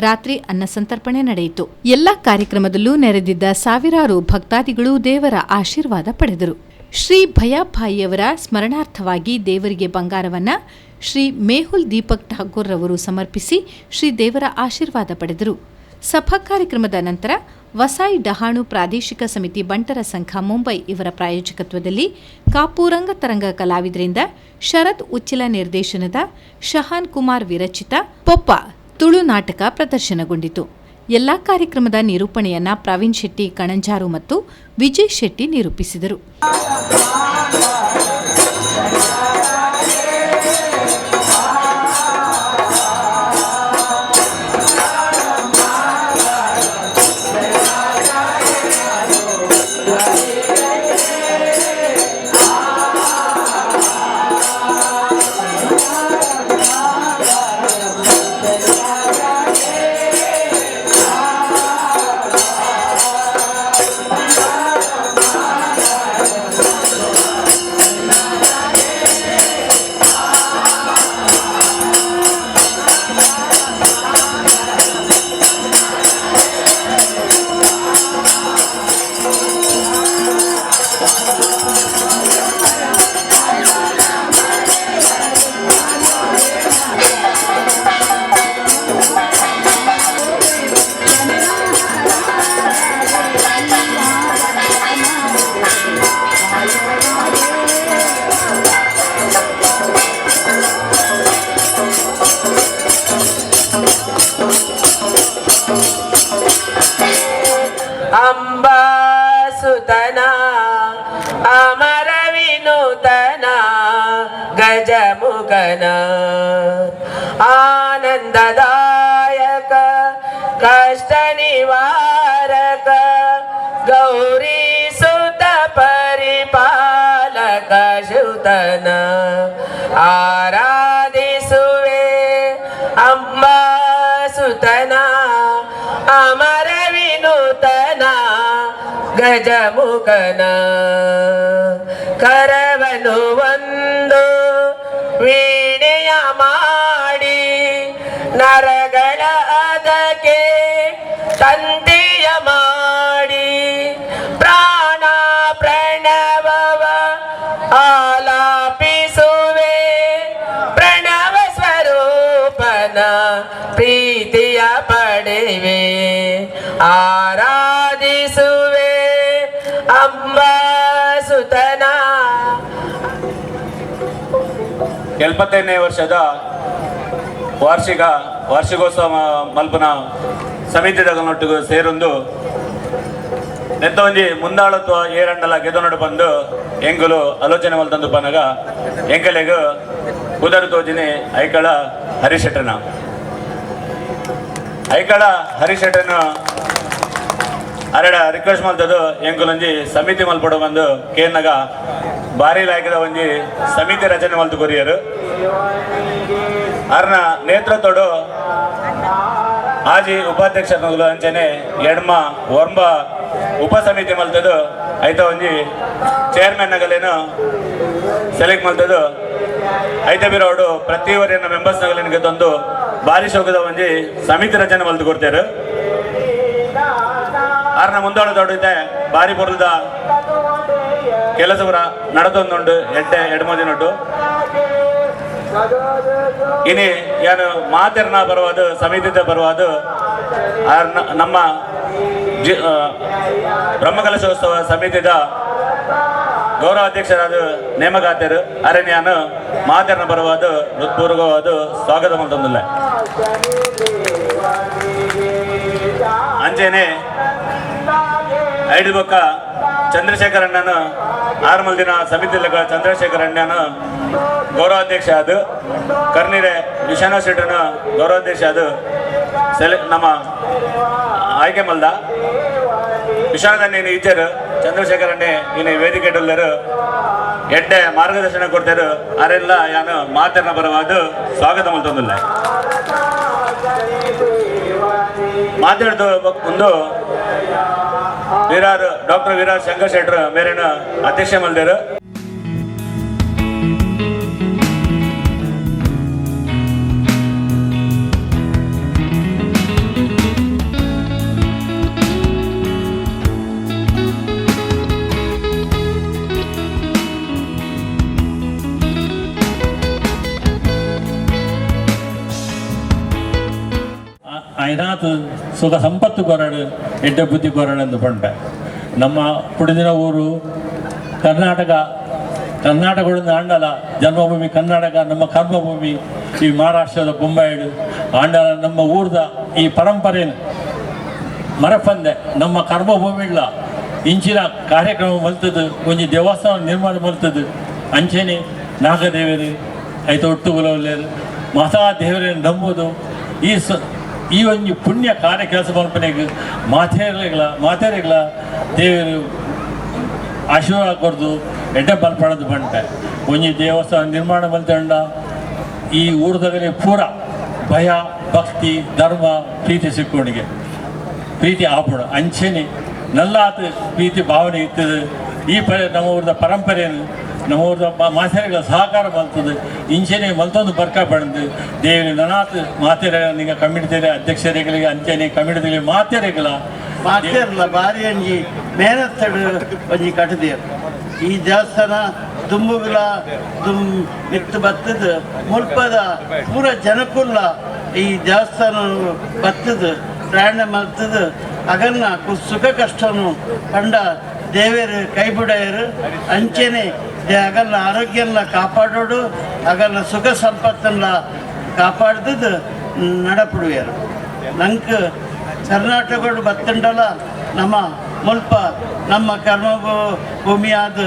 ರಾತ್ರಿ ಅನ್ನ ಸಂತರ್ಪಣೆ ನಡೆಯಿತು. ಎಲ್ಲ ಕಾರ್ಯಕ್ರಮದಲ್ಲೂ ನೆರೆದಿದ್ದ ಸಾವಿರಾರು ಭಕ್ತಾದಿಗಳು ದೇವರ ಆಶೀರ್ವಾದ ಪಡೆದರು. ಶ್ರೀ ಭಯಾಭಾಯಿಯವರ ಸ್ಮರಣಾರ್ಥವಾಗಿ ದೇವರಿಗೆ ಬಂಗಾರವನ್ನ ಶ್ರೀ ಮೇಹುಲ್ ದೀಪಕ್ ಠಾಕೂರ್ ರವರು ಸಮರ್ಪಿಸಿ ಶ್ರೀ ದೇವರ ಆಶೀರ್ವಾದ ಪಡೆದರು. ಸಭಾ ಕಾರ್ಯಕ್ರಮದ ನಂತರ ವಸಾಯಿ ಡಹಾಣು ಪ್ರಾದೇಶಿಕ ಸಮಿತಿ ಬಂಟರ ಸಂಘ ಮುಂಬೈ ಇವರ ಪ್ರಾಯೋಜಕತ್ವದಲ್ಲಿ ಕಾಪುರಂಗ ತರಂಗ ಕಲಾವಿದರಿಂದ ಶರದ್ ಉಚ್ಚಿಲ ನಿರ್ದೇಶನದ ಶಹಾನ್ ಕುಮಾರ್ ವಿರಚಿತ ಪೊಪ್ಪ ತುಳು ನಾಟಕ ಪ್ರದರ್ಶನಗೊಂಡಿತು. ಎಲ್ಲಾ ಕಾರ್ಯಕ್ರಮದ ನಿರೂಪಣೆಯನ್ನ ಪ್ರವೀಣ್ ಶೆಟ್ಟಿ ಕಣಂಜಾರು ಮತ್ತು ವಿಜಯ್ ಶೆಟ್ಟಿ ನಿರೂಪಿಸಿದರು. ಅಂಬಾಸುತನ ಅಮರ ವಿನೂತನ ಗಜಮುಖನ ಆನಂದದಾಯಕ ಕಷ್ಟ ನಿವಾರಕ ಗೌರಿ ಸುತ ಪರಿಪಾಲಕ ಶುತನ ಆರಾಧಿಸುವೆ ಅಂಬಾಸುತನ ಅಮರ ವಿನೂತನ ಗಜಮುಖನ ಕರವನು ಒಂದು ವೀಣೆಯ ಮಾಡಿ ನರಗಳ ಅದಕ್ಕೆ ತಂದೆಯ ಮಾಡಿ ಪ್ರಾಣ ಪ್ರಣವವ ಆಲಾಪಿಸುವೆ ಪ್ರಣವ ಸ್ವರೂಪನ ಪ್ರೀತಿಯ ಪಡೆವೆ ಆರಾಧಿಸುವೆ ಅಂಬಾಸುತನ. 75ನೇ ವರ್ಷದ ವಾರ್ಷಿಕೋತ್ಸವ ಮಲ್ಪನ ಸಮಿತಿದೊಟ್ಟಿಗೆ ಸೇರೊಂದು ನೆತ್ತ ಒಂಜಿ ಮುಂದಾಳತ್ವ ಏರಂಡಲ ಗೆದನೊಡು ಬಂದು ಎಂಕುಲು ಆಲೋಚನೆ ಮಲ್ತಂದು ಪನಗ ಎಂಕಲೆಗ್ ಕುದರು ತೋಜಿನಿ ಐಕಳ ಹರಿಶೆಟ್ಟನ ಅರಡ ರಿಕ್ವೆಸ್ಟ್ ಮಲ್ತದು ಎಂಕುಲೊಂಜಿ ಸಮಿತಿ ಮಲ್ಪಡು ಬಂದು ಕೇನ್ನಗ ಭಾರಿ ಲಾಯ್ಕದ ಒಂಜಿ ಸಮಿತಿ ರಚನೆ ಮಲ್ತು ಕೊರಿಯರು ಅರ್ನ ನೇತೃತ್ವಡು ಆಜಿ ಉಪಾಧ್ಯಕ್ಷ ಅಂಚನೆ ಎಡ್ಮ ಒರ್ಂಬ ಉಪ ಸಮಿತಿ ಮಲ್ತದು ಐತ ಒಂಜಿ ಚೇರ್ಮನ್ ನಗಲೇನು ಸೆಲೆಕ್ಟ್ ಮಲ್ತದು ಐತ ಬಿರೋಡು ಪ್ರತಿ ವರಿಯನ್ನ ಮೆಂಬರ್ಸ್ ನಗಲಿನಿಗೆ ತಂದು ಭಾರಿ ಶೋಕದ ಒಂಜಿ ಸಮಿತಿ ರಚನೆ ಮಲ್ತು ಕೊಡ್ತೇರು. ಆರ್ನ ಮುಂದಾಳದೊಡೈತೆ ಭಾರಿ ಬರುದ ಕೆಲಸ ನಡೆದೊಂದುಂಡು ಎಡ್ಮದಿನೊಟ್ಟು ಇನಿ ಏನು ಮಾತೆರ್ನ ಬರುವುದು ಸಮಿತಿದ ಬರುವುದು ನಮ್ಮ ಬ್ರಹ್ಮಕಲಶೋತ್ಸವ ಸಮಿತಿದ ಗೌರವ ಅಧ್ಯಕ್ಷರಾದ ನೇಮಕಾತಿರು ಅರಣ್ಯಾನ ಮಾತರ್ನ ಬರುವಾದ ಹೃತ್ಪೂರ್ವಕವಾದ ಸ್ವಾಗತ ಮಂತಂದಿಲ್ಲ ಅಂಚೆನೆ ಐದು ಬೊಕ್ಕ ಚಂದ್ರಶೇಖರ್ ಅಣ್ಣನ ಆರ್ಮಲ್ ದಿನ ಸಮಿತಿ ಚಂದ್ರಶೇಖರ್ ಅಣ್ಣನ ಗೌರವಾಧ್ಯಕ್ಷ ಆದ ಕರ್ನಿರೆ ವಿಶ್ವನಾಥ್ ಶೆಟ್ಟನ ಗೌರವಾಧ್ಯಕ್ಷ ಆದ ನಮ್ಮ ಆಯ್ಕೆ ಮಲ್ದ ವಿಶ್ವನಾಥ್ ನೀನು ಈಚರು ಚಂದ್ರಶೇಖರ್ ಅಣ್ಣೆ ನೀನು ವೇದಿಕೆ ಡೊಲ್ಲರು ಎಡ್ಡೆ ಮಾರ್ಗದರ್ಶನ ಕೊಡ್ತಾರೆ ಅರೆಲ್ಲ ಯಾನು ಮಾತನ್ನ ಬರವಾದ ಸ್ವಾಗತ ಮಲ್ತೊಂದಿಲ್ಲ ಮಾತಾಡ್ದು ಒಂದು ಡಾಕ್ಟರ್ ವಿರಾರ್ ಶಂಕರ್ ಶೆಟ್ಟರ್ ಮೇರೆನ ಅಧ್ಯಕ್ಷ ಮಲ್ದೇರು അതിനകത്ത് സുഖ സമ്പത്ത് കൊറട് എഡ്ഡ ബുദ്ധി കൊറടെന്ന് പണ്ട് ನಮ್ಮ ಪುಡಿದಿನ ಊರು ಕರ್ನಾಟಕದ ಆಂಡಲ ಜನ್ಮಭೂಮಿ ಕರ್ನಾಟಕ ನಮ್ಮ ಕರ್ಮಭೂಮಿ ಈ ಮಹಾರಾಷ್ಟ್ರದ ಬೊಂಬಾಯಿಡು ಆಂಡಲ ನಮ್ಮ ಊರ್ದ ಈ ಪರಂಪರೆಯನ್ನು ಮರಪಂದೆ ನಮ್ಮ ಕರ್ಮಭೂಮಿಗಳ ಇಂಚಿನ ಕಾರ್ಯಕ್ರಮ ಮಲ್ತದ್ದು ಒಂಜಿ ದೇವಸ್ಥಾನ ನಿರ್ಮಾಣ ಮಲ್ತದ್ದು ಅಂಚೆನೆ ನಾಗದೇವರು ಐತ ಒಟ್ಟುಗುಲವಲ್ಲೇರು ಮಹಾ ದೇವರನ್ನು ನಂಬುದು ಈ ಒಂದು ಪುಣ್ಯ ಕಾರ್ಯ ಕೆಲಸ ಮಲ್ಪನೆಗೆ ಮಾತೇರಿಗಳ ದೇವರು ಆಶೀರ್ವಾದ ಕೊಡ್ದು ಎಡ್ಡೆ ಬಲ್ಪಡೋದು ಬಂಟೆ ಒಂಜಿ ದೇವಸ್ಥಾನ ನಿರ್ಮಾಣ ಮಲ್ತಂಡ ಈ ಊರದಾಗಲೇ ಪೂರ ಭಯ ಭಕ್ತಿ ಧರ್ಮ ಪ್ರೀತಿ ಸಿಕ್ಕೋಣಿಗೆ ಪ್ರೀತಿ ಆಪುಣ ಅಂಚೆನೆ ನಲ್ಲಾತ ಪ್ರೀತಿ ಭಾವನೆ ಇರ್ತದೆ ಈ ನಮ್ಮ ಊರದ ಪರಂಪರೆಯನ್ನು ನಮ್ಮ ಊರದ ಮಾತೆರೆಗಳ ಸಹಕಾರ ಮಲ್ತದೆ ಇಂಚೆನೆ ಮಲ್ತೊಂದು ಬರ್ಕ ಪಡೆದು ದೇವಿ ನನಾತ್ ಮಾತೆರೆ ನಿಂಗೆ ಕಮಿಟಿದ ಅಧ್ಯಕ್ಷರುಗಳಿಗೆ ಅಂಚೆನೆ ಕಮಿಟಿದಲ್ಲಿ ಮಾತೆರೆಗಳ ಭಾರಿ ಅಂಜಿ ಮೇನತ್ತಡು ಒಂಜಿ ಕಟ್ಟದೇರು ಈ ದೇವಸ್ಥಾನ ದುಂಬುಗಳ ಮಿತ್ತು ಬತ್ತದ ಮುಲ್ಪದ ಪೂರ ಜನಕ್ಕುಲ್ಲ ಈ ದೇವಸ್ಥಾನ ಬತ್ತದ ಪ್ರಯಾಣ ಮಲ್ತದ ಅಗನ್ನ ಸುಖ ಕಷ್ಟನು ಕಂಡ ದೇವರು ಕೈ ಬಿಡೋರು ಅಂಚೆನೆ ಅಗಲ್ಲ ಆರೋಗ್ಯನ ಕಾಪಾಡೋಡು ಅಗಲ್ಲ ಸುಖ ಸಂಪತ್ತನ್ನ ಕಾಪಾಡ್ದು ನಡಪಡುವರು ನಂಗೆ ಕರ್ನಾಟಕಗಳು ಬತ್ತಂಡಲ್ಲ ನಮ್ಮ ಮುಲ್ಪ ನಮ್ಮ ಕರ್ಮ ಭೂಮಿ ಆದ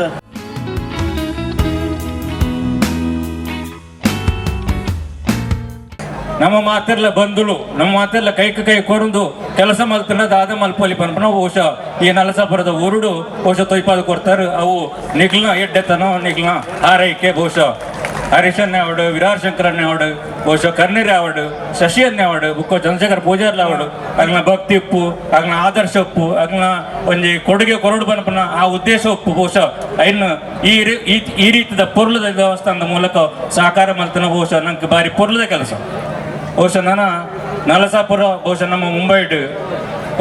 ನಮ್ಮ ಮಾತೆಲ್ಲ ಬಂಧುಳು ನಮ್ಮ ಮಾತೆಲ್ಲ ಕೈ ಕೊರಂದು ಕೆಲಸ ಮಲ್ತನದ ಆದ ಮಲ್ಪಲ್ಲಿ ಪನ್ಪನ ಬಹುಶಃ ಈ ನಲಸಾಪುರದ ಊರುಡು ಬಹುಶಃ ತೊಯ್ಪಾದ ಕೊಡ್ತಾರೆ ಅವು ನಿಗ್ಲನ ಎಡ್ಡೆತನ ನಿಗ್ಲನ ಆರೈಕೆ ಬಹುಶಃ ಹರೀಶನ್ನೇ ಅವಡು ವಿರಾರ್ ಶಂಕರನ್ನೇ ಅವಡು ಬಹುಶಃ ಕರ್ನಿರೆ ಅವಡು ಶಶಿಯನ್ನೇ ಅವಡು ಬುಕ್ಕೋ ಚಂದ್ರಶೇಖರ್ ಪೂಜಾರ್ಲ ಅವಡು ಅಗ್ನ ಭಕ್ತಿ ಉಪ್ಪು ಅಗ್ನ ಆದರ್ಶ ಉಪ್ಪು ಅಗ್ನ ಒಂಜಿ ಕೊಡುಗೆ ಕೊರಡು ಬನ್ಪನ ಆ ಉದ್ದೇಶ ಉಪ್ಪು ಬಹುಶಃ ಇನ್ನು ಈ ರೀತಿಯ ಪೊರ್ಲದ ದೇವಸ್ಥಾನದ ಮೂಲಕ ಸಹಕಾರ ಮಲ್ತನ ಬಹುಶಃ ನಂಗೆ ಬಾರಿ ಪೊರ್ಲದ ಕೆಲಸ ಬಹುಶಃ ನಲಸಾಪುರ ಬಹುಶಃ ನಮ್ಮ ಮುಂಬೈಡ್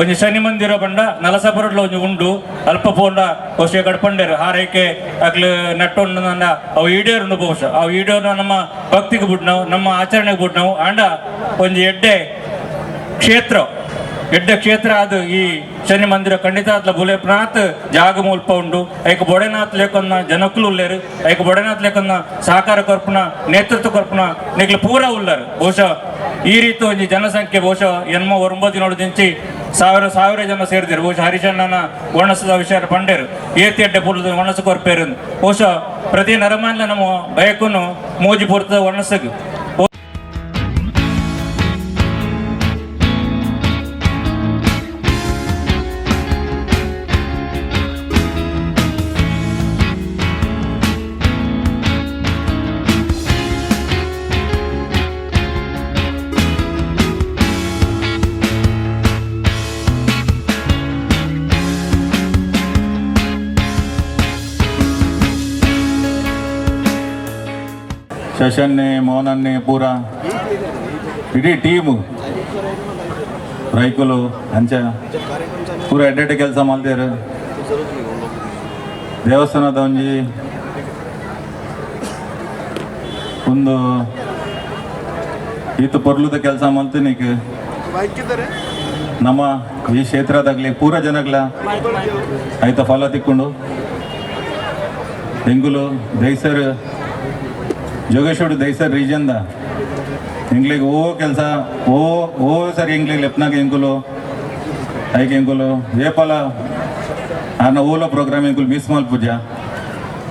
ಒಂಜಿ ಶನಿ ಮಂದಿರ ಬಂಡ ನಲಸಾಪುರಡ್ಲ ಒಂಜಿ ಉಂಡು ಅಲ್ಪ ಪೋಂಡ ಬಹುಶಃ ಗಡ್ಪಂಡೇರು ಹಾರೈಕೆ ಆಗ್ಲು ನಟ್ಟೊಂಡು ನಂದ ಅವು ಈಡೇರುಂಡು ಬಹುಶಃ ಅವು ಈಡೇರು ನಮ್ಮ ಭಕ್ತಿಗೆ ಬಿಟ್ಟು ನಾವು ನಮ್ಮ ಆಚರಣೆಗೆ ಬಿಟ್ಟು ನಾವು ಆಂಡ ಒಂಜಿ ಎಡ್ಡೆ ಕ್ಷೇತ್ರ ಅದು ಈ ಶನಿ ಮಂದಿರ ಖಂಡಿತ ಅತ್ಲ ಬುಲೆಪ್ನಾಥ್ ಜಾಗ ಮುಲ್ಪ ಉಂಡು ಐಕ ಬೊಡೆನಾಥ್ ಲೇಖನ ಜನಕ್ಕಲು ಉಳ್ಳೇರು ಐಕ ಬೊಡೆನಾಥ್ ಲೇಖನ ಸಹಕಾರ ಕೊರ್ಪುನ ನೇತೃತ್ವ ಕೊರ್ಪುನ ನಿಗ್ಲು ಪೂರ ಉಳ್ಳರು ಬಹುಶಃ ಈ ರೀತಿ ಒಂಜಿ ಜನಸಂಖ್ಯೆ ಬಹುಶಃ ಎನ್ಮ 9 ದಿಂಚಿ ಸಾವಿರ ಜನ ಸೇರಿದ್ರು ಬಹುಶಃ ಹರಿಶಣ್ಣನ ಒಣಸದ ವಿಷಯ ಪಂಡೇರು ಏತಿ ಅಡ್ಡೆ ಪೂರ್ದ ಒಣಸು ಕೊರ್ಪೇರು ಬಹುಶಃ ಪ್ರತಿ ನರಮಾನ್ಲ ನಮ್ಮ ಬಯಕುನು ಮೋಜಿ ಪೂರ್ತ ಒಣಸಗು ಶಶನ್ನೇ ಮೋಹನನ್ನೇ ಪೂರ ಇಡೀ ಟೀಮು ರೈಕುಲು ಅಂಚ ಪೂರ ಎಡ್ಡೆಡ್ಡೆ ಕೆಲಸ ಮಾಡ್ತೇರು ದೇವಸ್ಥಾನದ ಒಂಜಿ ಒಂದು ಈತ ಪೊರ್ಲುದ ಕೆಲಸ ಮಾಡ್ತೀನಿಕ್ ನಮ್ಮ ಈ ಕ್ಷೇತ್ರದಾಗಲಿ ಪೂರ ಜನಗಳ ಆಯ್ತಾ ಫಲ ತಿಕ್ಕೊಂಡು ಎಂಗುಲು ದೈಸರ್ ಜೋಗೇಶ್ವರ ದೈಸರ್ ರೀಜನ್ದ ಎಂಗ್ಲಿಗೆ ಕೆಲಸ ಸರಿ ಎಂಗ್ಲಿಗೆ ಲೆಪ್ನಾಗ ಎಂಗುಲು ಐಕೆ ಎಂಗುಲು ಏಪಲ ಆನ ಓಲೋ ಪ್ರೋಗ್ರಾಮ್ ಎಂಗುಲು ಮಿಸ್ ಮಾಲ್ ಪೂಜಾ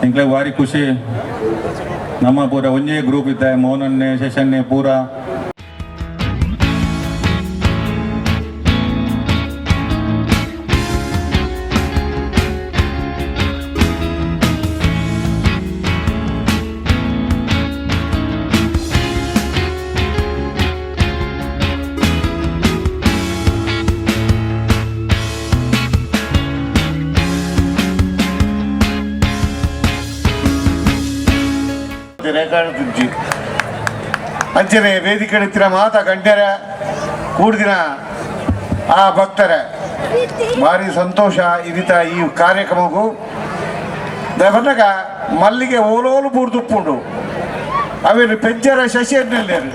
ಎಂಗ್ಲಿಗೆ ಭಾರಿ ಖುಷಿ ನಮ್ಮ ಪೂರ ಒಂದೇ ಗ್ರೂಪ್ ಇದ್ದ ಮೋಹನನ್ನೇ ಶಶನ್ನೇ ಪೂರ ಅಂಚನೆ ವೇದಿಕೆ ನಿಂತಿನ ಮಾತಾ ಗಂಟೆರ ಕೂಡಿದಿನ ಆ ಭಕ್ತರ ಭಾರಿ ಸಂತೋಷ ಇದಿತ ಈ ಕಾರ್ಯಕ್ರಮಕ್ಕೂ ಬಂದಾಗ ಮಲ್ಲಿಗೆ ಓಲೋಲು ಬೂರ್ದುಪ್ಪುಂಡು ಅವೇನು ಪೆಂಚರ ಶಶಿಯನ್ನೆಲ್ಲೇರು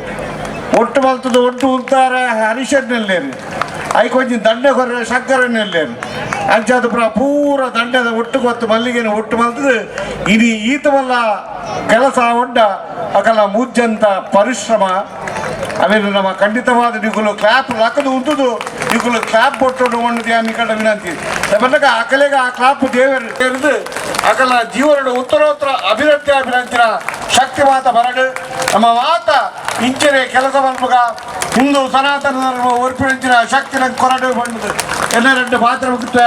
ಒಟ್ಟು ಮಲ್ತದ ಒಟ್ಟು ಉಂತಾರ ಹರಿಶನ್ನೆಲ್ಲೇರು ಐಕೊಂಚ ದಂಡ ಕೊರ ಶಂಕರನ್ನೆಲ್ಲೇರು ಅಂಚಾದ ಪೂರ ದಂಡದ ಒಟ್ಟು ಗೊತ್ತು ಮಲ್ಲಿಗೆನ ಒಟ್ಟು ಮಲ್ತದು ಇಡೀ ಈತ ವಲ್ಲ ಕೆಲಸ ಉಂಡ ಅಕಲ ಮುಜ್ಜಂತ ಪರಿಶ್ರಮ ಅವೇನು ನಮ್ಮ ಖಂಡಿತವಾದ ನಿಗುಲು ಕ್ಲಾಪ್ ಲಕ್ಕದು ಉಂಟುದು ನಿಗುಲು ಕ್ಲಾಪ್ ಕೊಟ್ಟು ಒಂದು ನಿಕಟ ವಿನಂತಿ ಬಂದಾಗ ಅಕಲೆಗ ಆ ಕ್ಲಾಪ್ ದೇವರು ತೆರೆದು ಅಕಲ ಜೀವನ ಉತ್ತರೋತ್ತರ ಅಭಿವೃದ್ಧಿನ ಶಕ್ತಿ ಮಾತ ಬರಡು ನಮ್ಮ ಮಾತ ಇಂಚನೆ ಕೆಲಸ ಮಲ್ಪಗ ಹಿಂದೂ ಸನಾತನ ಧರ್ಮ ಒರ್ಪಿನ ಶಕ್ತಿನ ಕೊರಡು ಬಂದದು ಎಲ್ಲರೆಂಡು ಪಾತ್ರ ಮುಗಿತ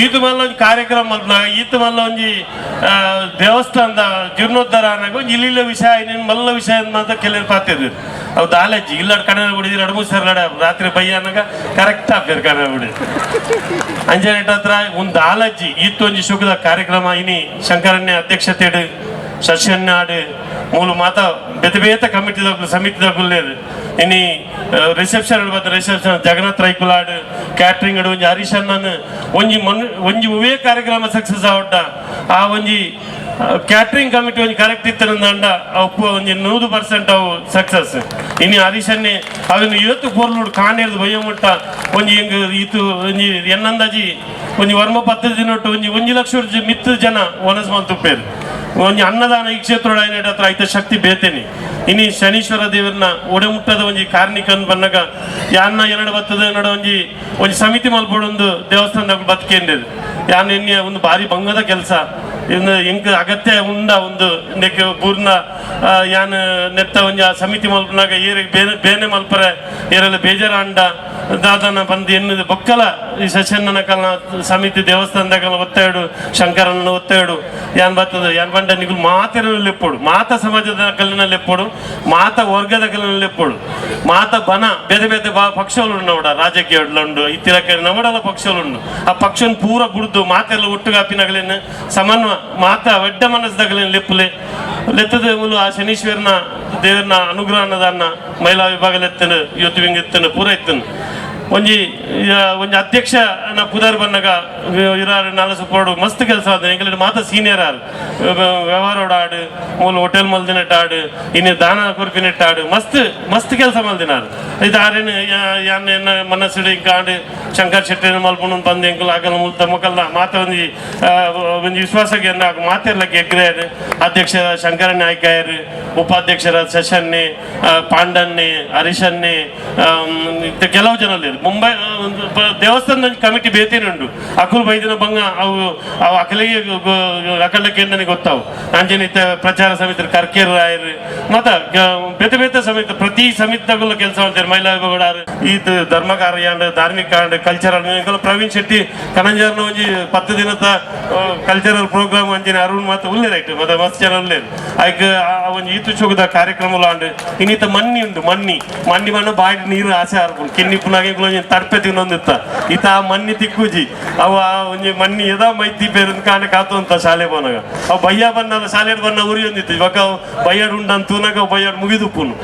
ಈತ ಮಲ್ಲ ಒಂದು ಕಾರ್ಯಕ್ರಮ ಈತ ಮಲ್ಲ ಒಂಜಿ ದೇವಸ್ಥಾನದ ಜೀರ್ಣೋದ್ಧಾರ ಅನ್ನೋ ಒಂದು ಇಲ್ಲಿಲ್ಲ ವಿಷಯ ಇನ್ನೇನು ಮಲ್ಲ ವಿಷಯ ಅಂತ ಕೆಲವರು ಪಾತಿದ್ರು ಅವು ದಾಲಜ್ಜಿ ಇಲ್ಲ ಕನ್ನಡ ಬಿಡಿದ್ರು 2-3 ಸಲ ರಾತ್ರಿ ಬಯ್ಯ ಅನ್ನಗ ಕರೆಕ್ಟ್ ಆಗ್ತದೆ ಕನ್ನಡ ಬಿಡಿ ಅಂಜನೆಟ್ ಹತ್ರ ಒಂದು ದಾಲಜ್ಜಿ ಈತ ಒಂಜಿ ಸುಖದ ಕಾರ್ಯಕ್ರಮ ಇನಿ ಶಂಕರಣ್ಯ ಅಧ್ಯಕ್ಷತೆ ಶಶಿಯನ್ನಾಡು ಮೂಲ ಮಾತಾ ಬೇತೆ ಕಮಿಟಿದ ಸಮಿತಿದಾಗಲೇರು ಇನಿ ರಿಸೆಪ್ಷನ್ ಬಂದ ರಿಸೆಪ್ಷನ್ ಜಗನ್ನಾಥ್ ರೈಕುಲಾಡು ಕ್ಯಾಟ್ರಿಂಗ್ ಒಂಜಿ ಹರೀಶಣ್ಣನ ಒಂಜಿ ಉವೇ ಕಾರ್ಯಕ್ರಮ ಸಕ್ಸಸ್ ಆವಡ್ಡ ಆ ಒಂಜಿ ಕ್ಯಾಟ್ರಿಂಗ್ ಕಮಿಟಿ ಒಂಜಿ ಕರೆಕ್ಟ್ ಇತ್ತಂದ ಅವು ಒಂಜಿ 100% ಅವು ಸಕ್ಸಸ್ ಇನಿ ಹರೀಶನ್ನೇ ಅದನ್ನು ಇವತ್ತು ಪೊರ್ಲುಡು ಕಾಣೇರ್ದು ಬಯ್ಯ ಮುಟ್ಟ ಒಂಜಿ ಹೆಂಗ್ ಈತು ಒಂಜಿ ಎನ್ನಂದಾಜಿ ಒಂಜಿ ವರ್ಮ 10 ದಿನ ಒಟ್ಟು ಒಂಜಿ ಲಕ್ಷ ಮಿತ್ತು ಜನ ಒನಸ್ ತುಪ್ಪೇರು ಒಂಜಿ ಅನ್ನದಾನ ಈ ಕ್ಷೇತ್ರ ಹತ್ರ ಐತ ಶಕ್ತಿ ಬೇತೇನೆ ಇನಿ ಶನೀಶ್ವರ ದೇವರನ್ನ ಒಡೆಮುಟ್ಟದ ಒಂಜಿ ಕಾರ್ಣಿಕನ್ ಬನ್ನಗ ಯಾನ್ನ ಎರಡು ಬತ್ತದ ನಡ ಒಂಜಿ ಸಮಿತಿ ಮಲ್ಪಡೊಂದು ದೇವಸ್ಥಾನದಾಗ ಬದುಕೇಂಡದು ಯಾನ್ ಎನ್ನೆ ಒಂದು ಭಾರಿ ಭಂಗದ ಕೆಲಸ ಇನ್ನು ಹೆಂಗ್ ಅಗತ್ಯ ಉಂಡ ಒಂದು ನೆಕ್ ಪೂರ್ಣ ಯಾನ್ ನೆತ್ತ ಒಂಜಿ ಆ ಸಮಿತಿ ಮಲ್ಪನಾಗ ಏರಿಗೆ ಬೇನೆ ಮಲ್ಪರೆ ಏರೆಲ್ಲ ಬೇಜಾರ ಅಂಡ ದಾದನ ಬಂದು ಎನ್ನದು ಬೊಕ್ಕಲ ಈ ಶಶನ್ನನ ಕಲ್ನ ಸಮಿತಿ ದೇವಸ್ಥಾನದಾಗ ಒತ್ತಾಡು ಶಂಕರನ ಒತ್ತಾಡು ಯಾನ್ ಬರ್ತದ ಯಾನ್ ಬಂಡ ನಿಗು ಮಾತಿನ ಲೆಪ್ಪೋಡು ಮಾತ ಸಮಾಜದ ಕಲ್ಲಿನ ಲೆಪ್ಪೋಡು ಮಾತ ವರ್ಗದ ಕಲ್ಲಿನ ಲೆಪ್ಪೋಡು ಮಾತ ಬನ ಬೇರೆ ಬೇರೆ ಪಕ್ಷಗಳು ನೋಡ ರಾಜಕೀಯ ಉಂಡು ಇತ್ತಿರಕ್ಕೆ ನಮಡಲ ಪಕ್ಷಗಳು ಆ ಪಕ್ಷನ ಪೂರ ಗುಡ್ದು ಮಾತೆಲ್ಲ ಒಟ್ಟುಗಾಪಿನಾಗಲೇನು ಸಮನ್ವ ಮಾತ ಒಡ್ಡ ಮನಸ್ದಾಗಲೇನು ಲೆಪ್ಪಲೆ ಲೆತ್ತದ ಮೂಲ ಆ ಶನೀಶ್ವರನ ದೇವರನ ಅನುಗ್ರಹ ಅನ್ನದಾನ ಮಹಿಳಾ ವಿಭಾಗ ಲೆತ್ತನು ಯುವತಿ ವಿಂಗ ಎತ್ತನು ಪೂರ ಎತ್ತನು ಒಂಜಿ ಅಧ್ಯಕ್ಷ ನಾ ಪುದಾರ್ ಬನ್ನಗ ಇರಾರು ನಾಲ್ಕು ಸುಪ್ಪೋಡು ಮಸ್ತ್ ಕೆಲಸ ಆದ ಎಂಗ್ಲ ಮಾತ ಸೀನಿಯರ್ ಆರು ವ್ಯವಹಾರ ಆಡು ಮೂಲ ಹೋಟೆಲ್ ಮಲ್ದಿನಟ್ ಆಡು ಇನ್ನು ದಾನ ಕೊರ್ಪಿನೆಟ್ ಆಡು ಮಸ್ತ್ ಕೆಲಸ ಮಲ್ದಿನಾರು ಇದು ಆರೇನು ಯಾನ್ ಎನ್ನ ಮನಸ್ಸಿಡು ಇಂಕ ಆಡು ಶಂಕರ್ ಶೆಟ್ಟಿನ ಮಲ್ಪುಣ ಬಂದು ಎಂಕಲ್ ಆಗಲ್ಲ ಮುಲ್ತ ಮೊಕಲ್ನ ಮಾತ ಒಂಜಿ ವಿಶ್ವಾಸಕ್ಕೆ ಮಾತೆರ್ಲಕ್ಕೆ ಎಗ್ರೇರು ಅಧ್ಯಕ್ಷ ಶಂಕರನ್ನೇ ಆಯ್ಕಾಯರು ಉಪಾಧ್ಯಕ್ಷರ ಶಶನ್ನೇ ಪಾಂಡನ್ನೇ ಹರೀಶನ್ನೇ ಕೆಲವು ಜನ ಮುಂಬೈ ದೇವಸ್ಥಾನದ ಕಮಿಟಿ ಬೇತೇನೆ ಉಂಟು ಅಕುಲ್ ಬೈದಿನ ಬಂಗ ಅವು ಅಕಲಿಗೆ ಅಕಲಕ್ಕೆ ಗೊತ್ತಾವು ಅಂಜನಿತ ಪ್ರಚಾರ ಸಮಿತಿ ಕರ್ಕೇರ್ ರಾಯರು ಮತ್ತ ಬೇತೆ ಸಮಿತಿ ಪ್ರತಿ ಸಮಿತಿದಾಗಲ್ಲ ಕೆಲಸ ಮಾಡ್ತಾರೆ ಮಹಿಳಾ ವಿಭಾಗ ಈತ ಧರ್ಮಕಾರ ಧಾರ್ಮಿಕ ಕಲ್ಚರಲ್ ಪ್ರವೀಣ್ ಶೆಟ್ಟಿ ಕನಂಜರ್ನ ಒಂಜಿ 10 ದಿನದ ಕಲ್ಚರಲ್ ಪ್ರೋಗ್ರಾಮ್ ಅಂಜಿನ ಅರುಣ್ ಮಾತ ಉಲ್ಲೆ ರೈಟ್ ಮತ್ತೆ ಮಸ್ತ್ ಜನ ಉಲ್ಲೆ ಆಯ್ಕೆ ಒಂಜಿ ಈತು ಚೋಗದ ಕಾರ್ಯಕ್ರಮ ಆಂಡ್ ಇನ್ನಿತ ಮಣ್ಣಿ ಉಂಟು ಮಣ್ಣಿ ಮಣ್ಣು ಬಾಯಿ ನೀರು ಆಸೆ ಆರ್ಪುಂಡು ಕೆನ್ನಿಪ್ಪುನಾಗೆ ಒಂಜಿ ತಡ್ಪೆ ತಿನ್ನೊಂದಿತ್ತ ಈತ ಮನ್ನಿ ತಿಕ್ಕುಜಿ ಅವ ಒಂಜಿ ಮನ್ನಿ ಎದ ಮೈತಿ ಬೇರೆ ಕಾಣೆ ಕಾತು ಅಂತ ಶಾಲೆ ಬಂದಾಗ ಅವ್ ಬಯ್ಯ ಬನ್ನದ ಶಾಲೆ ಬನ್ನ ಉರಿ ಒಂದಿತ್ತು ಇವಾಗ ಬಯ್ಯಾಡ್ ಉಂಡಂತ ತೂನಾಗ ಬಯ್ಯಾಡ್ ಮುಗಿದುಪ್ಪುನು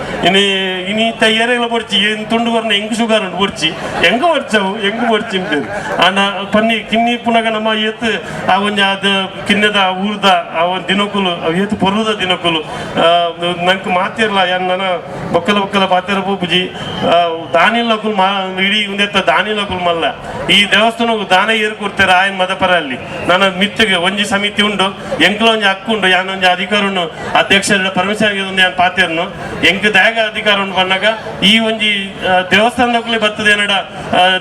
ಇನಿ ತಯ್ಯರೆಲ್ಲ ಬರ್ಚಿ ಏನ್ ತುಂಡು ಬರ್ನ ಹೆಂಗ್ ಶುಗರ್ ಉಂಟು ಬರ್ಚಿ ಹೆಂಗ ಬರ್ಚವು ಹೆಂಗ್ ಬರ್ಚಿ ಅಂಡ ಪನ್ನಿ ಕಿನ್ನಿ ಪುನಗ ನಮ್ಮ ಏತ್ ಆ ಒಂಜಿ ಅದು ಕಿನ್ನದ ಊರ್ದ ಆ ಒಂದು ದಿನಕುಲು ಏತ್ ಪೊರ್ಲುದ ದಿನಕುಲು ನಂಗೆ ಮಾತಿರಲ್ಲ ನನ್ನ ಬೊಕ್ಕಲ ಬೊಕ್ಕಲ ಪಾತಿರ ಪೂಪುಜಿ ದಾನಿಲಕುಲ್ ಇಡೀ ಒಂದೆತ್ತ ದಾನಿಲಕುಲ್ ಮಲ್ಲ ಈ ದೇವಸ್ಥಾನ ದಾನ ಏರು ಕೊಡ್ತಾರೆ ಆಯನ್ ಮದಪರ ಅಲ್ಲಿ ನನ್ನ ಮಿತ್ತಿಗೆ ಒಂಜಿ ಸಮಿತಿ ಉಂಡು ಎಂಕ್ಲ ಒಂಜಿ ಹಕ್ಕು ಯಾನೊಂಜಿ ಅಧಿಕಾರ ಉಂಡು ಅಧ್ಯಕ್ಷರ ಪರ್ಮಿಷನ್ ಆಗಿದೆ ಒಂದು ಯಾನ್ ಪಾತಿರ್ನು ಎಂಕ್ ದಾಗ ಅಧಿಕಾರ ಉಂಡು ಬಂದಾಗ ಈ ಒಂಜಿ ದೇವಸ್ಥಾನದಲ್ಲಿ ಬರ್ತದೆ ಏನಡ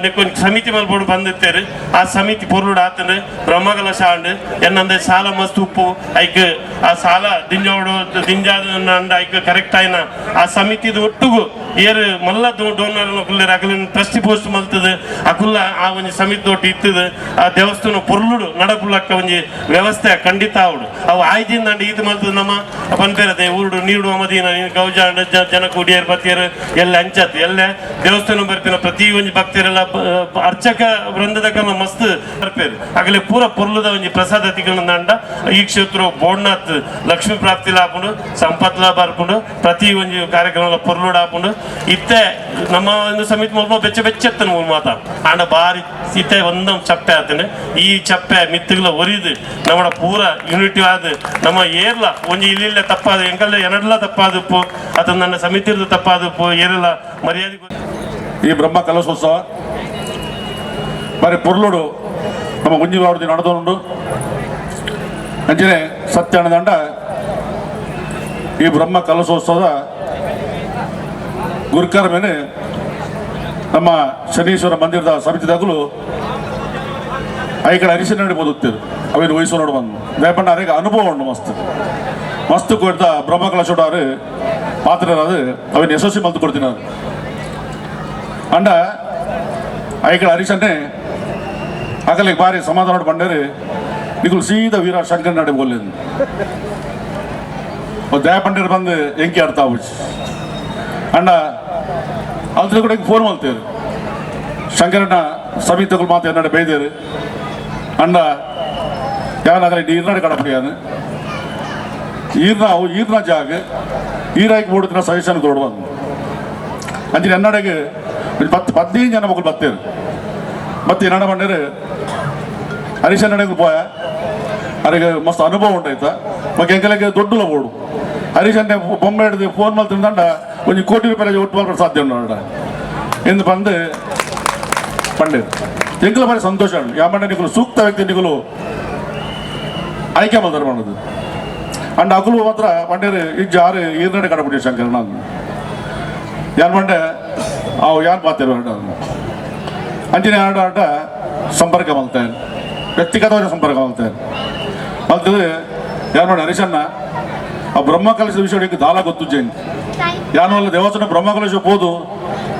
ನೆಕ್ಕೊಂದು ಸಮಿತಿ ಮಲ್ಬೋಡು ಬಂದಿರ್ತೇರಿ ಆ ಸಮಿತಿ ಪೊರ್ಲುಡು ಆತಂದ್ರೆ ಬ್ರಹ್ಮಗಲ ಶಾಂಡ್ ಎನ್ನಂದ್ರೆ ಸಾಲ ಮಸ್ತ್ ಉಪ್ಪು ಐಕ್ ಆ ಸಾಲ ದಿಂಜೋಡು ದಿಂಜಾದ ಅಂಡ ಐಕ್ ಕರೆಕ್ಟ್ ಆಯ್ನ ಆ ಸಮಿತಿದು ಒಟ್ಟುಗು ಏರು ಮಲ್ಲ ಡೋನರ್ ಕುಲ್ಲರ್ ಅಕಲಿನ ಟ್ರಸ್ಟಿ ಪೋಸ್ಟ್ ಮಲ್ತದೆ ಅಕುಲ್ಲ ಆ ಒಂಜಿ ಸಮಿತಿ ದೊಡ್ಡ ಇತ್ತದ ಆ ದೇವಸ್ಥಾನ ಪೊರ್ಲುಡು ನಡಪುಲ್ಲಕ್ಕ ಒಂಜಿ ವ್ಯವಸ್ಥೆ ಖಂಡಿತ ಅವಡು ಅವು ಆಯ್ದಿಂದ ಇದು ಮಲ್ತದ ನಮ್ಮ ಬಂದಿರದೆ ಊರುಡು ನೀಡು ಮದೀನ ಗೌಜ ಜನ ಕುಡಿಯರ್ ಬತ್ತಿಯರು ಎಲ್ಲ ಹಂಚತ್ ಎಲ್ಲ ದೇವಸ್ಥಾನ ಬರ್ತಿನ ಪ್ರತಿ ಒಂಜಿ ಭಕ್ತರೆಲ್ಲ ಅರ್ಚಕ ವೃಂದದ ಕಲ್ಲ ಮಸ್ತ್ ಬರ್ಪೇರು ಆಗಲೇ ಪೂರ ಪೊರ್ಲುದ ಒಂಜಿ ಪ್ರಸಾದ ತಿಗಳನ್ನ ಅಂಡ ಈ ಕ್ಷೇತ್ರ ಬೋಡ್ನಾಥ್ ಲಕ್ಷ್ಮೀ ಪ್ರಾಪ್ತಿ ಲಾಪುಂಡು ಸಂಪತ್ ಲಾಭ ಬರ್ಪುಂಡು ಪ್ರತಿ ಒಂಜಿ ಕಾರ್ಯಕ್ರಮ ಪೊರ್ಲುಡು ಹಾಪುಂಡು ಇತ್ತೆ ನಮ್ಮ ಒಂದು ಸಮಿತಿ ಮೂಲಕ ಬೆಚ್ಚ ಬೆಚ್ಚತ್ತನ ಮೂಲ ಮಾತ ಆಂಡ ಬಾರಿ ಇತ್ತೆ ಒಂದೊಂದು ಚಪ್ಪೆ ಆತನೆ ಈ ಚಪ್ಪೆ ಮಿತ್ತುಗಳ ಒರಿದು ನಮ್ಮ ಪೂರ ಯೂನಿಟಿ ಆದ ನಮ್ಮ ಏರ್ಲ ಒಂಜಿ ಇಲ್ಲಿಲ್ಲ ತಪ್ಪಾದ ಎಂಕಲ್ಲ ಎನಡ್ಲ ತಪ್ಪಾದಪ್ಪು ಅಥವಾ ನನ್ನ ಸಮಿತಿರ್ದು ತಪ್ಪಾದಪ್ಪು ಏರೆಲ್ಲ ಮರ್ಯಾದೆ ಈ ಬ್ರಹ್ಮ ಕಲಶೋತ್ಸವ ಬಾರಿ ಪೊರ್ಲುಡು ನಮ್ಮ ಗುಂಜಿವಾಡಿ ನಡೆದುಕೊಂಡು ಅಂಚನೆ ಸತ್ಯಣ್ಣದಂಡ ಈ ಬ್ರಹ್ಮ ಕಲಶೋತ್ಸವದ ಗುರುಕರ ಮೇಲೆ ನಮ್ಮ ಶನೀಶ್ವರ ಮಂದಿರದ ಸಮಿತಿದಾಗಲು ಈ ಕಡೆ ಅರಿಶಿನ ನಡಿ ಬದುಕ್ತಿರು ಅವೇನು ವಯಸ್ಸು ನೋಡಿ ಬಂದು ದಯಪಣ್ಣ ಅರೇಗ ಅನುಭವ ಉಂಟು ಮಸ್ತ್ ಮಸ್ತ್ ಕೊಡ್ತ ಬ್ರಹ್ಮ ಕಲಶೋಡಾರು ಪಾತ್ರ ಅದು ಅವೇನು ಯಶಸ್ವಿ ಮಲ್ತು ಕೊಡ್ತೀನಿ ಅದು ಅಂಡ ಈ ಕಡೆ ಹರಿಶನ್ನೇ ಅಕಲಿಗೆ ಭಾರಿ ಸಮಾಧಾನ ಬಂಡೇರಿ ನಿಗುಲು ಸೀದಾ ವೀರ ಶಂಕರ ನಡೆ ಬೋಲಿಂದು ದಯಪಂಡೇರು ಬಂದು ಎಂಕಿ ಆಡ್ತಾ ಹೋಗಿ ಅಂಡ ಅದ್ರ ಕೂಡ ಫೋನ್ ಮಾಡ್ತೇವೆ ಶಂಕರಣ್ಣ ಸಮಿತಿಗಳು ಮಾತು ಎನ್ನಡೆ ಬೈದೇರು ಅಂಡ ಯಾವಾಗಲೇ ಈರ್ನಾಡು ಕಡಪಡಿಯಾನು ಈರ್ನ ಜಾಗ ಈರಾಗಿ ಮೂಡಿದ್ರೆ ಸಜೆಷನ್ ಕೊಡು ಬಂದು ಅಂಚಿನ ಎನ್ನಡೆಗೆ 10-15 ಜನ ಮಕ್ಕಳು ಬರ್ತೇರು ಮತ್ತೆ ಎನ್ನಡ ಬಂಡೇರು ಹರೀಶನ್ ನಡೆಗೆ ಪೋಯ ಅವರಿಗೆ ಮಸ್ತ್ ಅನುಭವ ಉಂಟಾಯ್ತಾ ಮತ್ತೆ ಎಂಕಲೆಗೆ ದೊಡ್ಡಲ ಬೋಡು ಹರೀಶನ್ನೇ ಬೊಮ್ಮೆ ಹಿಡಿದು ಫೋನ್ ಮಾಡ್ತಿದ್ದಂಡ ಒಂದು ಕೋಟಿ ರೂಪಾಯಿ ಒಟ್ಟು ಮಾಡ್ಕೊಂಡು ಸಾಧ್ಯ ಉಂಟು ಎಂದು ಬಂದು ಪಂಡೇರು ಎಂಕಲ ಬಾರಿ ಸಂತೋಷ ಉಂಟು ಯಾವ ಮಂಡ ನಿಗಳು ಸೂಕ್ತ ವ್ಯಕ್ತಿ ನಿಗಳು ಆಯ್ಕೆ ಮಾಡ್ತಾರೆ ಮಾಡೋದು ಅಂಡ್ ಅಕಲು ಮಾತ್ರ ಪಂಡೇರು ಈಗ ಯಾರು ಈರ್ನಡೆ ಕಡಬಿಡಿ ಶಂಕರ ನಾನು ಯಾನ್ ಮಂಡೆ ಅವು ಯಾನ್ ಪಾತೇರು ಅಂಚಿನ ಆಟ ಸಂಪರ್ಕ ಮಾಡ್ತೇನೆ ವ್ಯಕ್ತಿಗತವಾದ ಸಂಪರ್ಕ ಮಾಡ್ತೇನೆ ಮಲ್ತದೆ ಯಾರು ಮಾಡಿ ಹರೀಶನ್ನ ಆ ಬ್ರಹ್ಮ ಕಲಶದ ವಿಷಯ ದಾಲ ಗೊತ್ತು ಜೈನ್ ಯಾನು ಅಲ್ಲ ದೇವಸ್ಥಾನ ಬ್ರಹ್ಮ ಕಲಶ ಹೋದು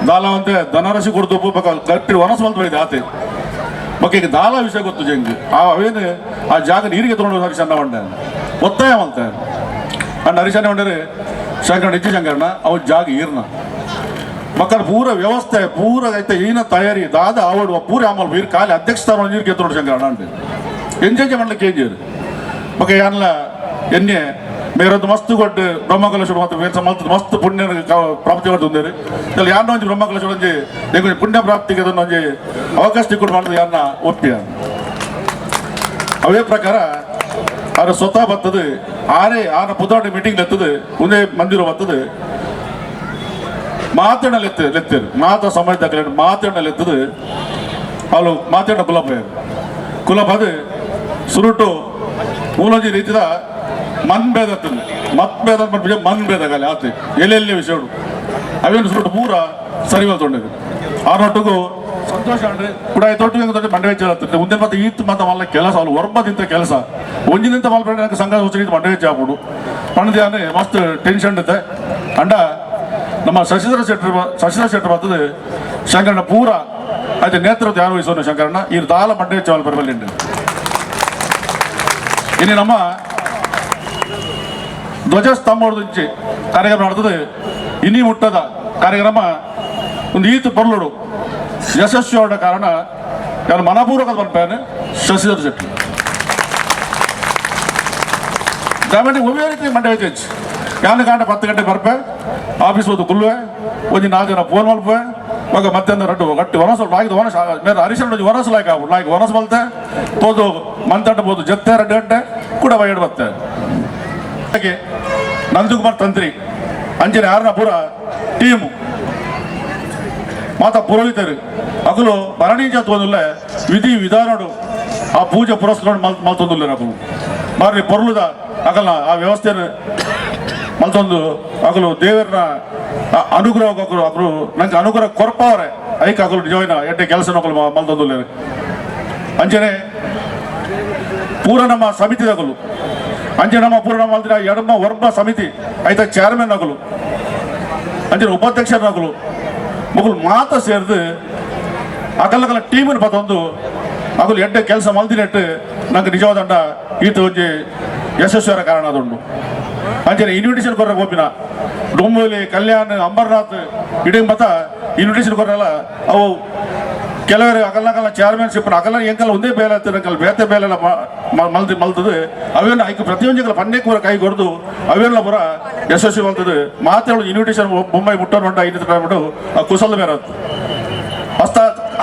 ದಾಲ ಅಂತೆ ಧನರಾಶಿ ಕೊಡ್ತು ಕಟ್ಟಿ ವನಸ್ ಮಲ್ತು ಬೈದೆ ಆತೆ ಬಗ್ಗೆ ಈಗ ದಾಲ ವಿಷಯ ಗೊತ್ತು ಜೈನ್ಗೆ ಅವೇನು ಆ ಜಾಗ ನೀರಿಗೆ ತೊಗೊಂಡು ಹರೀಶನ್ನ ಬಂಡೆ ಒತ್ತಾಯ ಮಾಡ್ತೇನೆ ಅಂಡ್ ಹರೀಶನ್ನ ಬಂಡರೆ ಶಂಕರಣ್ಣ ಹೆಚ್ಚು ಶಂಕರಣ್ಣ ಅವ್ರ ಜಾಗ ಈರ್ನ ಮಕ್ಕಳ ಪೂರ ವ್ಯವಸ್ಥೆ ಪೂರ ಐತೆ ಈನ ತಯಾರಿ ದಾದ ಆವಡುವ ಪೂರ ಆಮಲ್ ವೀರ್ ಕಾಲಿ ಅಧ್ಯಕ್ಷ ಸ್ಥಾನ ನೀರು ಗೆತ್ತೋಡು ಶಂಕರಣ್ಣ ಅಂತೆ ಎಂಜಾಯ್ ಮಾಡ್ಲಿಕ್ಕೆ ಏಂಜೇರು ಮಕ್ಕ ಯಾನಲ್ಲ ಎನ್ನೆ ಮೇರೊಂದು ಮಸ್ತ್ ಕೊಟ್ಟು ಬ್ರಹ್ಮಕಲಶ ಮಾತು ಮಸ್ತ್ ಪುಣ್ಯ ಪ್ರಾಪ್ತಿ ಮಾಡ್ತಾರೆ ಇಲ್ಲಿ ಯಾರನ್ನ ಒಂಜಿ ಬ್ರಹ್ಮಕಲಶ ಒಂಜಿ ಪುಣ್ಯ ಪ್ರಾಪ್ತಿಗೆ ಅದನ್ನು ಒಂಜಿ ಅವಕಾಶ ತಿಕ್ಕೊಂಡು ಮಾಡಿದ್ರೆ ಯಾರನ್ನ ಒಪ್ಪಿಯ ಅವೇ ಪ್ರಕಾರ ಅವ್ರ ಸ್ವತಃ ಬರ್ತದೆ ಆರ ಪುದಾಟ ಮೀಟಿಂಗ್ ಎತ್ತದು ಒಂದೇ ಮಂದಿರ ಬರ್ತದೆ ಮಾತಾಡಲೆತ್ತೇರು ಮಾತಾ ಸಮಾಜದ ಮಾತಾಡಲೆತ್ತದು ಅವಳು ಮಾತಾಡ ಕುಲಪ ಅದು ಸುರುಟು ಮೂಲಂಜಿ ರೀತಿದ ಮನ್ಭೇದ ಮತ್ಭೇದ ಮನ್ಭೇದಗಲಿ ಆತ ಎಲ್ಲೆಲ್ಲಿ ವಿಷಯ ಅವೇನು ಸುರುಟು ಪೂರ ಸರಿ ತೊಂಡಿದೆ ಆರೊಟ್ಟಿಗೂ ಸಂತೋಷ ಅಂದ್ರೆ ಕೂಡ ತೊಟ್ಟು ದೊಡ್ಡ ಮಂಡ್ಯ ವೆಚ್ಚ ಆಗ್ತದೆ ಮುಂದೆ ಮತ್ತೆ ಈತ್ ಮತ್ತೆ ಮಲ್ಲ ಕೆಲಸ ಅವ್ರು ಹೊರಬದಿಂತ ಕೆಲಸ ಒಂಜಿನಿಂದ ಮಲ್ಪಡೆ ನನಗೆ ಸಂಘ ಹೊಸ ಮಂಡ್ಯ ವೆಚ್ಚ ಆಗ್ಬಿಡು ಪಣದೆ ಅಂದ್ರೆ ಮಸ್ತ್ ಟೆನ್ಷನ್ ಇರುತ್ತೆ ಅಂಡ ನಮ್ಮ ಶಶಿಧರ ಶೆಟ್ಟರ್ ಬರ್ತದೆ ಶಂಕರಣ್ಣ ಪೂರ ಆಯ್ತು ನೇತೃತ್ವ ಯಾರು ವಹಿಸೋನು ಶಂಕರಣ್ಣ ಈ ದಾಲ ಮಂಡ್ಯ ವೆಚ್ಚ ಬರಬಲ್ಲಿ ಇನ್ನು ನಮ್ಮ ಧ್ವಜಸ್ತಂಭ ಹೊಡೆದಿಂಚಿ ಕಾರ್ಯಕ್ರಮ ನಡೆತದೆ ಇನ್ನಿ ಮುಟ್ಟದ ಕಾರ್ಯಕ್ರಮ ಒಂದು ಈತು ಪರ್ಲುಡು ಯಶಸ್ವಿ ಅವರ ಕಾರಣ ನಾನು ಮನಪೂರ್ವಕ ಬರ್ಪೇನೆ ಶಶಿಧರ್ ಶೆಟ್ಟಿ ದಯಮಾಡಿ ಒಮ್ಮೆ ರೀತಿ ಮಂಡ್ಯ ಹೆಚ್ಚು ಯಾನ ಗಂಟೆ 10 ಗಂಟೆಗೆ ಬರ್ಪೆ ಆಫೀಸ್ ಹೋದು ಕುಲ್ವೆ ಒಂದು 4 ಜನ ಫೋನ್ ಮಲ್ಪೆ ಮಗ ಮಧ್ಯಾಹ್ನ ರಡ್ಡು ಗಟ್ಟಿ ವನಸ ಲಾಯ್ದು ವನಸ ಮೇಲೆ ಹರಿಶನ್ ವನಸ ಲಾಯ್ಕ ಲಾಯ್ಕ ವನಸ ಬಲ್ತೆ ಹೋದು ಮಂತಂಡ ಬೋದು ಜತ್ತೆ 2 ಗಂಟೆ ಕೂಡ ಬೈಡ್ ಬತ್ತೆ ಹಾಗೆ ನಂದಕುಮಾರ್ ತಂತ್ರಿ ಅಂಜನೆ ಆರ್ನ ಪೂರ ಟೀಮು ಮಾತಾ ಪುರೋಹಿತರು ಅಗಲು ಭರಣಿ ಜಾತೋದಿಲ್ಲ ವಿಧಿ ವಿಧಾನಡು ಆ ಪೂಜೆ ಪುರಸ್ಕಾರ ಮಲ್ತೊಂದಿಲ್ಲ ನಾವು ಮಾರಿ ಪೊರ್ಲುದ ಅಗಲ ಆ ವ್ಯವಸ್ಥೆ ಮಲ್ತೊಂದು ಅಗಲು ದೇವರನ್ನ ಅನುಗ್ರಹ ಅಗಲು ನಂಗೆ ಅನುಗ್ರಹ ಕೊರ್ಪವ್ರೆ ಐಕ್ ಅಗಲು ನಿಜವಿನ ಎಡ್ಡೆ ಕೆಲಸ ನಕಲು ಮಲ್ತೊಂದಿಲ್ಲ ಅಂಜನೆ ಪೂರ ನಮ್ಮ ಸಮಿತಿದಾಗಲು ಅಂಜನೆ ನಮ್ಮ ಪೂರ ನಮ್ಮ ಮಲ್ತಿನ ಎಡಮ ವರ್ಮ ಸಮಿತಿ ಐತ ಚೇರ್ಮನ್ ಆಗಲು ಅಂಜನೆ ಉಪಾಧ್ಯಕ್ಷರಾಗಲು ಮಗಳು ಮಾತ ಸೇರಿದು ಅಗಲಗಲ ಟೀಮನ್ನು ಪತ್ತೊಂದು ಅಗಲು ಎಡ್ಡೆ ಕೆಲಸ ಮಲ್ದಿನೆಟ್ಟು ನಂಗೆ ನಿಜವಾದಂಡ ಈತ ಒಂಜಿ ಯಶಸ್ವಿಯ ಕಾರಣ ಅದುಂಡು ಅಂಚನೆ ಇನ್ವಿಟೇಷನ್ ಕೊರ್ರೆ ಗೋಪಿನ ಡೊಂಬೋಲಿ ಕಲ್ಯಾಣ್ ಅಂಬರ್ನಾಥ್ ಇಡೀ ಮತ ಇನ್ವಿಟೇಷನ್ ಕೊರ್ರಲ್ಲ ಅವು ಕೆಲವರು ಅಗಲಗಲ ಚೇರ್ಮನ್ಶಿಪ್ ಅಗಲ ಎಂಕಲ್ಲ ಒಂದೇ ಬೇಲೆ ಹತ್ತಿರ ಬೇತೆ ಬೇಲೆಲ್ಲ ಮಲ್ತದು ಅವೆಲ್ಲ ಐಕ್ ಪ್ರತಿಯೊಂದು ಪನ್ನೆಕ್ ಪೂರ ಕೈ ಕೊಡ್ದು ಅವೆಲ್ಲ ಪೂರ ಯಶಸ್ವಿ ಮಲ್ತದು ಮಾತಾಡೋದು ಇನ್ವಿಟೇಷನ್ ಮುಂಬೈ ಮುಟ್ಟೋಣ ಐದು ಕುಸಲ್ ಬೇರೆ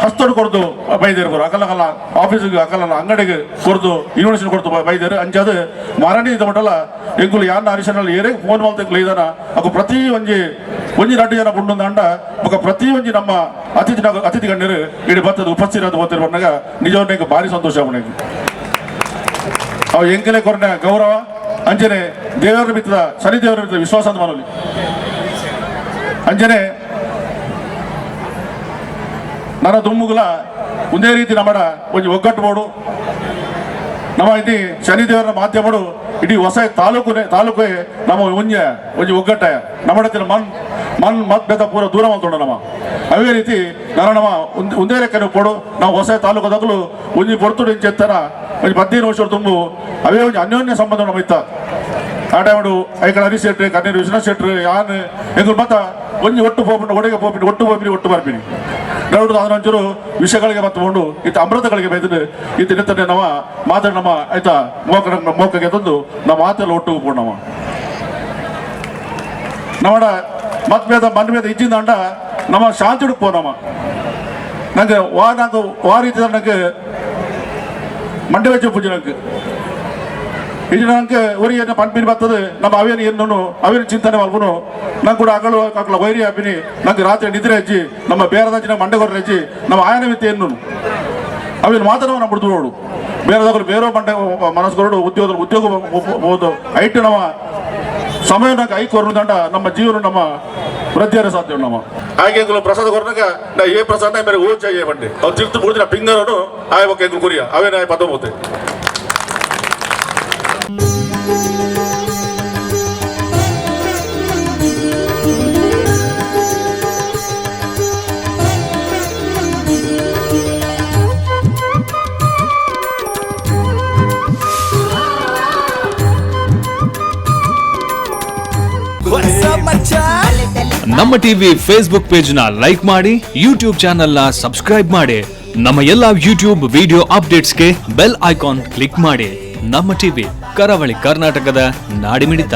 ಹಸ್ತೋಡು ಕೊಡ್ದು ಬೈದೇರು ಬರು ಅಗಲಗಲ್ಲ ಆಫೀಸಿಗೆ ಅಗಲಲ್ಲ ಅಂಗಡಿಗೆ ಕೊಡ್ದು ಇನ್ವಿಟೇಷನ್ ಕೊಡ್ದು ಬೈದೇರು ಅಂಚದು ಮಾರಣಿ ಇದ್ದ ಮಟ್ಟಲ್ಲ ಎಂಗುಲು ಯಾರನ್ನ ಹರಿಶನಲ್ಲಿ ಏರೇ ಫೋನ್ ಮಲ್ತಂಗ್ಲು ಇದಾನ ಅಕು ಪ್ರತಿ ಒಂಜಿ 2 ಜನ ಬುಂಡು ಅಂಡ ఒక ಪ್ರತಿ ಒಂಜಿ ನಮ್ಮ ಅತಿಥಿ ಗಣ್ಯರು ಇಡೀ ಬತ್ತದ ಉಪಸ್ಥಿತಿ ಓದ್ತಿರು ಬಂದಾಗ ನಿಜವಾಗಿ ಭಾರಿ ಸಂತೋಷ ಅವನಿಗೆ ಅವು ಎಂಕಲೆ ಕೊರನೆ ಗೌರವ ಅಂಜನೆ ದೇವರ ಬಿತ್ತದ ಶನಿ ದೇವರ ಬಿತ್ತದ ವಿಶ್ವಾಸ ಅಂತ ಮನೋಲಿ ಅಂಜನೆ ನನ್ನ ದುಮ್ಮುಗಳ ಒಂದೇ ರೀತಿ ನಮ್ಮಡ ಒಂದು ಒಗ್ಗಟ್ಟು ಬೋಡು ನಮ್ಮ ಇಡೀ ಶನಿದೇವರ ಮಾಧ್ಯಮಡು ಇಡೀ ಹೊಸ ತಾಲೂಕೇ ನಮ್ಮ ಒಂಜೆ ಒಗ್ಗಟ್ಟೆ ನಮ್ಮ ಮನ್ ಮತ್ ಬೇತ ಪೂರ ದೂರ ಮಾಡ್ತೊಂಡು ನಮ್ಮ ಅವೇ ರೀತಿ ನಾನು ನಮ್ಮ ಒಂದೇ ಲೆಕ್ಕ ಪೋಡು ನಾವು ಹೊಸ ತಾಲೂಕದಾಗಲು ಒಂಜಿ ಪೊರ್ತುಡು ಇಂಚೆತ್ತರ ಒಂದು 15 ವರ್ಷ ತುಂಬು ಅವೇ ಒಂದು ಅನ್ಯೋನ್ಯ ಸಂಬಂಧ ನಮ್ಮ ಇತ್ತ ಆ ಟೈಮಡು ಐಕಳ ಹರೀಶ್ ಶೆಟ್ಟಿ ಕಣ್ಣೀರು ವಿಶ್ವನಾಥ್ ಶೆಟ್ಟಿ ಯಾನ್ ಎಂಗಳು ಮತ್ತ ಒಂಜಿ ಒಟ್ಟು ಹೋಗ್ಬಿಟ್ಟು ಒಡೆಗೆ ಹೋಗ್ಬಿಟ್ಟು ಒಟ್ಟು ಬರ್ತೀನಿ ಡೌಟ್ ಅದೊಂಚೂರು ವಿಷಯಗಳಿಗೆ ಮತ್ತುಕೊಂಡು ಇತ್ತು ಅಮೃತಗಳಿಗೆ ಬೈದ್ರೆ ಇತ್ತು ನಿತ್ತನೆ ನಾವು ಮಾತಾಡಿ ನಮ್ಮ ಆಯ್ತಾ ಮೋಕಗೆ ತಂದು ನಾವು ಮಾತೆಲ್ಲ ಒಟ್ಟು ಹೋಗ್ಬೋದು ನಾವು ನಮ್ಮಡ ಮತ್ ಬೇದ ಮನ್ ಬೇದ ಇಜ್ಜಿಂದ ಅಂಡ ನಮ್ಮ ಶಾಂತಿ ಹುಡುಕ್ಪೋ ನಮ್ಮ ನಂಗೆ ವಾ ರೀತಿ ನನಗೆ ಮಂಡ್ಯ ವೆಚ್ಚ ಪೂಜೆ ನಂಗೆ ಇದು ನಂಗೆ ಊರಿಗೆ ಪಂಪಿನ ಬರ್ತದೆ ನಮ್ಮ ಅವೇನು ಏನು ಅವೇನು ಚಿಂತನೆ ಮಾಡ್ಬೋದು ನಂಗೆ ಕೂಡ ಅಗಳು ಅಕ್ಕಳ ವೈರಿ ಹಾಪಿನಿ ನಂಗೆ ರಾತ್ರಿ ನಿದ್ರೆ ಹಚ್ಚಿ ನಮ್ಮ ಬೇರೆದಾಚಿನ ಮಂಡೆಗೊರ್ರೆ ಹಚ್ಚಿ ನಮ್ಮ ಆಯನ ಮಿತಿ ಏನು ಅವೇನು ಮಾತಾಡೋ ನಮ್ಮ ಬಿಡ್ತು ನೋಡು ಬೇರೆದಾಗಲು ಬೇರೆ ಮಂಡೆ ಮನಸ್ಸುಗಳು ಉದ್ಯೋಗ ಹೋದು ಐಟು ನಮ್ಮ ಸಮಯ ನಂಗೆ ಐಕ್ ದಂಡ ನಮ್ಮ ಜೀವನ ನಮ್ಮ ವೃದ್ಧಿಯರ ಸಾಧ್ಯ ನಮ್ಮ ಹಾಗೆ ಪ್ರಸಾದ ಕೊರನಾಗ ನಾ ಏ ಪ್ರಸಾದ ಬೇರೆ ಓದ್ ಚಾಯೇ ಬಂಡೆ ಅವ್ರು ತಿರ್ತು ಬಿಡ್ದಿನ ಪಿಂಗರನು ಆಯ ಬಗ್ಗೆ ಕುರಿಯ ಅವೇನ ಪದ ಹೋತೆ ನಮ್ಮ ಟಿವಿ ಫೇಸ್ಬುಕ್ ಪೇಜ್ ನ ಲೈಕ್ ಮಾಡಿ, ಯೂಟ್ಯೂಬ್ ಚಾನೆಲ್ ನ ಸಬ್ಸ್ಕ್ರೈಬ್ ಮಾಡಿ, ನಮ್ಮ ಎಲ್ಲಾ ಯೂಟ್ಯೂಬ್ ವಿಡಿಯೋ ಅಪ್ಡೇಟ್ಸ್ಗೆ ಬೆಲ್ ಐಕಾನ್ ಕ್ಲಿಕ್ ಮಾಡಿ. ನಮ್ಮ ಟಿವಿ ಕರಾವಳಿ ಕರ್ನಾಟಕದ ನಾಡಿಮಿಡಿತ.